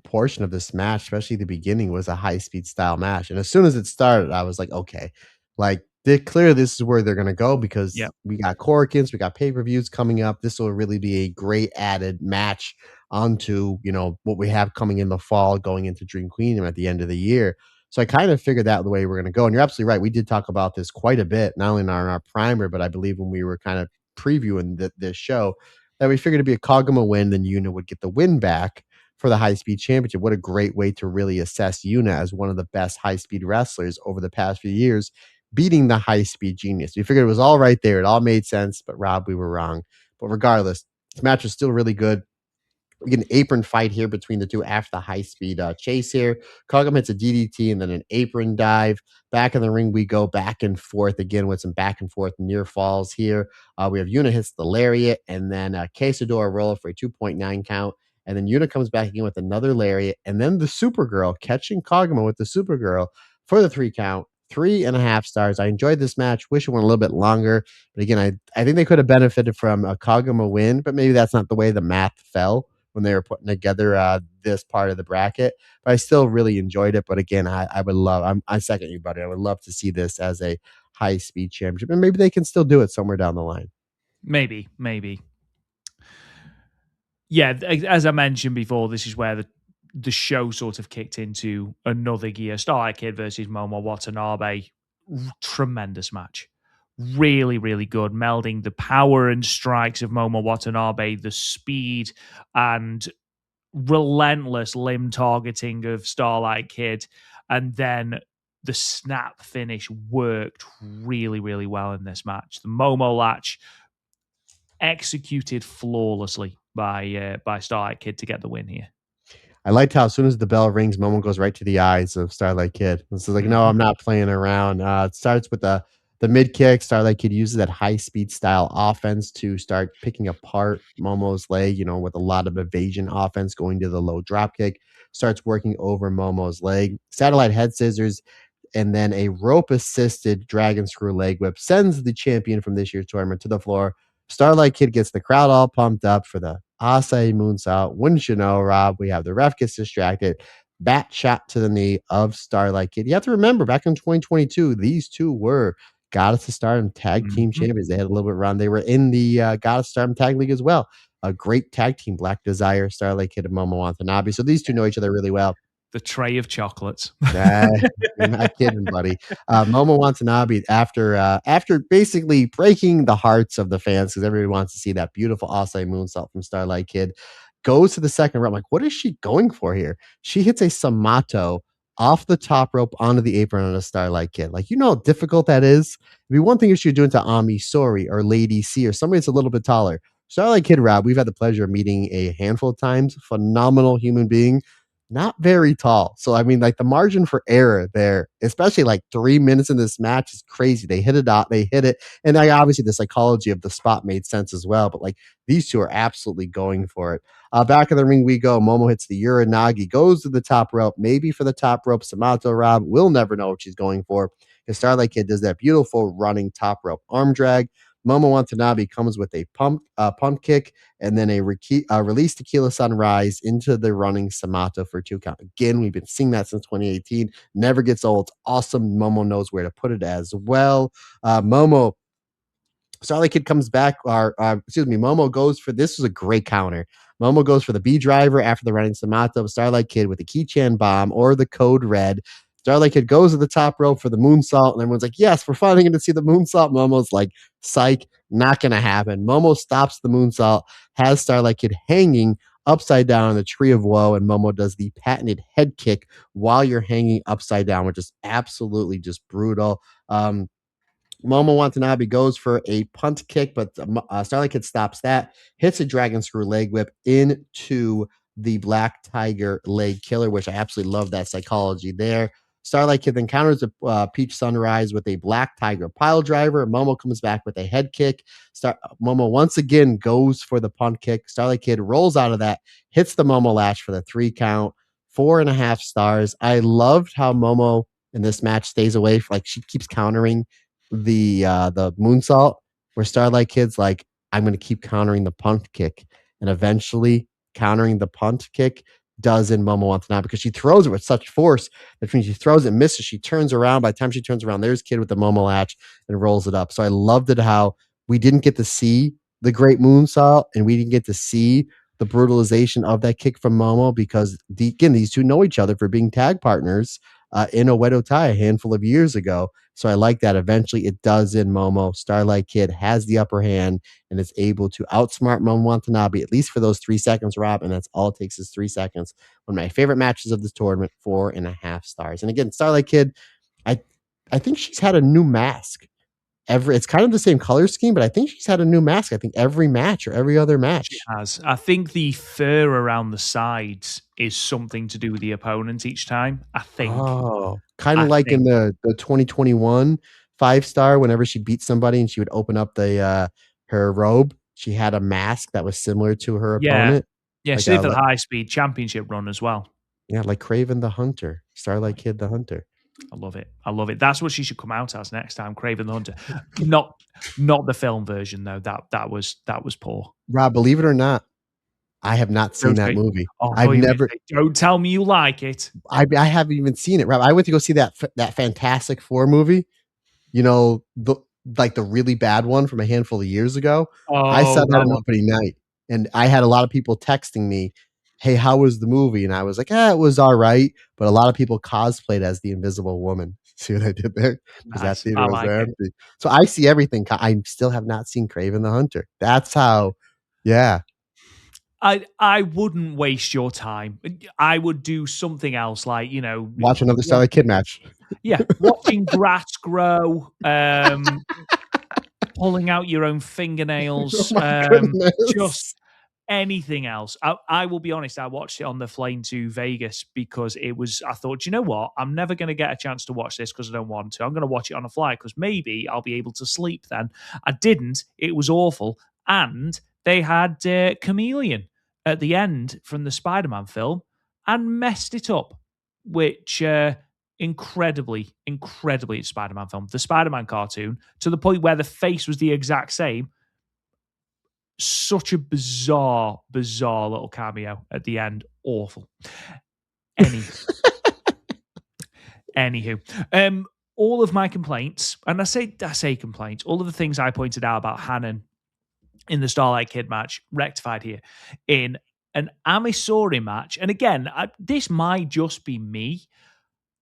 S2: portion of this match, especially the beginning, was a high speed style match. And as soon as it started, I was like, okay, like clearly this is where they're gonna go because
S1: Yeah.
S2: we got Corkins, we got pay per views coming up. This will really be a great added match onto what we have coming in the fall, going into Dream Queendom at the end of the year. So I kind of figured out the way we're gonna go. And you're absolutely right. We did talk about this quite a bit, not only in our primer, but I believe when we were kind of previewing this show that we figured it'd be a Koguma win, then Yuna would get the win back for the high speed championship. What a great way to really assess Yuna as one of the best high speed wrestlers over the past few years, beating the high speed genius. We figured it was all right there. It all made sense, but Rob, we were wrong. But regardless, this match was still really good. We get an apron fight here between the two after the high speed chase here. Koguma hits a DDT and then an apron dive. Back in the ring, we go back and forth again with some back and forth near falls here. We have Yuna hits the lariat and then Quesador roll for a 2.9 count. And then Yuna comes back again with another lariat. And then the Supergirl catching Koguma with the Supergirl for the 3 count. 3.5 stars. I enjoyed this match. Wish it went a little bit longer. But again, I think they could have benefited from a Kagama win, but maybe that's not the way the math fell when they were putting together this part of the bracket. But I still really enjoyed it. But again, I would love, I second you, buddy. I would love to see this as a high speed championship. And maybe they can still do it somewhere down the line.
S1: Maybe. Yeah, as I mentioned before, this is where the show sort of kicked into another gear. Starlight Kid versus Momo Watanabe, tremendous match. Really, really good, melding the power and strikes of Momo Watanabe, the speed and relentless limb targeting of Starlight Kid, and then the snap finish worked really, really well in this match. The Momo latch executed flawlessly by Starlight Kid to get the win here.
S2: I liked how as soon as the bell rings, Momo goes right to the eyes of Starlight Kid. This is like, no,
S1: Mhm.
S2: I'm not playing around. It starts with the mid kick. Starlight Kid uses that high speed style offense to start picking apart Momo's leg, with a lot of evasion offense going to the low drop kick. Starts working over Momo's leg. Satellite head scissors and then a rope assisted dragon screw leg whip sends the champion from this year's tournament to the floor. Starlight Kid gets the crowd all pumped up for the Asai moonsault. Wouldn't you know, Rob? We have the ref gets distracted. Bat shot to the knee of Starlight Kid. You have to remember, back in 2022, these two were Goddess of Stardom tag team
S1: Mhm.
S2: champions. They had a little bit run. They were in the Goddess of Stardom tag league as well. A great tag team, Black Desire, Starlight Kid, and Momo Watanabe. So these two know each other really well.
S1: The tray of chocolates.
S2: Nah, you're not kidding, buddy. Momo Watanabe, after basically breaking the hearts of the fans, because everybody wants to see that beautiful Asai moonsault from Starlight Kid, goes to the second rope. I'm like, what is she going for here? She hits a Samato off the top rope onto the apron on a Starlight Kid. Like, you know how difficult that is? It'd be one thing if she was doing to Ami Sori or Lady C or somebody that's a little bit taller. Starlight Kid, Rob, we've had the pleasure of meeting a handful of times. Phenomenal human being, not very tall. So I mean, like the margin for error there, especially like 3 minutes in this match, is crazy. They hit it out, they hit it, and I obviously the psychology of the spot made sense as well. But like these two are absolutely going for it. Back in the ring we go. Momo hits the Uranagi, goes to the top rope, maybe for the top rope. Samato Rob, we'll never know what she's going for. Because Starlight Kid does that beautiful running top rope arm drag. Momo Watanabe comes with a pump kick and then a release Tequila Sunrise into the running Samato for 2 count. Again, we've been seeing that since 2018. Never gets old. Awesome. Momo knows where to put it as well. Momo Starlight Kid comes back, or excuse me, Momo goes for this was a great counter. Momo goes for the B driver after the running Samato. Starlight Kid with the Keychan bomb or the code red. Starlight Kid goes to the top rope for the moonsault, and everyone's like, yes, we're finally going to see the moonsault. Momo's like, psych, not going to happen. Momo stops the moonsault, has Starlight Kid hanging upside down in the tree of woe, and Momo does the patented head kick while you're hanging upside down, which is absolutely just brutal. Momo Watanabe goes for a punt kick, but Starlight Kid stops that, hits a dragon screw leg whip into the Black Tiger leg killer, which I absolutely love that psychology there. Starlight Kid then counters the Peach Sunrise with a Black Tiger pile driver. Momo comes back with a head kick. Momo once again goes for the punt kick. Starlight Kid rolls out of that, hits the Momo latch for the 3 count. 4.5 stars. I loved how Momo in this match stays away. Like she keeps countering the moonsault, where Starlight Kid's like, I'm gonna keep countering the punt kick, and eventually countering the punt kick does in Momo Watanabe because she throws it with such force that when she throws it, misses, she turns around. By the time she turns around, there's Kid with the Momo latch and rolls it up. So I loved it how we didn't get to see the great moonsault and we didn't get to see the brutalization of that kick from Momo because again, these two know each other for being tag partners in Oedo Tai a handful of years ago. So I like that. Eventually, it does in Momo. Starlight Kid has the upper hand and is able to outsmart Momo Watanabe, at least for those 3 seconds, Rob. And that's all it takes is 3 seconds. One of my favorite matches of this tournament, 4.5 stars. And again, Starlight Kid, I I think she's had a new mask. It's kind of the same color scheme, but I think she's had a new mask. I think every match or every other
S1: She
S2: match.
S1: has. I think the fur around the sides is something to do with the opponent each time. I think.
S2: Oh, kind of
S1: I
S2: like in
S1: think.
S2: the 2021 5 star, whenever she beat somebody and she would open up her robe, she had a mask that was similar to her
S1: Yeah.
S2: opponent,
S1: Yeah,
S2: like
S1: she did
S2: a
S1: for the
S2: like
S1: high speed championship run as well.
S2: yeah, like Craven the Hunter, Starlight Kid the Hunter.
S1: I love it. I love it. That's what she should come out as next time, Craven the Hunter. Not not the film version though. That was poor.
S2: Rob, believe it or not, I have not seen
S1: Don't
S2: that
S1: say.
S2: movie.
S1: Oh, I thought
S2: I've
S1: you were gonna
S2: never
S1: say, "Don't tell me you like it."
S2: I haven't even seen it, Rob. I went to go see that Fantastic Four movie, you know, the really bad one from a handful of years ago. I saw
S1: Oh,
S2: that
S1: that
S2: on
S1: one.
S2: opening night, and I had a lot of people texting me, "Hey, how was the movie?" And I was like, "Eh, it was alright," but a lot of people cosplayed as the Invisible Woman. See what I did there? Because that
S1: Nice.
S2: theater
S1: I
S2: was
S1: like it.
S2: empty. So I see everything. I still have not seen Kraven the Hunter. That's how yeah.
S1: I wouldn't waste your time. I would do something else, like,
S2: Watch another
S1: wa
S2: Starlight Kid match.
S1: yeah, watching grass grow, pulling out your own
S2: Oh
S1: fingernails,
S2: my
S1: just
S2: goodness.
S1: anything else. I will be honest, I watched it on the plane to Vegas because I thought, "You know what? I'm never gonna get a chance to watch this because I don't want to. I'm gonna watch it on a flight because maybe I'll be able to sleep then." I didn't. It was awful, and they had, Chameleon at the end from the Spider-Man film and messed it up, which, incredibly Spider-Man film. The Spider-Man cartoon, to the point where the face was the exact same. Such a bizarre little cameo at the end. Awful. Any Anywho, all of my complaints, and I say complaints, all of the things I pointed out about Hannon in the Starlight Kid match rectified here in an Amisori match. And again, this might just be me.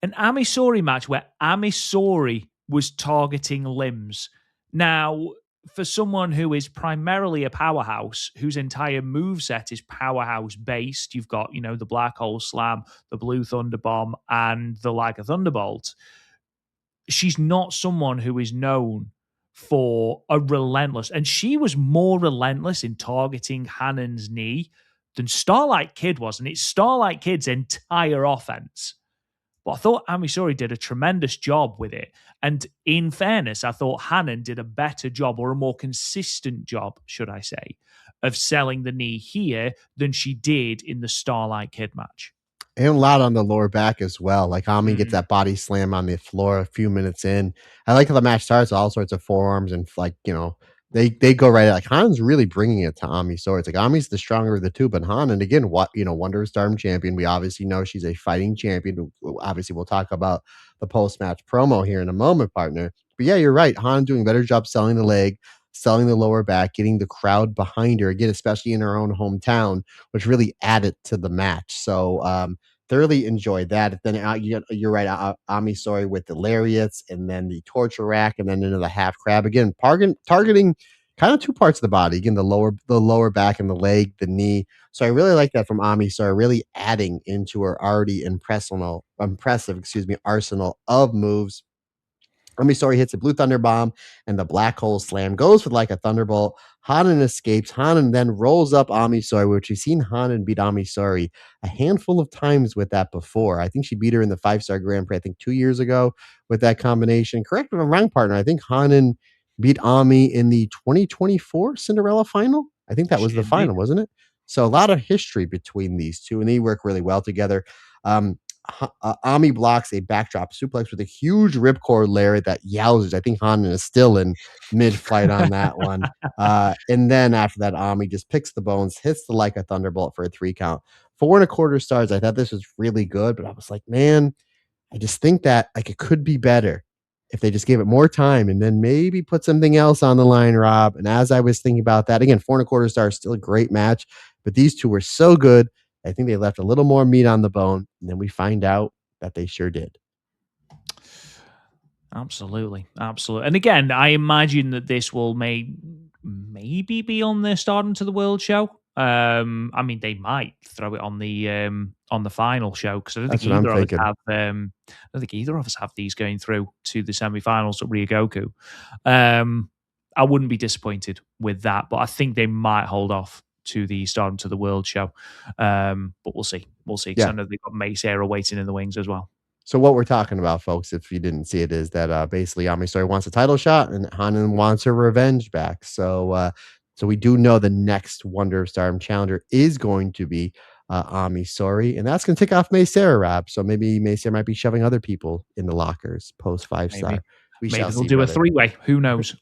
S1: An Amisori match where Amisori was targeting limbs. Now, for someone who is primarily a powerhouse, whose entire moveset is powerhouse based, you've got, the Black Hole Slam, the Blue Thunder Bomb, and the Like a Thunderbolt. She's not someone who is known for a relentless, and she was more relentless in targeting Hannon's knee than Starlight Kid was, and it's Starlight Kid's entire offense. But I thought Amisori did a tremendous job with it. And in fairness, I thought Hannon did a better job, or a more consistent job, should I say, of selling the knee here than she did in the Starlight Kid match.
S2: And a lot on the lower back as well. Like Ami gets
S1: Mm,
S2: that body slam on the floor a few minutes in. I like how the match starts, all sorts of forearms and like, they go right at like Han's really bringing it to Ami. So it's like Ami's the stronger of the two, but Han, and again, what Wonder Stardom champion. We obviously know she's a fighting champion. Obviously, we'll talk about the post match promo here in a moment, partner. But yeah, you're right. Han doing a better job selling the leg, selling the lower back, getting the crowd behind her again, especially in her own hometown, which really added to the match. So thoroughly enjoyed that. Then you're right, Ami Soy with the lariats, and then the torture rack, and then into the half crab again, targeting kind of two parts of the body again, the lower back and the leg, the knee. So I really like that from Ami Soy, really adding into her already impressive, excuse me, arsenal of moves. Story hits a blue thunder bomb, and the black hole slam goes for like a thunderbolt. Hanan escapes. Hanan then rolls up Amisori, which we've seen Hanan beat Amisori a handful of times with that before. I think she beat her in the 5-star Grand Prix, I think 2 years ago with that combination. Correct me if I'm wrong, partner. I think Hanan beat Ami in the 2024 Cinderella final. I think that was
S1: she
S2: the
S1: did indeed.
S2: final, wasn't it? So a lot of history between these two, and they work really well together. Um, Ami blocks a backdrop suplex with a huge ripcord lariat that yowzers. I think Hanan is still in mid-flight on that one. And then after that, Ami just picks the bones, hits the like a thunderbolt for a 3 count. 4.25 stars. I thought this was really good, but I was like, man, I just think that like it could be better if they just gave it more time and then maybe put something else on the line, Rob. And as I was thinking about that, again, 4.25 stars, still a great match, but these two were so good. I think they left a little more meat on the bone. And then we find out that they sure did.
S1: Absolutely, absolutely. And again, I imagine that this will maybe be on the Stardom to the World show. I mean, they might throw it on the final show because I don't think
S2: That's what I'm
S1: either of us
S2: thinking.
S1: have. I don't think either of us have these going through to the semi-finals at Ryogoku. Um, I wouldn't be disappointed with that, but I think they might hold off to the Stardom to the World show. But we'll see, we'll see. Because I
S2: Yeah.
S1: know they've got Mace Era waiting in the wings as well.
S2: So what we're talking about, folks, if you didn't see it, is that basically Ami Soy wants a title shot and Hanan wants her revenge back. So we do know the next Wonder of Stardom challenger is going to be Ami Sori, and that's going to tick off May Sarah, Rob. So maybe May Sarah might be shoving other people in the lockers post 5 star.
S1: Maybe.
S2: We shall
S1: Maybe they'll
S2: see,
S1: do a
S2: brother.
S1: three-way. Who knows?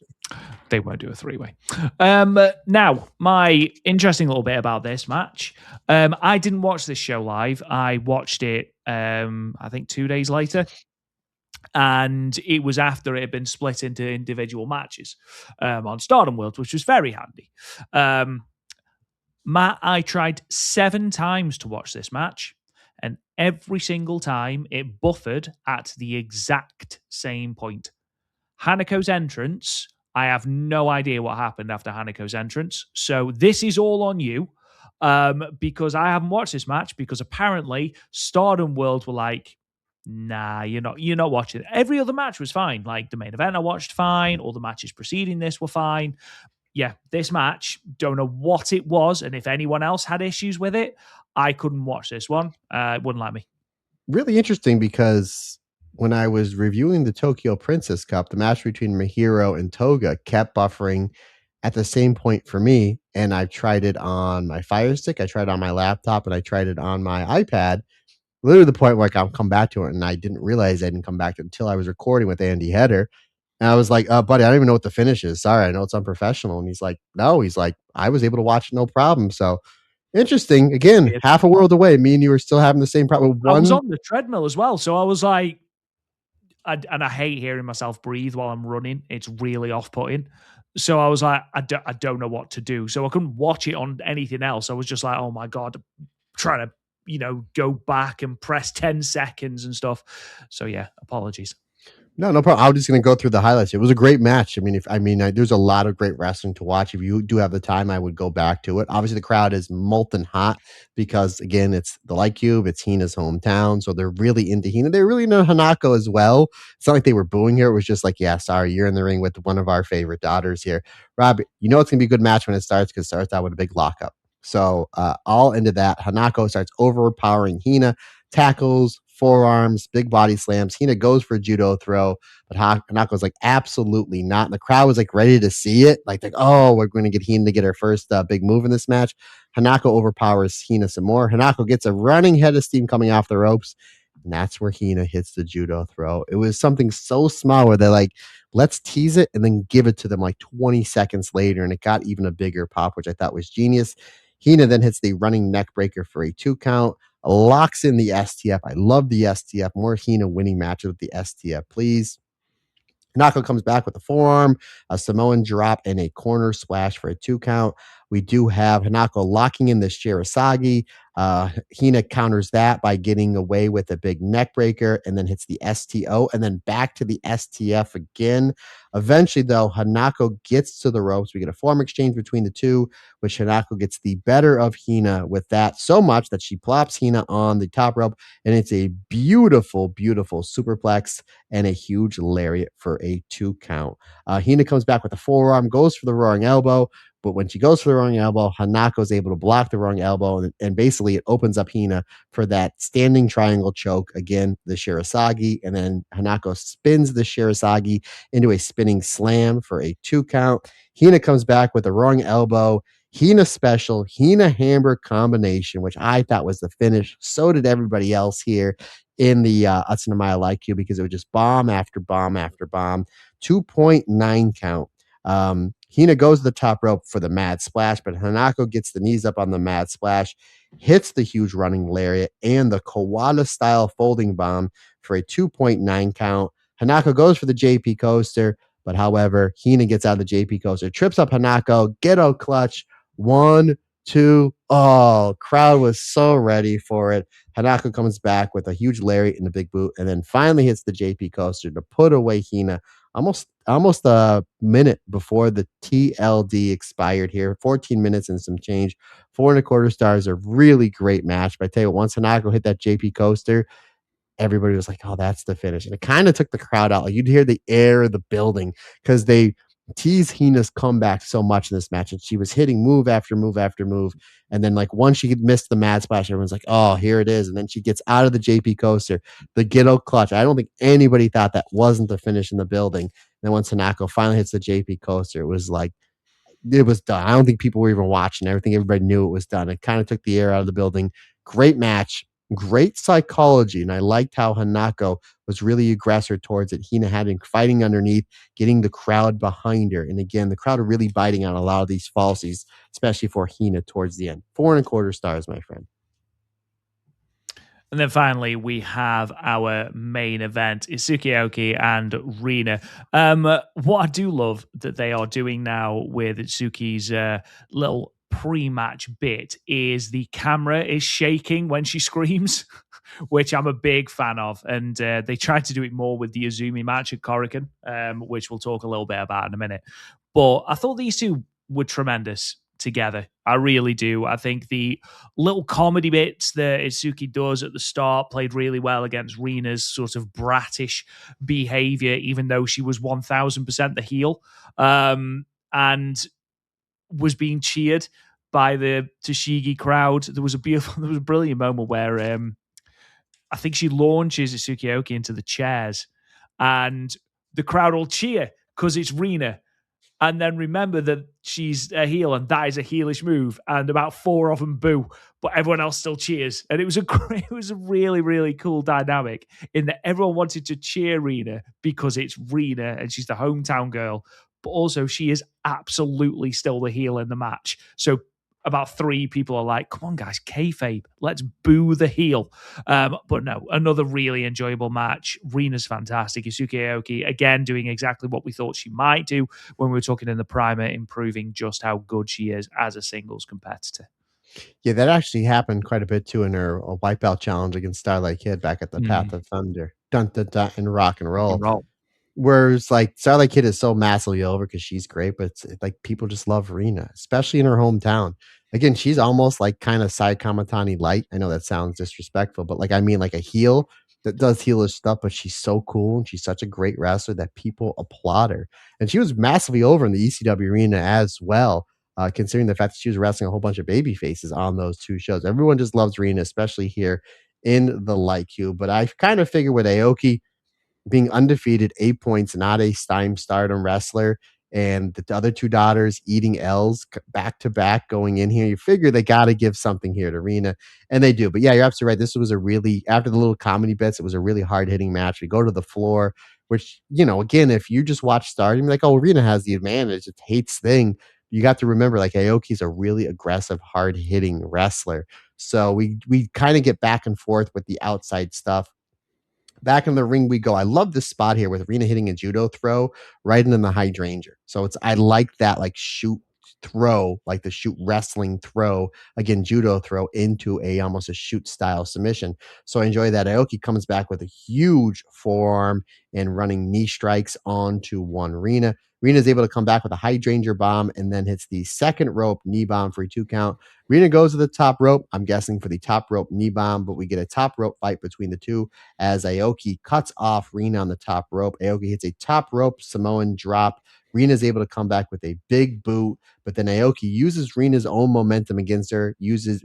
S1: They won't do a three-way. Now, my interesting little bit about this match. I didn't watch this show live. I watched it, I think 2 days later. And it was after it had been split into individual matches on Stardom World, which was very handy. Matt, I tried 7 times to watch this match, and every single time it buffered at the exact same point. Hanako's entrance, I have no idea what happened after Hanako's entrance. So this is all on you, because I haven't watched this match, because apparently Stardom World were like, nah, you're not watching it. Every other match was fine. Like the main event I watched fine. All the matches preceding this were fine. Yeah, this match, don't know what it was. And if anyone else had issues with it, I couldn't watch this one. It wouldn't let me.
S2: Really interesting because when I was reviewing the Tokyo Princess Cup, the match between Mahiro and Toga kept buffering at the same point for me. And I tried it on my Fire Stick, I tried it on my laptop, and I tried it on my iPad. Literally the point where like, I'll come back to it, and I didn't realize I didn't come back until I was recording with Andy Header. And I was like, buddy, I don't even know what the finish is. Sorry, I know it's unprofessional. And he's like, no, he's like, I was able to watch it, no problem. So interesting. Again,
S1: Weird.
S2: half a world away. Me and you are still having the same problem.
S1: I was
S2: One,
S1: on the treadmill as well. So I was like, and I hate hearing myself breathe while I'm running. It's really off putting. So I was like, I don't know what to do. So I couldn't watch it on anything else. I was just like, oh my God, trying to, go back and press 10 seconds and stuff. So yeah, apologies.
S2: no problem. I'm just going to go through the highlights. It was a great match. I mean, there's a lot of great wrestling to watch. If you do have the time, I would go back to it. Obviously, the crowd is molten hot because, again, it's the Light Cube, it's Hina's hometown, so they're really into Hina. They're really into Hanako as well. It's not like they were booing her. It was just like, yeah, sorry, you're in the ring with one of our favorite daughters here. Rob, you know it's going to be a good match when it starts because it starts out with a big lockup. So all into that, Hanako starts overpowering Hina, tackles, forearms, big body slams. Hina goes for a judo throw, but Hanako's like, absolutely not. And the crowd was like ready to see it. Like, oh, we're going to get Hina to get her first big move in this match. Hanako overpowers Hina some more. Hanako gets a running head of steam coming off the ropes. And that's where Hina hits the judo throw. It was something so small where they're like, let's tease it and then give it to them like 20 seconds later. And it got even a bigger pop, which I thought was genius. Hina then hits the running neck breaker for a 2 count, locks in the STF. I love the STF. More Hina winning matches with the STF, please. Hanako comes back with a forearm, a Samoan drop, and a corner splash for a 2 count. We do have Hanako locking in the Shirasagi. Hina counters that by getting away with a big neck breaker and then hits the STO and then back to the STF again. Eventually, though, Hanako gets to the ropes. We get a forearm exchange between the two, which Hanako gets the better of Hina with that so much that she plops Hina on the top rope. And it's a beautiful, beautiful superplex and a huge lariat for a 2 count. Hina comes back with a forearm, goes for the roaring elbow. But when she goes for the wrong elbow, Hanako is able to block the wrong elbow, and basically it opens up Hina for that standing triangle choke. Again, the Shirasagi, and then Hanako spins the Shirasagi into a spinning slam for a 2 count. Hina comes back with a wrong elbow. Hina special, Hina hammer combination, which I thought was the finish. So did everybody else here in the Utsunomiya Laikyu because it was just bomb after bomb after bomb. 2.9 count. Hina goes to the top rope for the mad splash, but Hanako gets the knees up on the mad splash, hits the huge running lariat and the Kawada style folding bomb for a 2.9 count. Hanako goes for the JP coaster, but however, Hina gets out of the JP coaster, trips up Hanako, ghetto clutch, 1, 2. Oh, crowd was so ready for it. Hanako comes back with a huge lariat and a big boot, and then finally hits the JP coaster to put away Hina almost a minute before the TLD expired here. 14 minutes and some change. 4.25 stars. A really great match. But I tell you what, once Hanako hit that JP coaster, everybody was like, oh, that's the finish. And it kind of took the crowd out. Like you'd hear the air of the building because they teased Hina's comeback so much in this match. And she was hitting move after move after move. And then like once she missed the mad splash, everyone's like, oh, here it is. And then she gets out of the JP coaster, the ghetto clutch. I don't think anybody thought that wasn't the finish in the building. And then once Hanako finally hits the JP coaster, it was like, it was done. I don't think people were even watching. I think everybody knew it was done. It kind of took the air out of the building. Great match, great psychology, and I liked how Hanako was really aggressive towards it. Hina had him fighting underneath, getting the crowd behind her. And again, the crowd are really biting on a lot of these falsies, especially for Hina towards the end. 4.25 stars, my friend.
S1: And then finally, we have our main event, Itsuki and Rina. What I do love that they are doing now with Itsuki's little pre-match bit is the camera is shaking when she screams, which I'm a big fan of. And they tried to do it more with the Azumi match at Korakuen, which we'll talk a little bit about in a minute. But I thought these two were tremendous together. I really do. I think the little comedy bits that Itsuki does at the start played really well against Rina's sort of bratish behavior, even though she was 1000% the heel, and was being cheered by the Toshigi crowd. There was a brilliant moment where I think she launches Itsuki into the chairs, and the crowd all cheer because it's Rina, and then remember that she's a heel and that is a heelish move, and about four of them boo, but everyone else still cheers. And it was it was a really, really cool dynamic in that everyone wanted to cheer Rena because it's Rena and she's the hometown girl, but also she is absolutely still the heel in the match. So about three people are like, come on, guys, kayfabe, let's boo the heel. But no, another really enjoyable match. Rena's fantastic. Yusuke Aoki, again, doing exactly what we thought she might do when we were talking in the primer, improving just how good she is as a singles competitor.
S2: Yeah, that actually happened quite a bit too in her wipeout challenge against Starlight Kid back at the Path of Thunder. Dun dun dun and rock and
S1: Rock and
S2: roll.
S1: roll.
S2: Whereas, like, Starlight Kid is so massively over because she's great, but it's like people just love Rena, especially in her hometown. Again, she's almost like kind of Sai Kamatani light. I know that sounds disrespectful, but like I mean, like a heel that does heelish stuff, but she's so cool and she's such a great wrestler that people applaud her. And she was massively over in the ECW arena as well, considering the fact that she was wrestling a whole bunch of baby faces on those two shows. Everyone just loves Rena, especially here in the light cube. But I kind of figure with Aoki being undefeated, 8 points, not a Stardom wrestler, and the other two daughters eating L's back to back going in here. You figure they got to give something here to Rena, and they do. But yeah, you're absolutely right. This was a really, after the little comedy bits, it was a really hard hitting match. We go to the floor, which, again, if you just watch Stardom, you're like, oh, Rena has the advantage. It's Hate's thing. You got to remember, like, Aoki's a really aggressive, hard hitting wrestler. So we kind of get back and forth with the outside stuff. Back in the ring we go. I love this spot here with Rena hitting a judo throw right into the hydrangea. So I like that like shoot throw, like the shoot wrestling throw, again, judo throw into a almost a shoot style submission. So I enjoy that. Aoki comes back with a huge forearm and running knee strikes onto one Rena. Rena's able to come back with a hydrangea bomb and then hits the second rope knee bomb for a 2 count. Rena goes to the top rope, I'm guessing for the top rope knee bomb, but we get a top rope fight between the two as Aoki cuts off Rena on the top rope. Aoki hits a top rope Samoan drop. Rena's able to come back with a big boot, but then Aoki uses Rena's own momentum against her,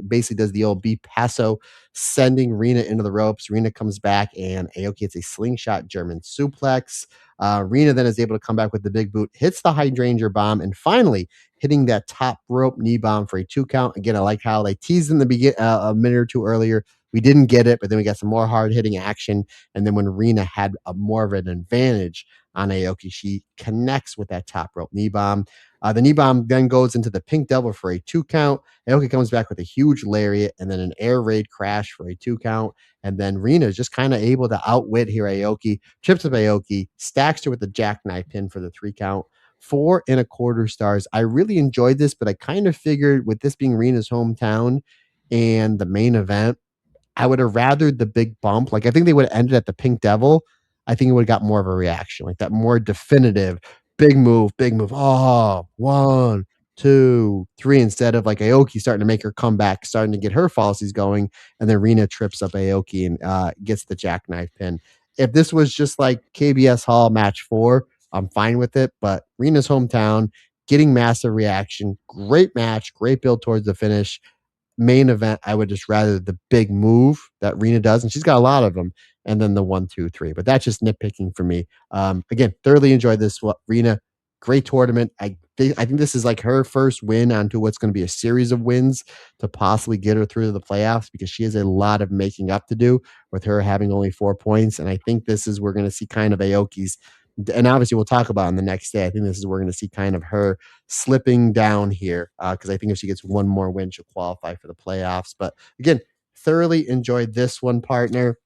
S2: basically does the old B paso, sending Rena into the ropes. Rena comes back and Aoki hits a slingshot German suplex. Rena then is able to come back with the big boot, hits the hydrangea bomb, and finally hitting that top rope knee bomb for a 2 count. Again, I like how they teased in the begin a minute or two earlier. We didn't get it, but then we got some more hard hitting action. And then when Rena had more of an advantage on Aoki, she connects with that top rope knee bomb. The knee bomb then goes into the pink devil for a 2 count. Aoki comes back with a huge lariat and then an air raid crash for a 2 count. And then Rena is just kind of able to outwit here Aoki, trips up Aoki, stacks her with the jackknife pin for the 3 count. 4.25 stars. I really enjoyed this, but I kind of figured with this being Rena's hometown and the main event, I would have rathered the big bump. Like, I think they would have ended at the Pink Devil. I think it would have got more of a reaction, like that more definitive big move, big move. Oh, 1, 2, 3, instead of like Aoki starting to make her comeback, starting to get her falsies going, and then Rena trips up Aoki and gets the jackknife pin. If this was just like KBS Hall match 4, I'm fine with it. But Rena's hometown, getting massive reaction, great match, great build towards the finish. Main event, I would just rather the big move that Rena does, and she's got a lot of them, and then the 1, 2, 3. But that's just nitpicking for me. Again, thoroughly enjoyed this. Rena, great tournament. I I think this is like her first win onto what's going to be a series of wins to possibly get her through to the playoffs because she has a lot of making up to do with her having only 4 points. And I think this is we're going to see kind of Aoki's, and obviously we'll talk about on the next day. I think this is we're going to see kind of her slipping down here because I think if she gets one more win, she'll qualify for the playoffs. But again, thoroughly enjoyed this one, partner.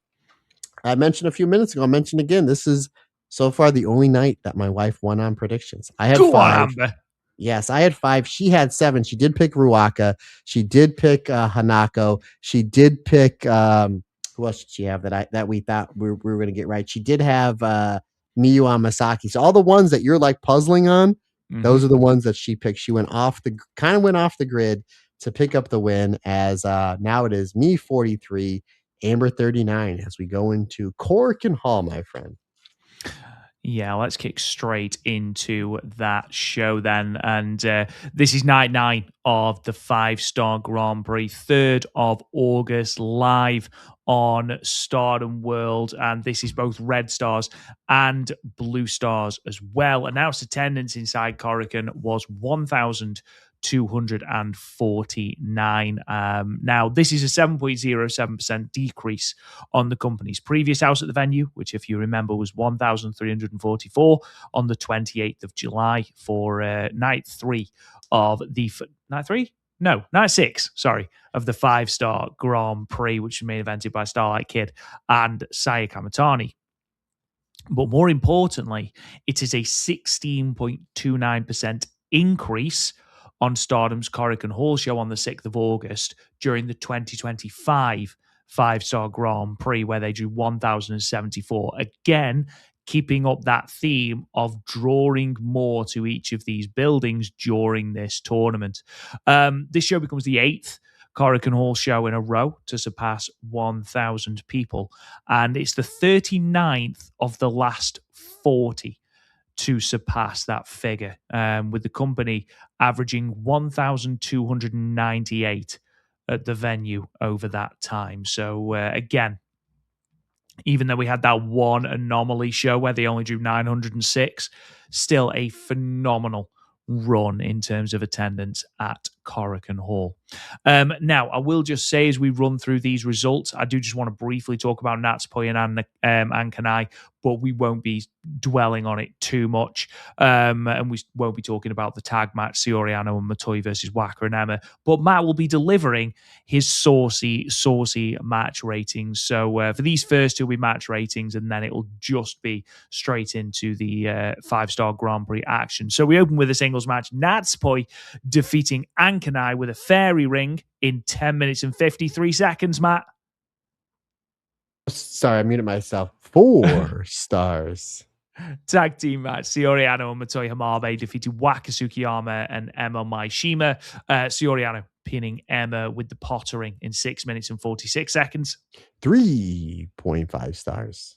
S2: I mentioned a few minutes ago, I mentioned again, this is so far the only night that my wife won on predictions. I had
S1: Go on,
S2: 5.
S1: Amber.
S2: Yes, I had 5. She had 7. She did pick Ruaka. She did pick Hanako. She did pick who else did she have that we thought we were going to get right? She did have Miyu on Masaki. So all the ones that you're like puzzling on,
S1: Mm-hmm.
S2: those are the ones that she picked. She went off the kind of went off the grid to pick up the win as now it is me 43, Amber 39 as we go into Cork and Hall, my friend.
S1: Yeah, let's kick straight into that show then. And this is night 9 of the 5-star Grand Prix, 3rd of August, live on Stardom World. And this is both Red Stars and Blue Stars as well. Announced attendance inside Corrigan was 1,249. Now, this is a 7.07% decrease on the company's previous house at the venue, which, if you remember, was 1,344 on the 28th of July for night 3 of the night 3. No, night 6, sorry, of the 5-star Grand Prix, which was main evented by Starlight Kid and Saya Kamatani. But more importantly, it is a 16.29% increase on Stardom's Corrigan Hall show on the 6th of August during the 2025 5-star Grand Prix, where they drew 1,074. Again, keeping up that theme of drawing more to each of these buildings during this tournament. This show becomes the 8th Corrigan Hall show in a row to surpass 1,000 people. And it's the 39th of the last 40 to surpass that figure, with the company averaging 1,298 at the venue over that time. So, again, even though we had that one anomaly show where they only drew 906, still a phenomenal run in terms of attendance at Corrigan Hall. Now, I will just say as we run through these results, I do just want to briefly talk about Natsupoi and Kanai, but we won't be dwelling on it too much. And we won't be talking about the tag match, Soriano and Matoi versus Waka and Emma. But Matt will be delivering his saucy match ratings. So for these first 2 will be match ratings, and then it will just be straight into the 5-star Grand Prix action. So we open with a singles match. Natsupoi defeating Ankanai with a fairy ring in 10 minutes and 53 seconds, Matt.
S2: Sorry, I muted myself. 4 stars.
S1: Tag team match. Soriano and Matoi Hamabe defeated Waka Tsukiyama and Emma Maishima. Soriano pinning Emma with the pottering in 6 minutes and 46 seconds.
S2: 3.5 stars.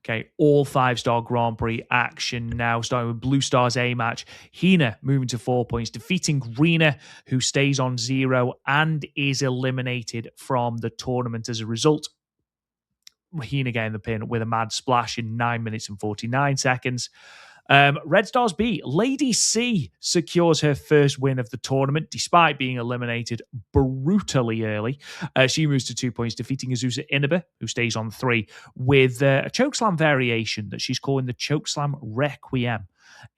S1: Okay, all 5-star Grand Prix action now, starting with Blue Stars A match. Hina moving to 4 points, defeating Rina, who stays on 0 and is eliminated from the tournament as a result. Hina getting the pin with a mad splash in 9 minutes and 49 seconds. Red Stars B, Lady C secures her first win of the tournament despite being eliminated brutally early. She moves to 2 points, defeating Azusa Inaba, who stays on 3, with a chokeslam variation that she's calling the Chokeslam Requiem.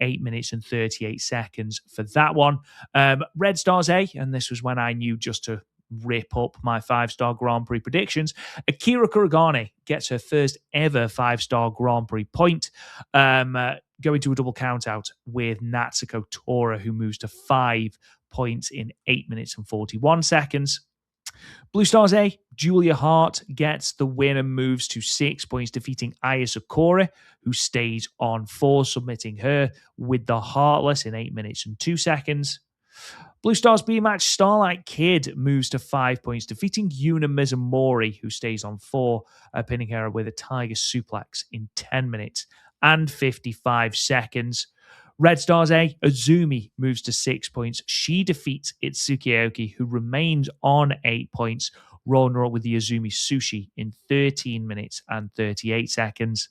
S1: 8 minutes and 38 seconds for that one. Red Stars A, and this was when I knew just to rip up my 5-star Grand Prix predictions. Akira Kuragane gets her first ever 5-star Grand Prix point, going to a double count out with Natsuko Tora, who moves to 5 points in 8 minutes and 41 seconds. Blue Stars A, Julia Hart gets the win and moves to 6 points, defeating Aya Sakura, who stays on 4, submitting her with the Heartless in 8 minutes and 2 seconds. Blue Stars B match, Starlight Kid moves to 5 points, defeating Yuna Mizumori, who stays on 4, pinning her with a Tiger Suplex in 10 minutes and 55 seconds. Red Stars A, Azumi moves to 6 points. She defeats Itsuki Aoki, who remains on 8 points, rolling her up with the Azumi Sushi in 13 minutes and 38 seconds.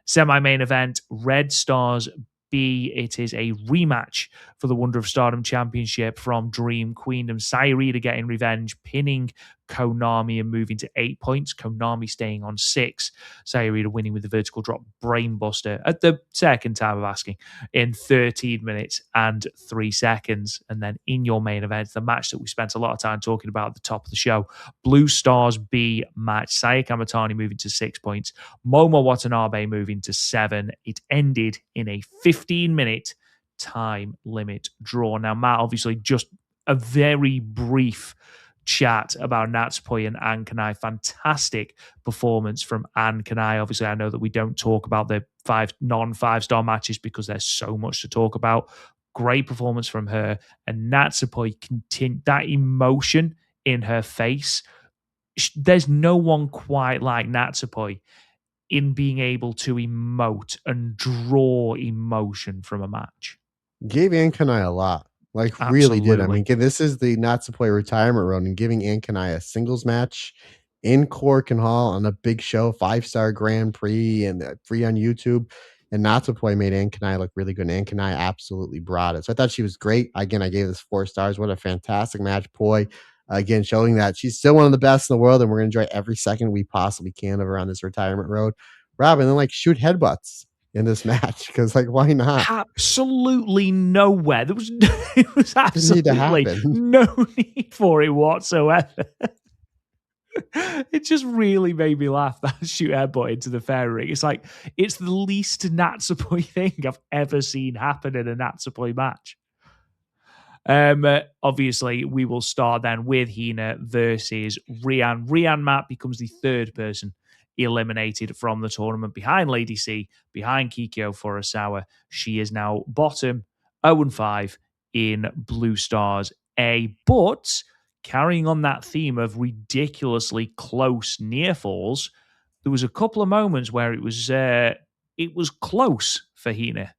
S1: Semi-main event, Red Stars B, it is a rematch for the Wonder of Stardom Championship from Dream Queendom. Saya getting revenge, pinning Konami and moving to 8 points. Konami staying on 6. Saya winning with the vertical drop brainbuster at the second time of asking in 13 minutes and 3 seconds. And then in your main event, the match that we spent a lot of time talking about at the top of the show, Blue Stars B match. Saya Kamatani moving to 6 points. Momo Watanabe moving to 7. It ended in a 15-minute time limit draw. Now, Matt, obviously, just a very brief chat about Natsupoi and Ankanai. Fantastic performance from Ankanai. Obviously, I know that we don't talk about the non-5-star matches because there's so much to talk about. Great performance from her. And Natsupoi continued that emotion in her face. There's no one quite like Natsupoi in being able to emote and draw emotion from a match.
S2: Gave Ankanai a lot, like, really did. I
S1: Absolutely.
S2: mean, this is the Natsupoi retirement road, and giving Ankanai a singles match in Cork and Hall on a big show, 5-star Grand Prix, and free on YouTube. And Natsupoi made Ankanai look really good. And Ankanai absolutely brought it. So I thought she was great. Again, I gave this 4 stars. What a fantastic match. Poi, again, showing that she's still one of the best in the world, and we're going to enjoy every second we possibly can of her on this retirement road. Rob, and then like shoot headbutts in this match because, like, why not?
S1: Absolutely nowhere. There was it was
S2: Didn't need to
S1: absolutely
S2: happen.
S1: no need for it whatsoever. It just really made me laugh, that shoot headbutt into the fair ring. It's like it's the least Natsupoi thing I've ever seen happen in a Natsupoi match. Obviously, we will start then with Hina versus Rian. Rian, Matt, becomes the third person eliminated from the tournament behind Lady C, behind Kikyo Furusawa. She is now bottom 0-5 in Blue Stars A. But carrying on that theme of ridiculously close near falls, there was a couple of moments where it was close for Hina.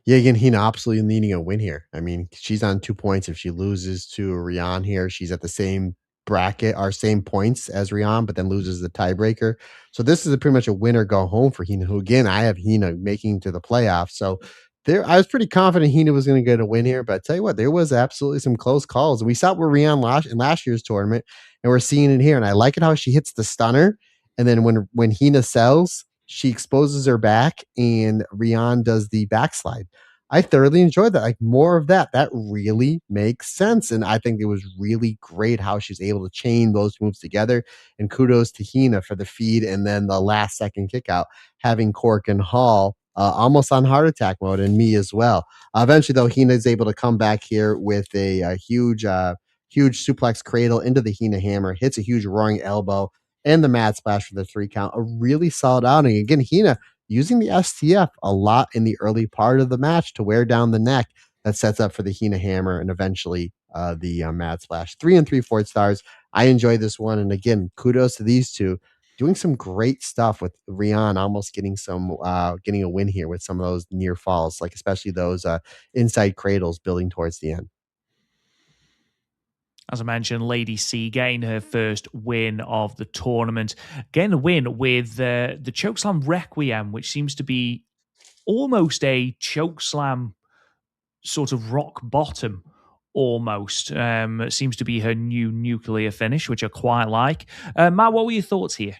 S2: Yeah, again, Hina absolutely needing a win here. I mean, she's on 2 points. If she loses to Rian here, she's at the same bracket or same points as Rian, but then loses the tiebreaker. So this is pretty much a winner go home for Hina, who again, I have Hina making to the playoffs. So there, I was pretty confident Hina was going to get a win here, but I tell you what, there was absolutely some close calls. We saw it with Rian in last year's tournament, and we're seeing it here. And I like it how she hits the stunner, and then when Hina sells, she exposes her back, and Rian does the backslide. I thoroughly enjoyed that. Like, more of that. That really makes sense. And I think it was really great how she's able to chain those moves together. And kudos to Hina for the feed and then the last second kick out, having Cork and Hall almost on heart attack mode, and me as well. Eventually, though, Hina is able to come back here with a huge suplex cradle into the Hina hammer, hits a huge roaring elbow, and the mad splash for the 3 count. A really solid outing. Again, Hina using the STF a lot in the early part of the match to wear down the neck. That sets up for the Hina hammer and eventually the Mad Splash. 3 3/4 stars. I enjoy this one. And again, kudos to these two doing some great stuff with Rian almost getting a win here with some of those near falls, like especially those inside cradles building towards the end.
S1: As I mentioned, Lady C getting her first win of the tournament, getting the win with the Chokeslam Requiem, which seems to be almost a Chokeslam sort of rock bottom. Almost seems to be her new nuclear finish, which I quite like. Matt, what were your thoughts here?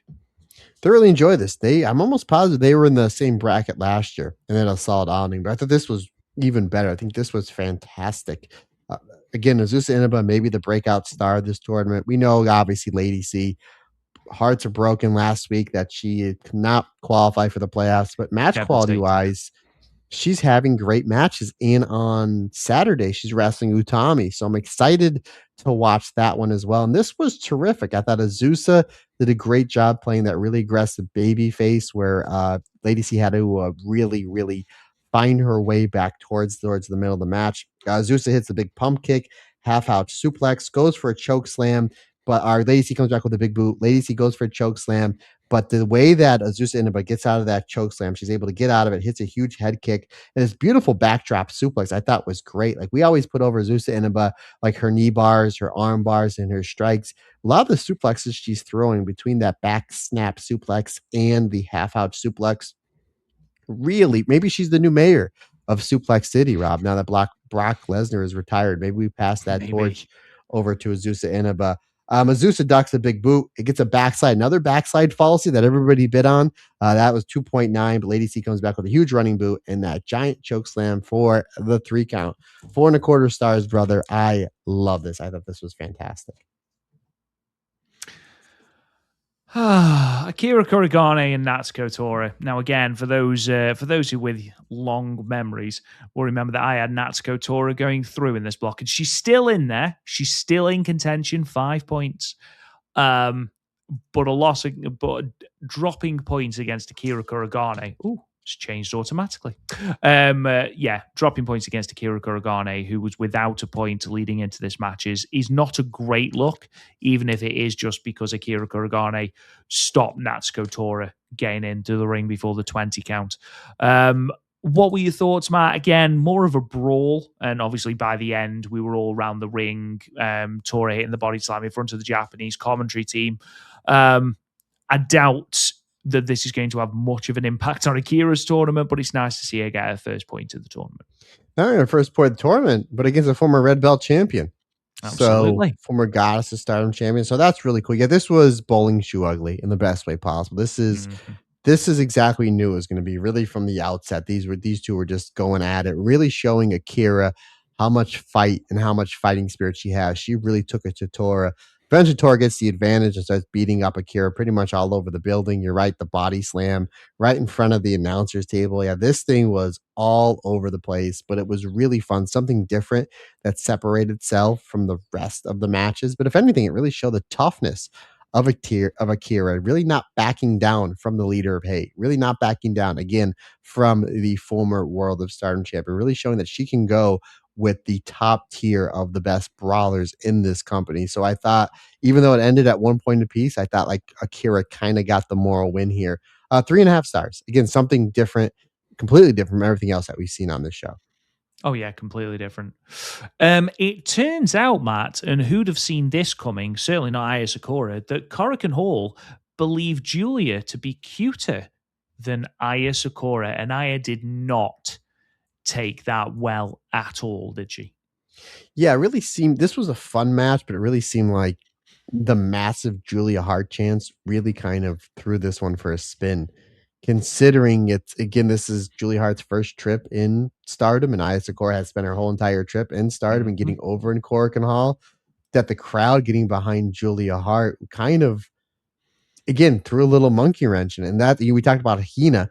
S2: Thoroughly enjoy this. I'm almost positive they were in the same bracket last year and then a solid outing, but I thought this was even better. I think this was fantastic. Uh, Again, Azusa Inaba, maybe the breakout star of this tournament. We know, obviously, Lady C, hearts are broken last week that she could not qualify for the playoffs, but match quality
S1: Devastated.
S2: wise, she's having great matches. And on Saturday, she's wrestling Utami. So I'm excited to watch that one as well. And this was terrific. I thought Azusa did a great job playing that really aggressive baby face where Lady C had to really find her way back towards the middle of the match. Azusa hits the big pump kick, half out suplex, goes for a choke slam. But our Lady C comes back with a big boot. Lady C goes for a choke slam. But the way that Azusa Inaba gets out of that choke slam, she's able to get out of it, hits a huge head kick, and this beautiful backdrop suplex I thought was great. Like, we always put over Azusa Inaba, like her knee bars, her arm bars, and her strikes. A lot of the suplexes she's throwing between that back snap suplex and the half out suplex, really, maybe she's the new mayor of Suplex City, Rob, now that Brock Lesnar is retired. Maybe we pass that
S1: Maybe.
S2: torch over to Azusa Inaba. Azusa ducks a big boot. It gets a backslide, another backslide fallacy that everybody bid on. That was 2.9, but Lady C comes back with a huge running boot and that giant choke slam for the 3 count. 4.25 stars, brother. I love this. I thought this was fantastic.
S1: Akira Kurigane and Natsuko Tora. Now, again, for those who with long memories will remember that I had Natsuko Tora going through in this block, and she's still in there. She's still in contention, 5 points. But dropping points against Akira Kurigane. Ooh, it's changed automatically. Dropping points against Akira Kurigane, who was without a point leading into this match, is not a great look, even if it is just because Akira Kurigane stopped Natsuko Tora getting into the ring before the 20 count. What were your thoughts, Matt? Again, more of a brawl, and obviously by the end, we were all around the ring. Tora hitting the body slam in front of the Japanese commentary team. I doubt that this is going to have much of an impact on Akira's tournament, but it's nice to see her get her first point of the tournament.
S2: Not only her first point of the tournament, but against a former red belt champion.
S1: Absolutely.
S2: So, former Goddess of Stardom champion. So that's really cool. Yeah, this was bowling shoe ugly in the best way possible. This is exactly what we knew it was going to be. Really, from the outset, these two were just going at it, really showing Akira how much fight and how much fighting spirit she has. She really took it to Tora. Eventually, Tora gets the advantage and starts beating up Akira pretty much all over the building. You're right, the body slam right in front of the announcer's table. Yeah, this thing was all over the place, but it was really fun. Something different that separated itself from the rest of the matches. But if anything, it really showed the toughness of Akira, really not backing down from the leader of hate, really not backing down again from the former World of Stardom champion, really showing that she can go with the top tier of the best brawlers in this company. So I thought, even though it ended at 1 point apiece, I thought like Akira kind of got the moral win here. 3.5 stars. Again, something different, completely different from everything else that we've seen on this show.
S1: Oh, yeah, completely different. It turns out, Matt, and who'd have seen this coming, certainly not Aya Sakura, that Korakuen Hall believed Julia to be cuter than Aya Sakura, and Aya did not take that well at all, did she?
S2: Yeah, it really seemed this was a fun match, but it really seemed like the massive Julia Hart chance really kind of threw this one for a spin. Considering it's again, this is Julia Hart's first trip in Stardom, and Aya Sakura has spent her whole entire trip in Stardom and getting over in Korakuen Hall. That the crowd getting behind Julia Hart kind of again threw a little monkey wrench in it. And that we talked about Athena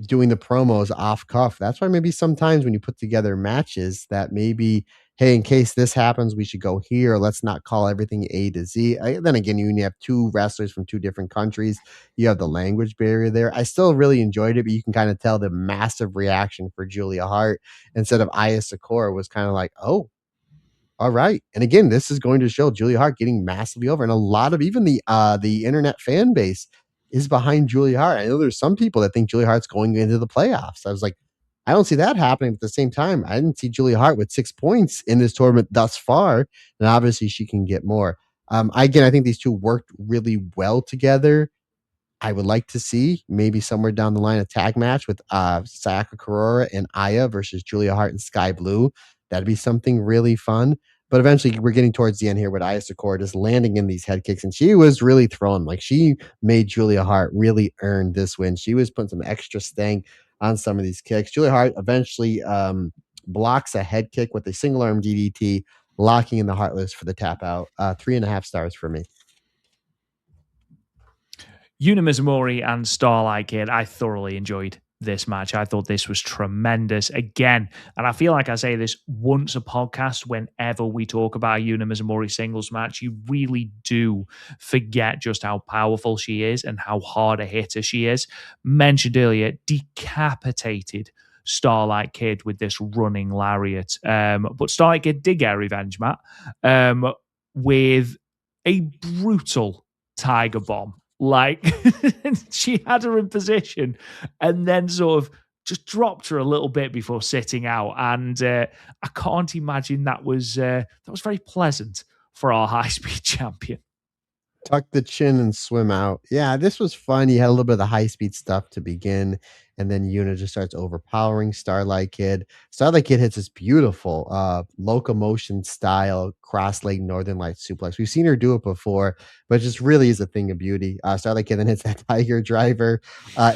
S2: doing the promos off cuff. That's why maybe sometimes when you put together matches that maybe, hey, in case this happens, we should go here. Let's not call everything A to Z. Then again, you have two wrestlers from two different countries. You have the language barrier there. I still really enjoyed it, but you can kind of tell the massive reaction for Julia Hart instead of Aya Sakura was kind of like, oh, all right. And again, this is going to show Julia Hart getting massively over. And a lot of even the internet fan base is behind Julia Hart. I know there's some people that think Julia Hart's going into the playoffs. I was like, I don't see that happening. At the same time, I didn't see Julia Hart with 6 points in this tournament thus far. And obviously she can get more. I think these two worked really well together. I would like to see maybe somewhere down the line a tag match with Sayaka Kurora and Aya versus Julia Hart and Sky Blue. That'd be something really fun. But eventually, we're getting towards the end here with Aya Sakura just landing in these head kicks, and she was really thrown. Like she made Julia Hart really earn this win. She was putting some extra stank on some of these kicks. Julia Hart eventually blocks a head kick with a single arm DDT, locking in the Heartless for the tap out. 3.5 stars for me.
S1: Yuna Mizumori and Starlight Kid, I thoroughly enjoyed this match. I thought this was tremendous again. And I feel like I say this once a podcast whenever we talk about a Yuna Mizumori singles match. You really do forget just how powerful she is and how hard a hitter she is. Mentioned earlier, decapitated Starlight Kid with this running lariat. But Starlight Kid did get revenge, Matt, with a brutal Tiger Bomb. Like she had her in position and then sort of just dropped her a little bit before sitting out. And I can't imagine that was very pleasant for our high-speed champion.
S2: Tuck the chin and swim out. Yeah, this was fun. You had a little bit of the high speed stuff to begin. and then Yuna just starts overpowering Starlight Kid. Starlight Kid hits this beautiful locomotion style cross leg Northern Light suplex. We've seen her do it before, but it just really is a thing of beauty. Starlight Kid then hits that Tiger Driver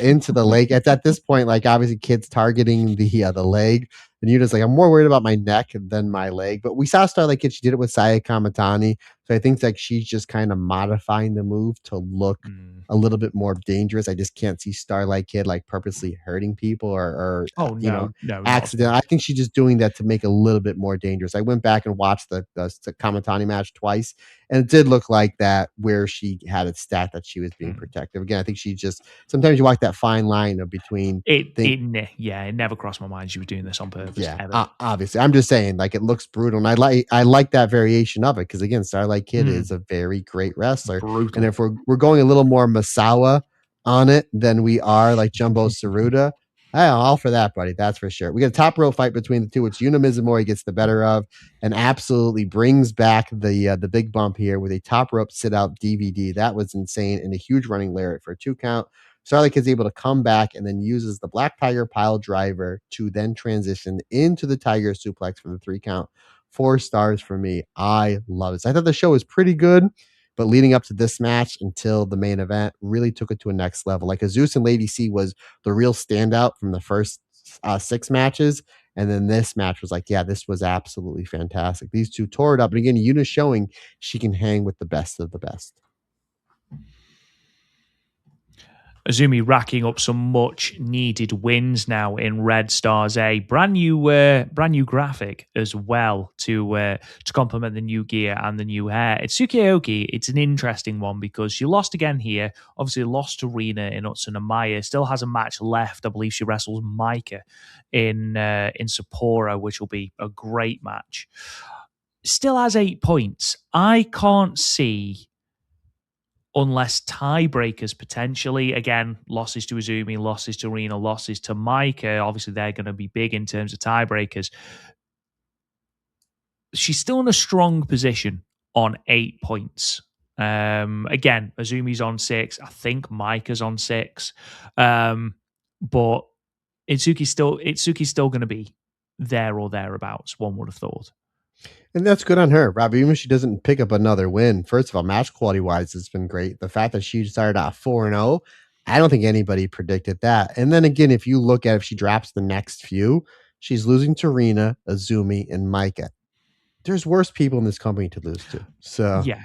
S2: into the leg. At this point, like obviously, Kid's targeting the leg, and Yuna's like, I'm more worried about my neck than my leg. But we saw Starlight Kid; she did it with Saya Kamatani, so I think like she's just kind of modifying the move to look
S1: Mm.
S2: a little bit more dangerous. I just can't see Starlight Kid like purposely hurting people or
S1: Oh no, no, not at
S2: accident.
S1: all.
S2: I think she's just doing that to make it a little bit more dangerous. I went back and watched the Kamatani match twice, and it did look like that where she had it stacked that she was being
S1: Mm.
S2: protective. Again, I think she just sometimes you walk that fine line of between think
S1: Yeah, it never crossed my mind she was doing this on purpose
S2: yeah,
S1: ever.
S2: obviously. I'm just saying, like, it looks brutal, and I like that variation of it because again, Starlight Kid
S1: Mm.
S2: is a very great wrestler, and
S1: Brutal.
S2: if we're going a little more Masawa on it than we are like Jumbo Saruta, I'm all for that, buddy. That's for sure. We got a top rope fight between the two, which Yuna Mizumori gets the better of, and absolutely brings back the big bump here with a top rope sit out DVD. That was insane, and a huge running lariat for a 2 count. Starlight is able to come back and then uses the Black Tiger pile driver to then transition into the Tiger suplex for the 3 count. 4 stars for me. I love this. I thought the show was pretty good, but leading up to this match until the main event really took it to a next level. Like Zeus and Lady C was the real standout from the first 6 matches. And then this match was like, yeah, this was absolutely fantastic. These two tore it up. And again, Yuna showing she can hang with the best of the best.
S1: Azumi racking up some much needed wins now in Red Stars A. Brand new graphic as well to complement the new gear and the new hair. It's Aoki. It's an interesting one because she lost again here. Obviously lost to Rina in Utsuna Maya. Still has a match left. I believe she wrestles Micah in Sapporo, which will be a great match. Still has 8 points. I can't see, unless tiebreakers potentially. Again, losses to Izumi, losses to Rena, losses to Micah. Obviously, they're going to be big in terms of tiebreakers. She's still in a strong position on 8 points. Again, Azumi's on 6. I think Micah's on 6. But Itsuki's still going to be there or thereabouts, one would have thought.
S2: And that's good on her, Rob. Even if she doesn't pick up another win, first of all, match quality wise, it's been great. The fact that she started out 4-0, I don't think anybody predicted that. And then again, if you look at if she drops the next few, she's losing to Rina, Azumi, and Micah. There's worse people in this company to lose to. So
S1: Yeah.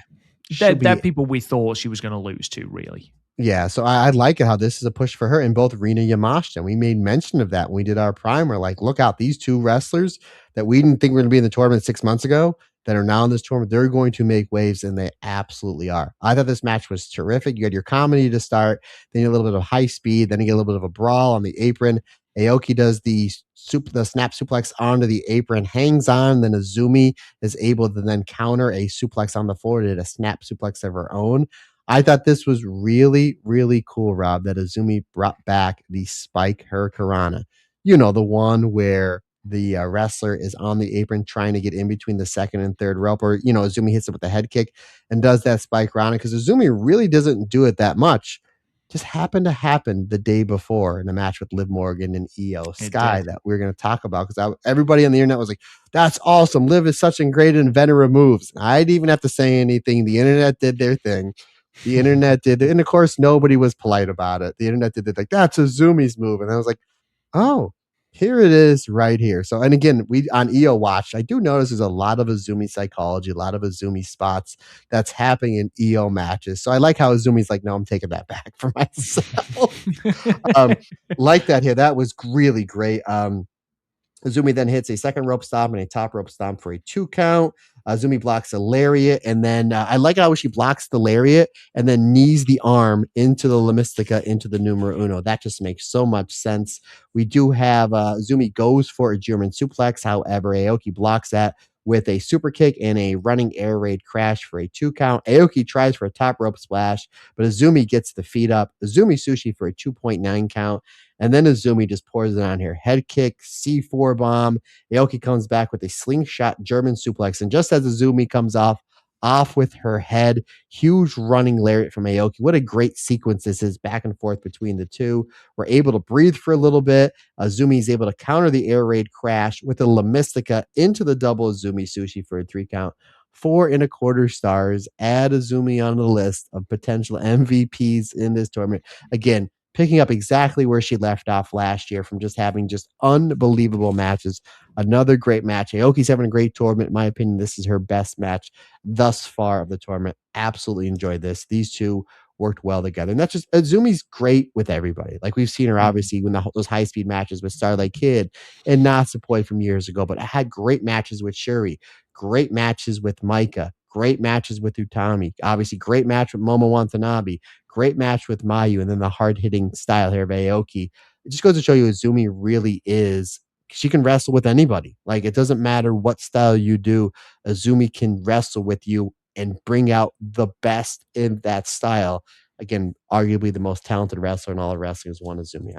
S2: she'll
S1: They're
S2: be
S1: people we thought she was going to lose to, really.
S2: yeah, so I like it how this is a push for her in both Rina Yamashita. We made mention of that when we did our primer. Like, look out, these two wrestlers that we didn't think were going to be in the tournament 6 months ago that are now in this tournament, they're going to make waves, and they absolutely are. I thought this match was terrific. You had your comedy to start, then you get a little bit of high speed, then you get a little bit of a brawl on the apron. Aoki does the snap suplex onto the apron, hangs on, then Azumi is able to then counter a suplex on the floor, did a snap suplex of her own. I thought this was really, really cool, Rob, that Azumi brought back the Spike Hurricanrana. You know, the one where the wrestler is on the apron trying to get in between the second and third rope, or, Azumi hits it with a head kick and does that Spike Rana because Azumi really doesn't do it that much. Just happened to happen the day before in a match with Liv Morgan and Io
S1: It
S2: Sky
S1: did.
S2: that we are going to talk about because everybody on the internet was like, that's awesome. Liv is such a great inventor of moves. I didn't even have to say anything. The internet did their thing. The internet did, and of course, nobody was polite about it. The internet did it like that's Azumi's move, and I was like, oh, here it is, right here. So, and again, we on EO Watch, I do notice there's a lot of Azumi psychology, a lot of Azumi spots that's happening in EO matches. So I like how Azumi's like, no, I'm taking that back for myself. um, like that here, that was really great. Azumi then hits a second rope stomp and a top rope stomp for a 2 count. Azumi blocks a lariat, and then I like how she blocks the lariat and then knees the arm into the La Mystica into the numero uno. That just makes so much sense. We do have Azumi goes for a German suplex. However, Aoki blocks that with a super kick and a running air raid crash for a 2 count. Aoki tries for a top rope splash, but Azumi gets the feet up. Azumi sushi for a 2.9 count. And then Azumi just pours it on here. Head kick, C4 bomb. Aoki comes back with a slingshot German suplex. And just as Azumi comes off off with her head. Huge running lariat from Aoki. What a great sequence this is, back and forth between the two. We're able to breathe for a little bit. Azumi is able to counter the air raid crash with a La Mystica into the double Azumi Sushi for a 3 count. 4.25 stars. Add Azumi on the list of potential MVPs in this tournament. Again, picking up exactly where she left off last year from just having just unbelievable matches. Another great match. Aoki's having a great tournament. In my opinion, this is her best match thus far of the tournament. Absolutely enjoyed this. These two worked well together. And that's just Azumi's great with everybody. Like we've seen her obviously when those high speed matches with Starlight Kid and Natsupoi from years ago, but I had great matches with Shuri, great matches with Micah, great matches with Utami, obviously great match with Momo Watanabe, great match with Mayu, and then the hard hitting style here of Aoki. It just goes to show you Azumi really is. She can wrestle with anybody. Like it doesn't matter what style you do, Azumi can wrestle with you and bring out the best in that style. Again, arguably the most talented wrestler in all of wrestling is one Azumi.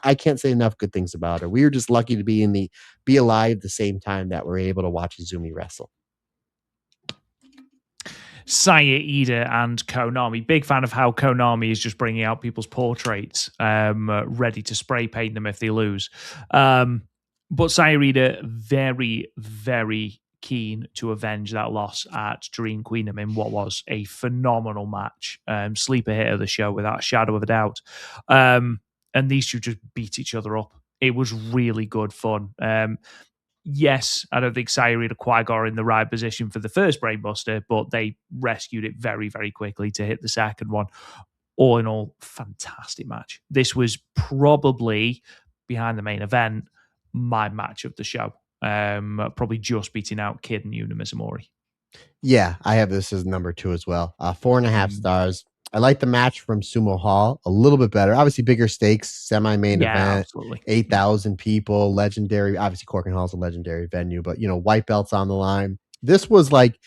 S2: I can't say enough good things about her. We were just lucky to be alive the same time that we're able to watch Azumi wrestle.
S1: Saya, Ida, and Konami. Big fan of how Konami is just bringing out people's portraits, ready to spray paint them if they lose. But Saya Ida, very, very keen to avenge that loss at Dream Queenum in what was a phenomenal match. Sleeper hit of the show without a shadow of a doubt. And these two just beat each other up. It was really good fun. Yes, I don't think Saya Ida quite got in the right position for the first brainbuster, but they rescued it very, very quickly to hit the second one. All in all, fantastic match. This was probably, behind the main event, my match of the show. Probably just beating out Kid and Yuna Mizumori.
S2: Yeah, I have this as number 2 as well. 4.5 stars. I like the match from Sumo Hall a little bit better. Obviously, bigger stakes, semi-main event,
S1: Absolutely.
S2: 8,000 people, legendary. Obviously, Corkin Hall is a legendary venue, but white belts on the line. This was like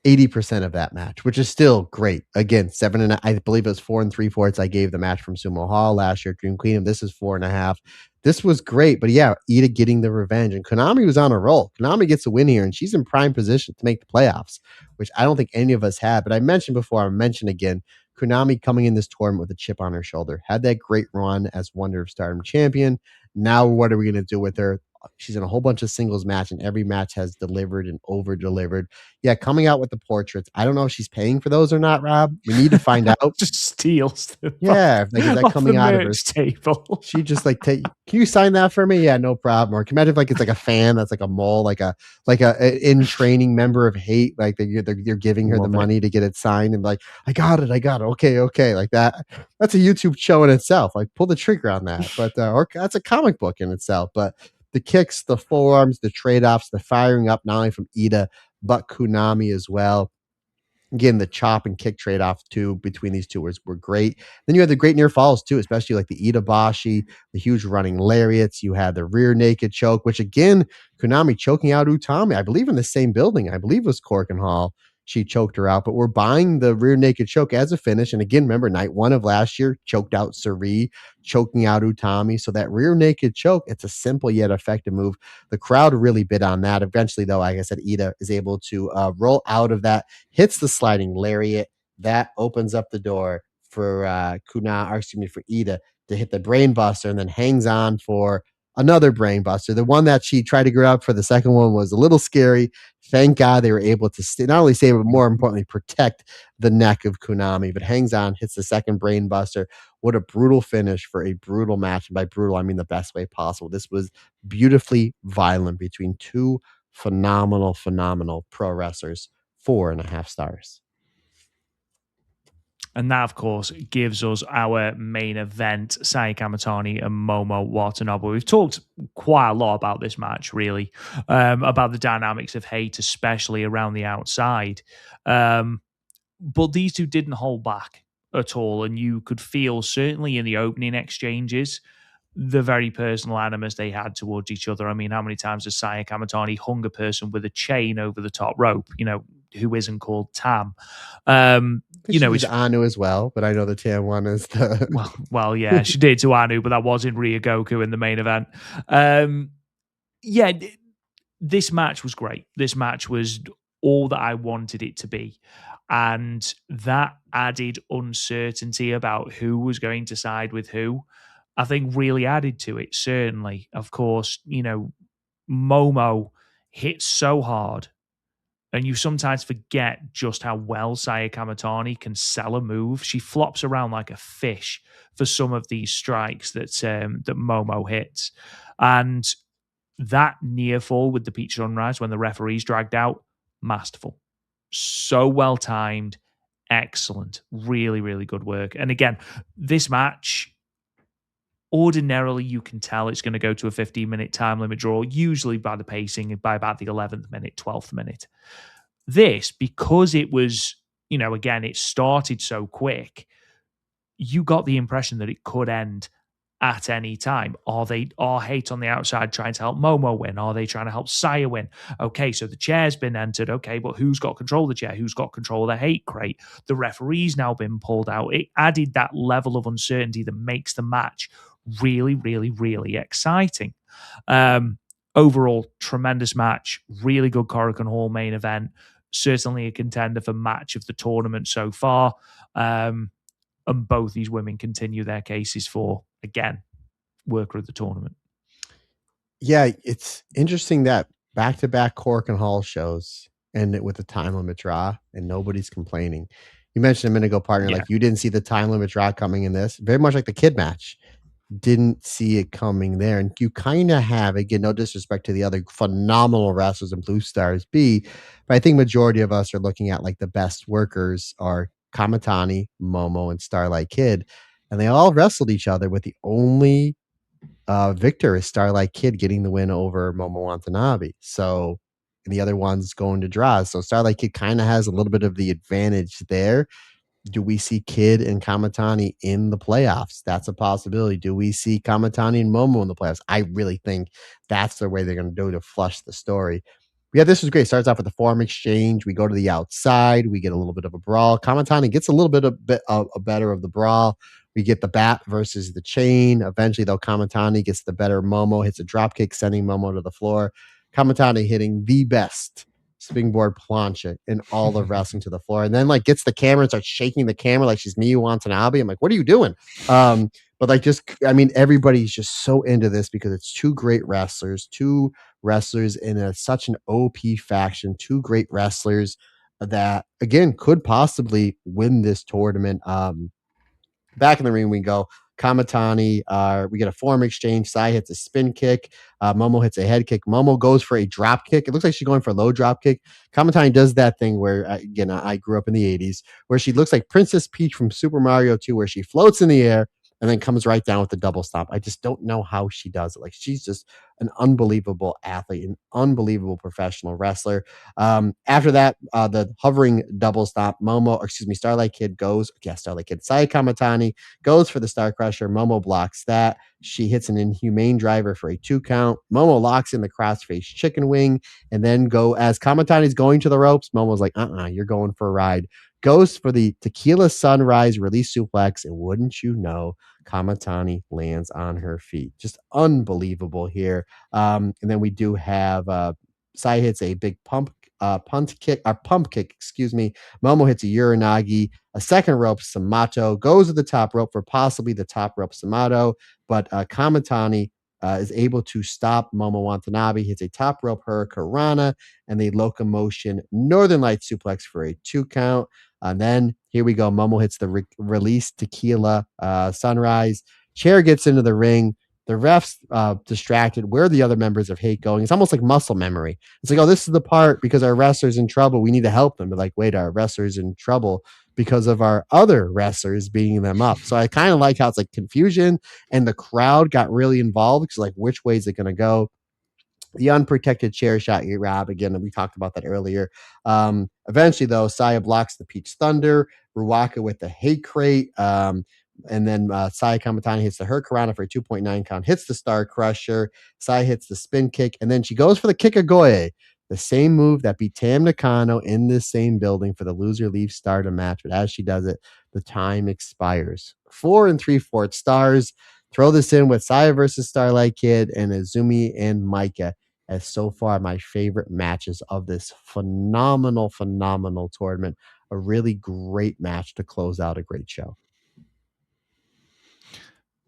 S2: 80% of that match, which is still great. Again, I believe it was 4 3/4. I gave the match from Sumo Hall last year, Dream Queen. This is 4.5. This was great, but yeah, Ida getting the revenge, and Konami was on a roll. Konami gets a win here, and she's in prime position to make the playoffs, which I don't think any of us had. But I mentioned before, I mentioned again, Konami coming in this tournament with a chip on her shoulder, had that great run as Wonder of Stardom champion. Now, what are we going to do with her? She's in a whole bunch of singles match, and every match has delivered and over delivered. Yeah, coming out with the portraits. I don't know if she's paying for those or not, Rob. We need to find out.
S1: Just steals them.
S2: Yeah, like is that
S1: off
S2: coming
S1: the
S2: out of her
S1: merch table?
S2: She just like can you sign that for me? Yeah, no problem. Or can you imagine if like it's like a fan that's like a mole, like a in training member of hate, like you're giving her the
S1: Love it.
S2: money to get it signed and like I got it. Okay, like that. That's a YouTube show in itself. Like pull the trigger on that. But or that's a comic book in itself. But the kicks, the forearms, the trade offs, the firing up not only from Ida but Konami as well. Again, the chop and kick trade off too between these two were great. Then you had the great near falls too, especially like the Ida Bashi, the huge running lariats. You had the rear naked choke, which again, Konami choking out Utami, I believe in the same building. I believe it was Corkin Hall. She choked her out, but we're buying the rear naked choke as a finish. And again, remember night 1 of last year, choked out Suri, choking out Utami. So that rear naked choke, it's a simple yet effective move. The crowd really bid on that. Eventually, though, like I said, Ida is able to roll out of that, hits the sliding lariat. That opens up the door for for Ida to hit the brain buster and then hangs on for another brain buster. The one that she tried to get up for the second one was a little scary. Thank God they were able to not only save, but more importantly, protect the neck of Konami. But hangs on, hits the second brain buster. What a brutal finish for a brutal match. And by brutal, I mean the best way possible. This was beautifully violent between two phenomenal pro wrestlers. 4.5 stars.
S1: And that, of course, gives us our main event, Saya Kamatani and Momo Watanabe. We've talked quite a lot about this match, really, about the dynamics of hate, especially around the outside. But these two didn't hold back at all, and you could feel, certainly in the opening exchanges, the very personal animus they had towards each other. I mean, how many times has Saya Kamatani hung a person with a chain over the top rope, who isn't called Tam?
S2: It's Anu as well, but I know the Tam one is the
S1: well, yeah, she did to Anu, but that was in Ryogoku in the main event. This match was great. This match was all that I wanted it to be. And that added uncertainty about who was going to side with who, I think really added to it, certainly. Of course, Momo hits so hard, and you sometimes forget just how well Saya Kamatani can sell a move. She flops around like a fish for some of these strikes that Momo hits. And that near fall with the Peach Sunrise when the referee's dragged out, masterful. So well timed, excellent. Really, really good work. And again, this match, ordinarily you can tell it's going to go to a 15-minute time limit draw, usually by the pacing, by about the 11th minute, 12th minute. This, because it was, again, it started so quick, you got the impression that it could end at any time. Are Hate on the outside trying to help Momo win? Are they trying to help Saya win? Okay, so the chair's been entered. Okay, but who's got control of the chair? Who's got control of the Hate crate? The referee's now been pulled out. It added that level of uncertainty that makes the match really, really, really exciting. Overall, tremendous match. Really good Korakuen Hall main event. Certainly a contender for match of the tournament so far. And both these women continue their cases for, again, worker of the tournament.
S2: Yeah, it's interesting that back-to-back Cork and Hall shows end it with a time limit draw, and nobody's complaining. You mentioned a minute ago, partner,
S1: Yeah.
S2: like you didn't see the time limit draw coming in this. Very much like the kid match. Didn't see it coming there. And you kind of have, again, no disrespect to the other phenomenal wrestlers in Blue Stars B, but I think majority of us are looking at like the best workers are Kamatani, Momo, and Starlight Kid. And they all wrestled each other with the only victor is Starlight Kid getting the win over Momo Watanabe. So and the other one's going to draws. So Starlight Kid kind of has a little bit of the advantage there. Do we see Kid and Kamatani in the playoffs? That's a possibility. Do we see Kamatani and Momo in the playoffs? I really think that's the way they're going to do to flush the story. Yeah, this was great. Starts off with the forearm exchange. We go to the outside. We get a little bit of a brawl. Kamatani gets a little bit a better of the brawl. We get the bat versus the chain. Eventually, though, Kamatani gets the better. Momo hits a drop kick, sending Momo to the floor. Kamatani hitting the best springboard plancha in all of wrestling to the floor, and then like gets the camera and starts shaking the camera like she's Miyu Watanabe. I'm like, what are you doing? But like, just I mean, everybody's just so into this because it's two great wrestlers, two wrestlers in such an OP faction, two great wrestlers that again could possibly win this tournament. Back in the ring we go. Kamatani, we get a form exchange. Sai hits a spin kick. Momo hits a head kick. Momo goes for a drop kick. It looks like she's going for a low drop kick. Kamatani does that thing where, again, I grew up in the 80s, where she looks like Princess Peach from Super Mario 2, where she floats in the air and then comes right down with the double stomp. I just don't know how she does it. Like, she's just an unbelievable athlete, an unbelievable professional wrestler. After that, the hovering double stomp, Starlight Kid goes, Starlight Kid, Sai Kamatani goes for the Star Crusher. Momo blocks that. She hits an inhumane driver for a 2 count. Momo locks in the crossface chicken wing and then as Kamatani's going to the ropes, Momo's like, you're going for a ride. Goes for the tequila sunrise release suplex, and wouldn't you know, Kamatani lands on her feet. Just unbelievable here. And then we do have Sai hits a big pump kick, excuse me. Momo hits a Uranagi, a second rope Samato, goes to the top rope for possibly the top rope Samato, but Kamatani is able to stop Momo Watanabe, hits a top rope Hurricanrana, and the locomotion Northern Light suplex for a 2 count. And then here we go. Momo hits the release tequila sunrise. Chair gets into the ring. The ref's distracted. Where are the other members of Hate going? It's almost like muscle memory. It's like, oh, this is the part because our wrestler's in trouble. We need to help them. But like, wait, our wrestler's in trouble because of our other wrestlers beating them up. So I kind of like how it's like confusion and the crowd got really involved because like, which way is it going to go? The unprotected chair shot you Rob again. We talked about that earlier. Eventually, though, Saya blocks the Peach Thunder, Ruwaka with the Hate Crate, and then Saya Kamatani hits the Hurricanrana for a 2.9 count, hits the Star Crusher. Saya hits the spin kick, and then she goes for the Kikagoye, the same move that beat Tam Nakano in this same building for the loser leaves Stardom match. But as she does it, the time expires. 4 3/4 stars. Throw this in with Saya versus Starlight Kid and Azumi and Micah. as so far my favorite matches of this phenomenal, phenomenal tournament. A really great match to close out a great show.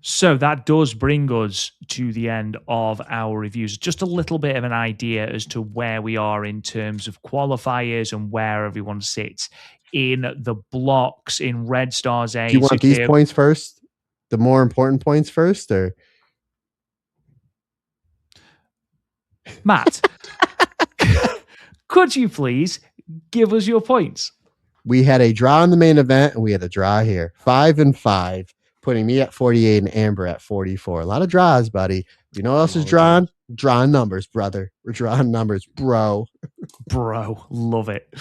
S1: So that does bring us to the end of our reviews. Just a little bit of an idea as to where we are in terms of qualifiers and where everyone sits in the blocks. In Red Stars
S2: Do you
S1: A,
S2: want these
S1: Tsukio.
S2: points first? The more important points first, or
S1: Matt, could you please give us your points?
S2: we had a draw in the main event and we had a draw here. 5-5, putting me at 48 and Amber at 44. A lot of draws, buddy. You know what else is drawn? Drawing numbers, brother. We're drawing numbers, bro.
S1: Bro, love it.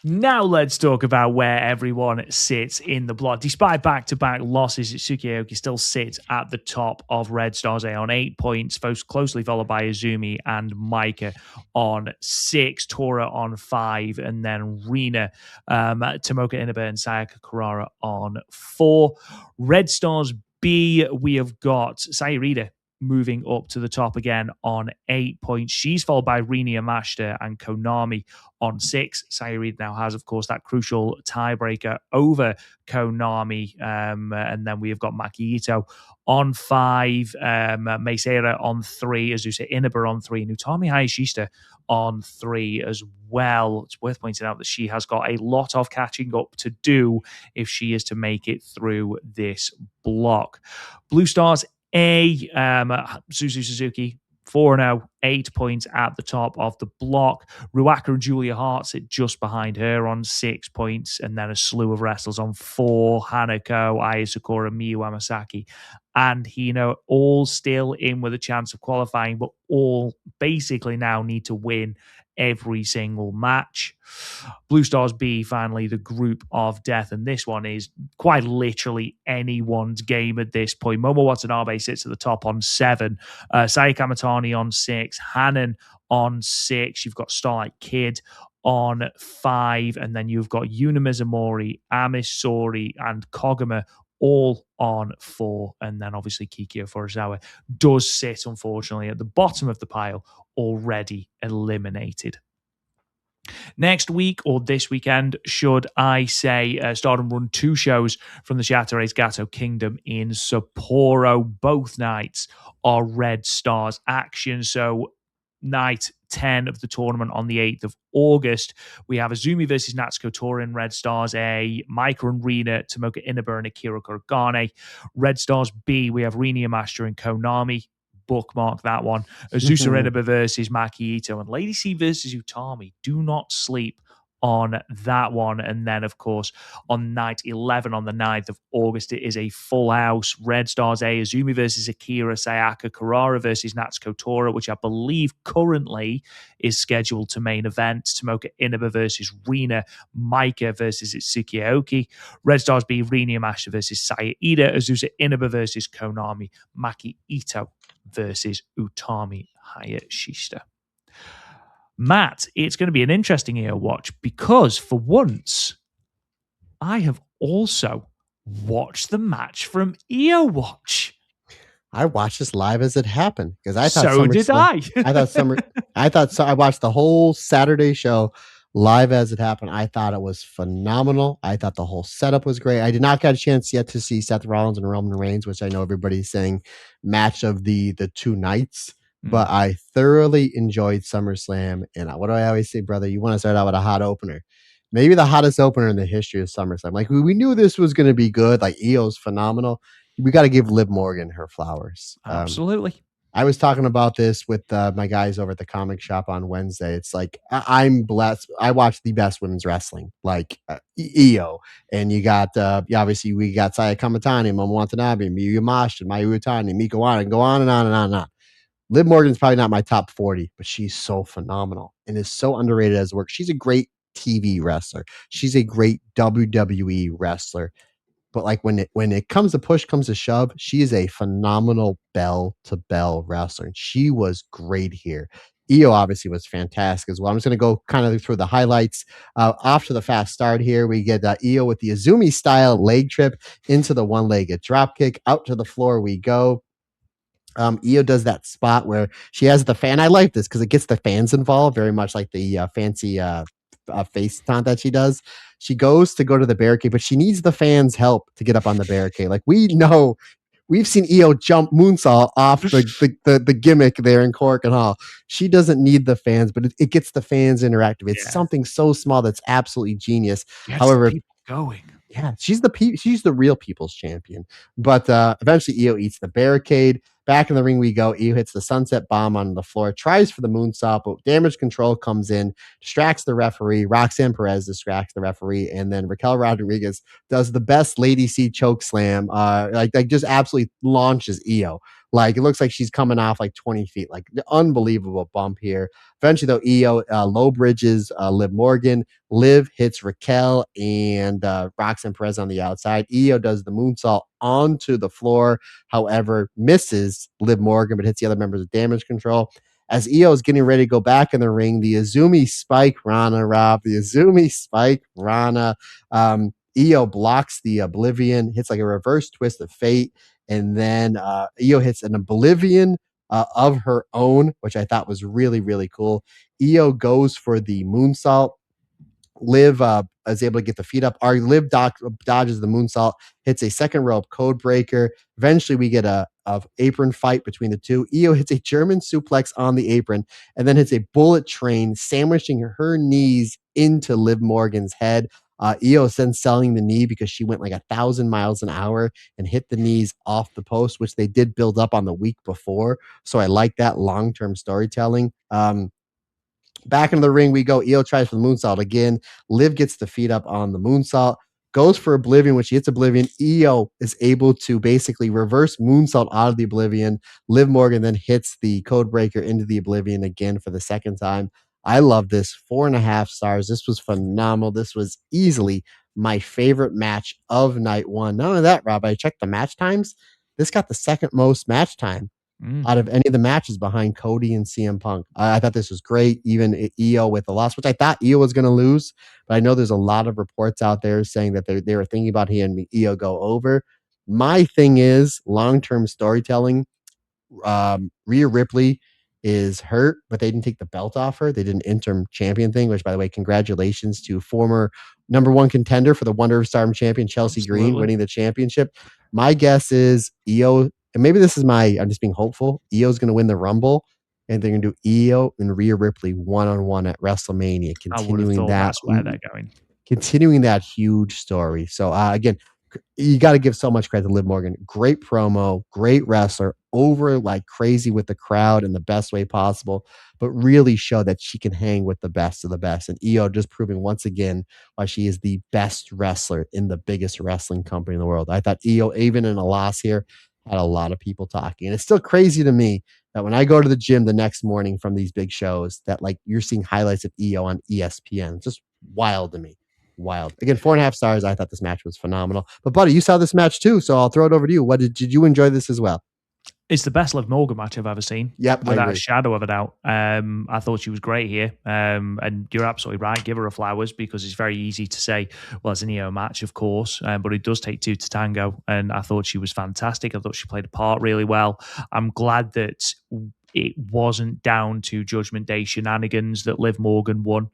S1: Now let's talk about where everyone sits in the block. Despite back-to-back losses, Tsukioki still sits at the top of Red Stars A on 8 points, most closely followed by Izumi and Micah on 6, Tora on 5, and then Rina, Tomoka Inaba, and Sayaka Kurara on 4. Red Stars B, we have got Sayarida moving up to the top again on 8 points. She's followed by Rina Yamashita and Konami on 6. Sayuri now has, of course, that crucial tiebreaker over Konami. And then we have got Maki Ito on 5, Meisera on 3, Azusa Inaba on 3, and Utami Hayashishita on 3 as well. It's worth pointing out that she has got a lot of catching up to do if she is to make it through this block. Blue Stars A, Suzu Suzuki, 4-0, 8 points at the top of the block. Ruaka and Julia Hart sit just behind her on 6 points, and then a slew of wrestlers on 4. Hanako, Aya Sakura, Miyu Amasaki, and Hino, all still in with a chance of qualifying, but all basically now need to win every single match. Blue Stars B, finally, the group of death, and this one is quite literally anyone's game at this point. Momo Watanabe sits at the top on 7, Saya Kamatani on 6, Hanan on 6, you've got Starlight Kid on 5, and then you've got Yuna Mizumori, Amis Sori, and Koguma all on 4, and then obviously Kikyo Furusawa does sit, unfortunately, at the bottom of the pile, already eliminated. Next week, or this weekend, should I say, Stardom run 2 shows from the Shattere's Gato Kingdom in Sapporo. Both nights are Red Stars action. So night 10 of the tournament on the 8th of August, we have Azumi versus Natsuko Tora in Red Stars A, Micah and Rina, Tomoka Inaba and Akira Kurogane. Red Stars B, we have Rina Yamashita and Konami. Bookmark that one. Azusa Inaba versus Maki Ito and Lady C versus Utami. Do not sleep on that one. And then, of course, on night 11 on the 9th of August, it is a full house. Red Stars A, Azumi versus Akira, Sayaka Kurara versus Natsuko Tora, which I believe currently is scheduled to main event. Tomoka Inaba versus Rina, Micah versus Tsukioki. Red Stars B, Rina Yamashita versus Saya Ida, Azusa Inaba versus Konami, Maki Ito versus Utami Hayashishita. Matt, it's going to be an interesting year watch because for once, I have also watched the match from EO Watch.
S2: I watched this live as it happened because I thought
S1: so did I.
S2: I watched the whole Saturday show live as it happened. I thought it was phenomenal. I thought the whole setup was great. I did not get a chance yet to see Seth Rollins and Roman Reigns, which I know everybody's saying match of the 2 nights. But I thoroughly enjoyed SummerSlam. And what do I always say, brother? You want to start out with a hot opener. Maybe the hottest opener in the history of SummerSlam. Like, we knew this was going to be good. Like, EO's phenomenal. We got to give Liv Morgan her flowers.
S1: Absolutely.
S2: I was talking about this with my guys over at the comic shop on Wednesday. It's like, I'm blessed. I watch the best women's wrestling, like EO. And you got, obviously, we got Saya Kamatani, Momo Watanabe, Miyu Yamashita, Mayu Utani, Miko Wano, and go on and on and on and on. Liv Morgan's probably not my top 40, but she's so phenomenal and is so underrated as work. She's a great TV wrestler. She's a great WWE wrestler. But like when it comes to push, comes to shove, she is a phenomenal bell to bell wrestler. And she was great here. EO obviously was fantastic as well. I'm just going to go kind of through the highlights. Off to the fast start here, we get EO with the Azumi style leg trip into the one-legged drop kick. Out to the floor we go. Io does that spot where she has the fan. I like this because it gets the fans involved, very much like the fancy face taunt that she does. She goes to go to the barricade, but she needs the fans' help to get up on the barricade. Like we know, we've seen Io jump moonsault off the gimmick there in Cork and Hall. She doesn't need the fans, but it gets the fans interactive. It's
S1: Yeah.
S2: something so small that's absolutely genius.
S1: Gets the
S2: However,
S1: people going.
S2: yeah, she's the real people's champion. But eventually, Io eats the barricade. Back in the ring we go. Io hits the sunset bomb on the floor, tries for the moonsault, but damage control comes in, distracts the referee. Roxanne Perez distracts the referee, and then Raquel Rodriguez does the best Lady C choke slam. Like just absolutely launches Io. Like it looks like she's coming off like 20 feet. Like the unbelievable bump here. Eventually, though, Io low bridges Liv Morgan. Liv hits Raquel and Roxanne Perez on the outside. Io does the moonsault onto the floor, however, misses Liv Morgan, but hits the other members of damage control. As Io is getting ready to go back in the ring, the Azumi Spike Rana, Rob, the Azumi Spike Rana. Io blocks the Oblivion, hits like a reverse twist of fate, and then Io hits an Oblivion of her own, which I thought was really, really cool. Io goes for the moonsault. Liv is able to get the feet up. Our Liv dodges the moonsault, hits a second rope code breaker. Eventually, we get a apron fight between the two. Io hits a German suplex on the apron and then hits a bullet train, sandwiching her knees into Liv Morgan's head. Io is then selling the knee because she went like 1,000 miles an hour and hit the knees off the post, which they did build up on the week before. So I like that long term storytelling. Back into the ring we go. Io tries for the moonsault again. Liv gets the feet up on the moonsault, goes for Oblivion. When she hits Oblivion, Io is able to basically reverse moonsault out of the Oblivion. Liv Morgan then hits the code breaker into the Oblivion again for the second time. I love this. 4.5 stars. This was phenomenal. This was easily my favorite match of night one. Not only that, Rob, I checked the match times. This got the second most match time out of any of the matches behind Cody and CM Punk. I thought this was great. Even Io with the loss, which I thought Io was going to lose, but I know there's a lot of reports out there saying that they were thinking about hearing Io go over. My thing is long term storytelling. Rhea Ripley is hurt, but they didn't take the belt off her. They did an interim champion thing, which, by the way, congratulations to former number one contender for the Wonder of Stardom champion, Chelsea Green,
S1: Absolutely.
S2: winning the championship. My guess is Io, and maybe this is I'm just being hopeful. Io's going to win the Rumble, and they're going to do Io and Rhea Ripley one on one at WrestleMania,
S1: I would have thought that's where they're going.
S2: continuing that huge story. So again, you got to give so much credit to Liv Morgan. Great promo, great wrestler, over like crazy with the crowd in the best way possible, but really show that she can hang with the best of the best. And Io just proving once again why she is the best wrestler in the biggest wrestling company in the world. I thought Io, even in a loss here, had a lot of people talking. And it's still crazy to me that when I go to the gym the next morning from these big shows, that like you're seeing highlights of Io on ESPN. It's just wild to me. Wild. Again, 4.5 stars. I thought this match was phenomenal. But buddy, you saw this match too, so I'll throw it over to you. What did you enjoy this as well?
S1: It's the best Liv Morgan match I've ever seen,
S2: Yep, I
S1: without a
S2: agree.
S1: shadow of a doubt. I thought she was great here, and you're absolutely right. Give her a flowers because it's very easy to say, well, it's a Neo match, of course, but it does take two to tango, and I thought she was fantastic. I thought she played a part really well. I'm glad that it wasn't down to Judgment Day shenanigans that Liv Morgan won.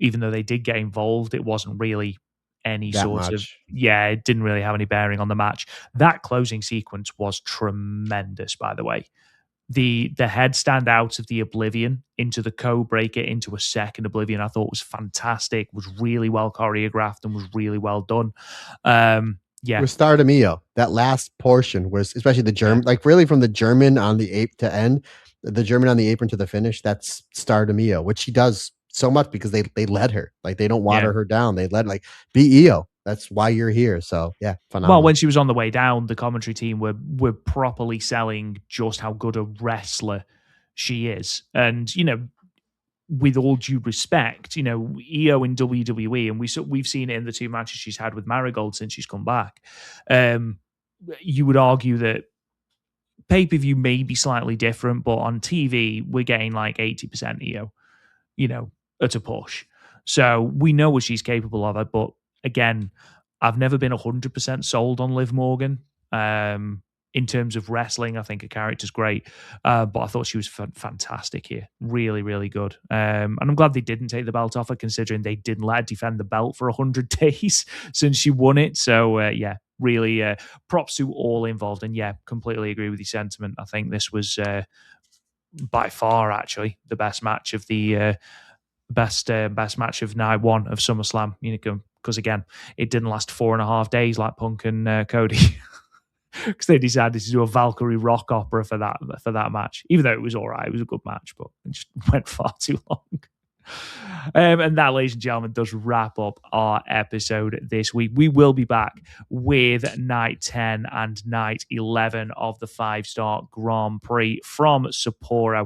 S1: Even though they did get involved, it wasn't really any
S2: That
S1: sort of,
S2: much.
S1: yeah, it didn't really have any bearing on the match. That closing sequence was tremendous, by the way. The headstand out of the Oblivion into the code breaker into a second Oblivion, I thought was fantastic, was really well choreographed and was really well done. Yeah,
S2: With Stardom Io, that last portion was especially the
S1: yeah,
S2: German, like really from the German on the ape to end, the German on the apron to the finish. That's Stardom Io, which she does so much because they led her. Like they don't
S1: yeah.
S2: water her down. They led like be Io. That's why you're here. So yeah,
S1: Well, when
S2: phenomenal.
S1: she was on the way down, the commentary team were properly selling just how good a wrestler she is. And, with all due respect, EO in WWE, and we've seen it in the two matches she's had with Marigold since she's come back. Um, you would argue that pay per view may be slightly different, but on TV we're getting like 80% EO, at a push. So we know what she's capable of. But again, I've never been 100% sold on Liv Morgan. in terms of wrestling. I think her character's great, but I thought she was fantastic here. Really, really good. And I'm glad they didn't take the belt off her, considering they didn't let her defend the belt for 100 days since she won it. So, yeah, really props to all involved. And yeah, completely agree with your sentiment. I think this was by far actually the best match of the best match of night one of SummerSlam. Because again, it didn't last 4.5 days like Punk and Cody. Because they decided to do a Valkyrie rock opera for that match, even though it was all right. It was a good match, but it just went far too long. And that, ladies and gentlemen, does wrap up our episode this week. We will be back with night 10 and night 11 of the 5-star Grand Prix from Sapporo.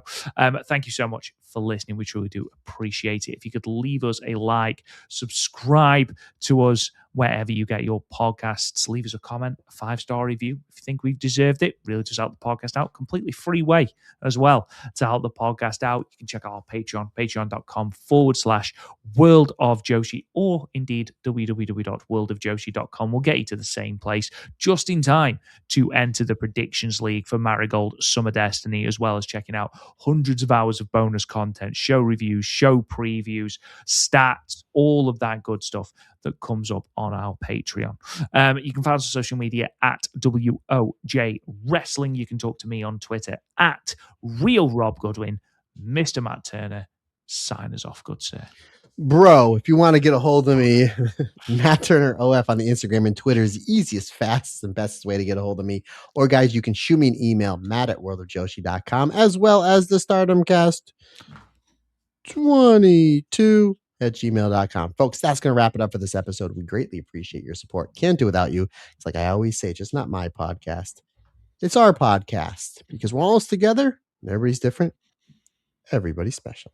S1: Thank you so much for listening. We truly do appreciate it. If you could leave us a like, subscribe to us wherever you get your podcasts, leave us a comment, a 5-star review if you think we've deserved it. Really does help the podcast out. Completely free way as well to help the podcast out. You can check out our Patreon, patreon.com/World of Joshi, or indeed www.worldofjoshi.com. We'll get you to the same place just in time to enter the Predictions League for Marigold Summer Destiny, as well as checking out hundreds of hours of bonus content, show reviews, show previews, stats, all of that good stuff that comes up on our Patreon. You can find us on social media at WOJ Wrestling. You can talk to me on Twitter at Real Rob Goodwin. Mr. Matt Turner, sign us off, good sir.
S2: Bro, if you want to get a hold of me, Matt Turner OF on the Instagram and Twitter is the easiest, fastest, and best way to get a hold of me. Or guys, you can shoot me an email, matt@worldofjoshi.com, as well as the StardomCast22@gmail.com. Folks, that's going to wrap it up for this episode. We greatly appreciate your support. Can't do without you. It's like I always say, just not my podcast. It's our podcast because we're almost together and everybody's different. Everybody's special.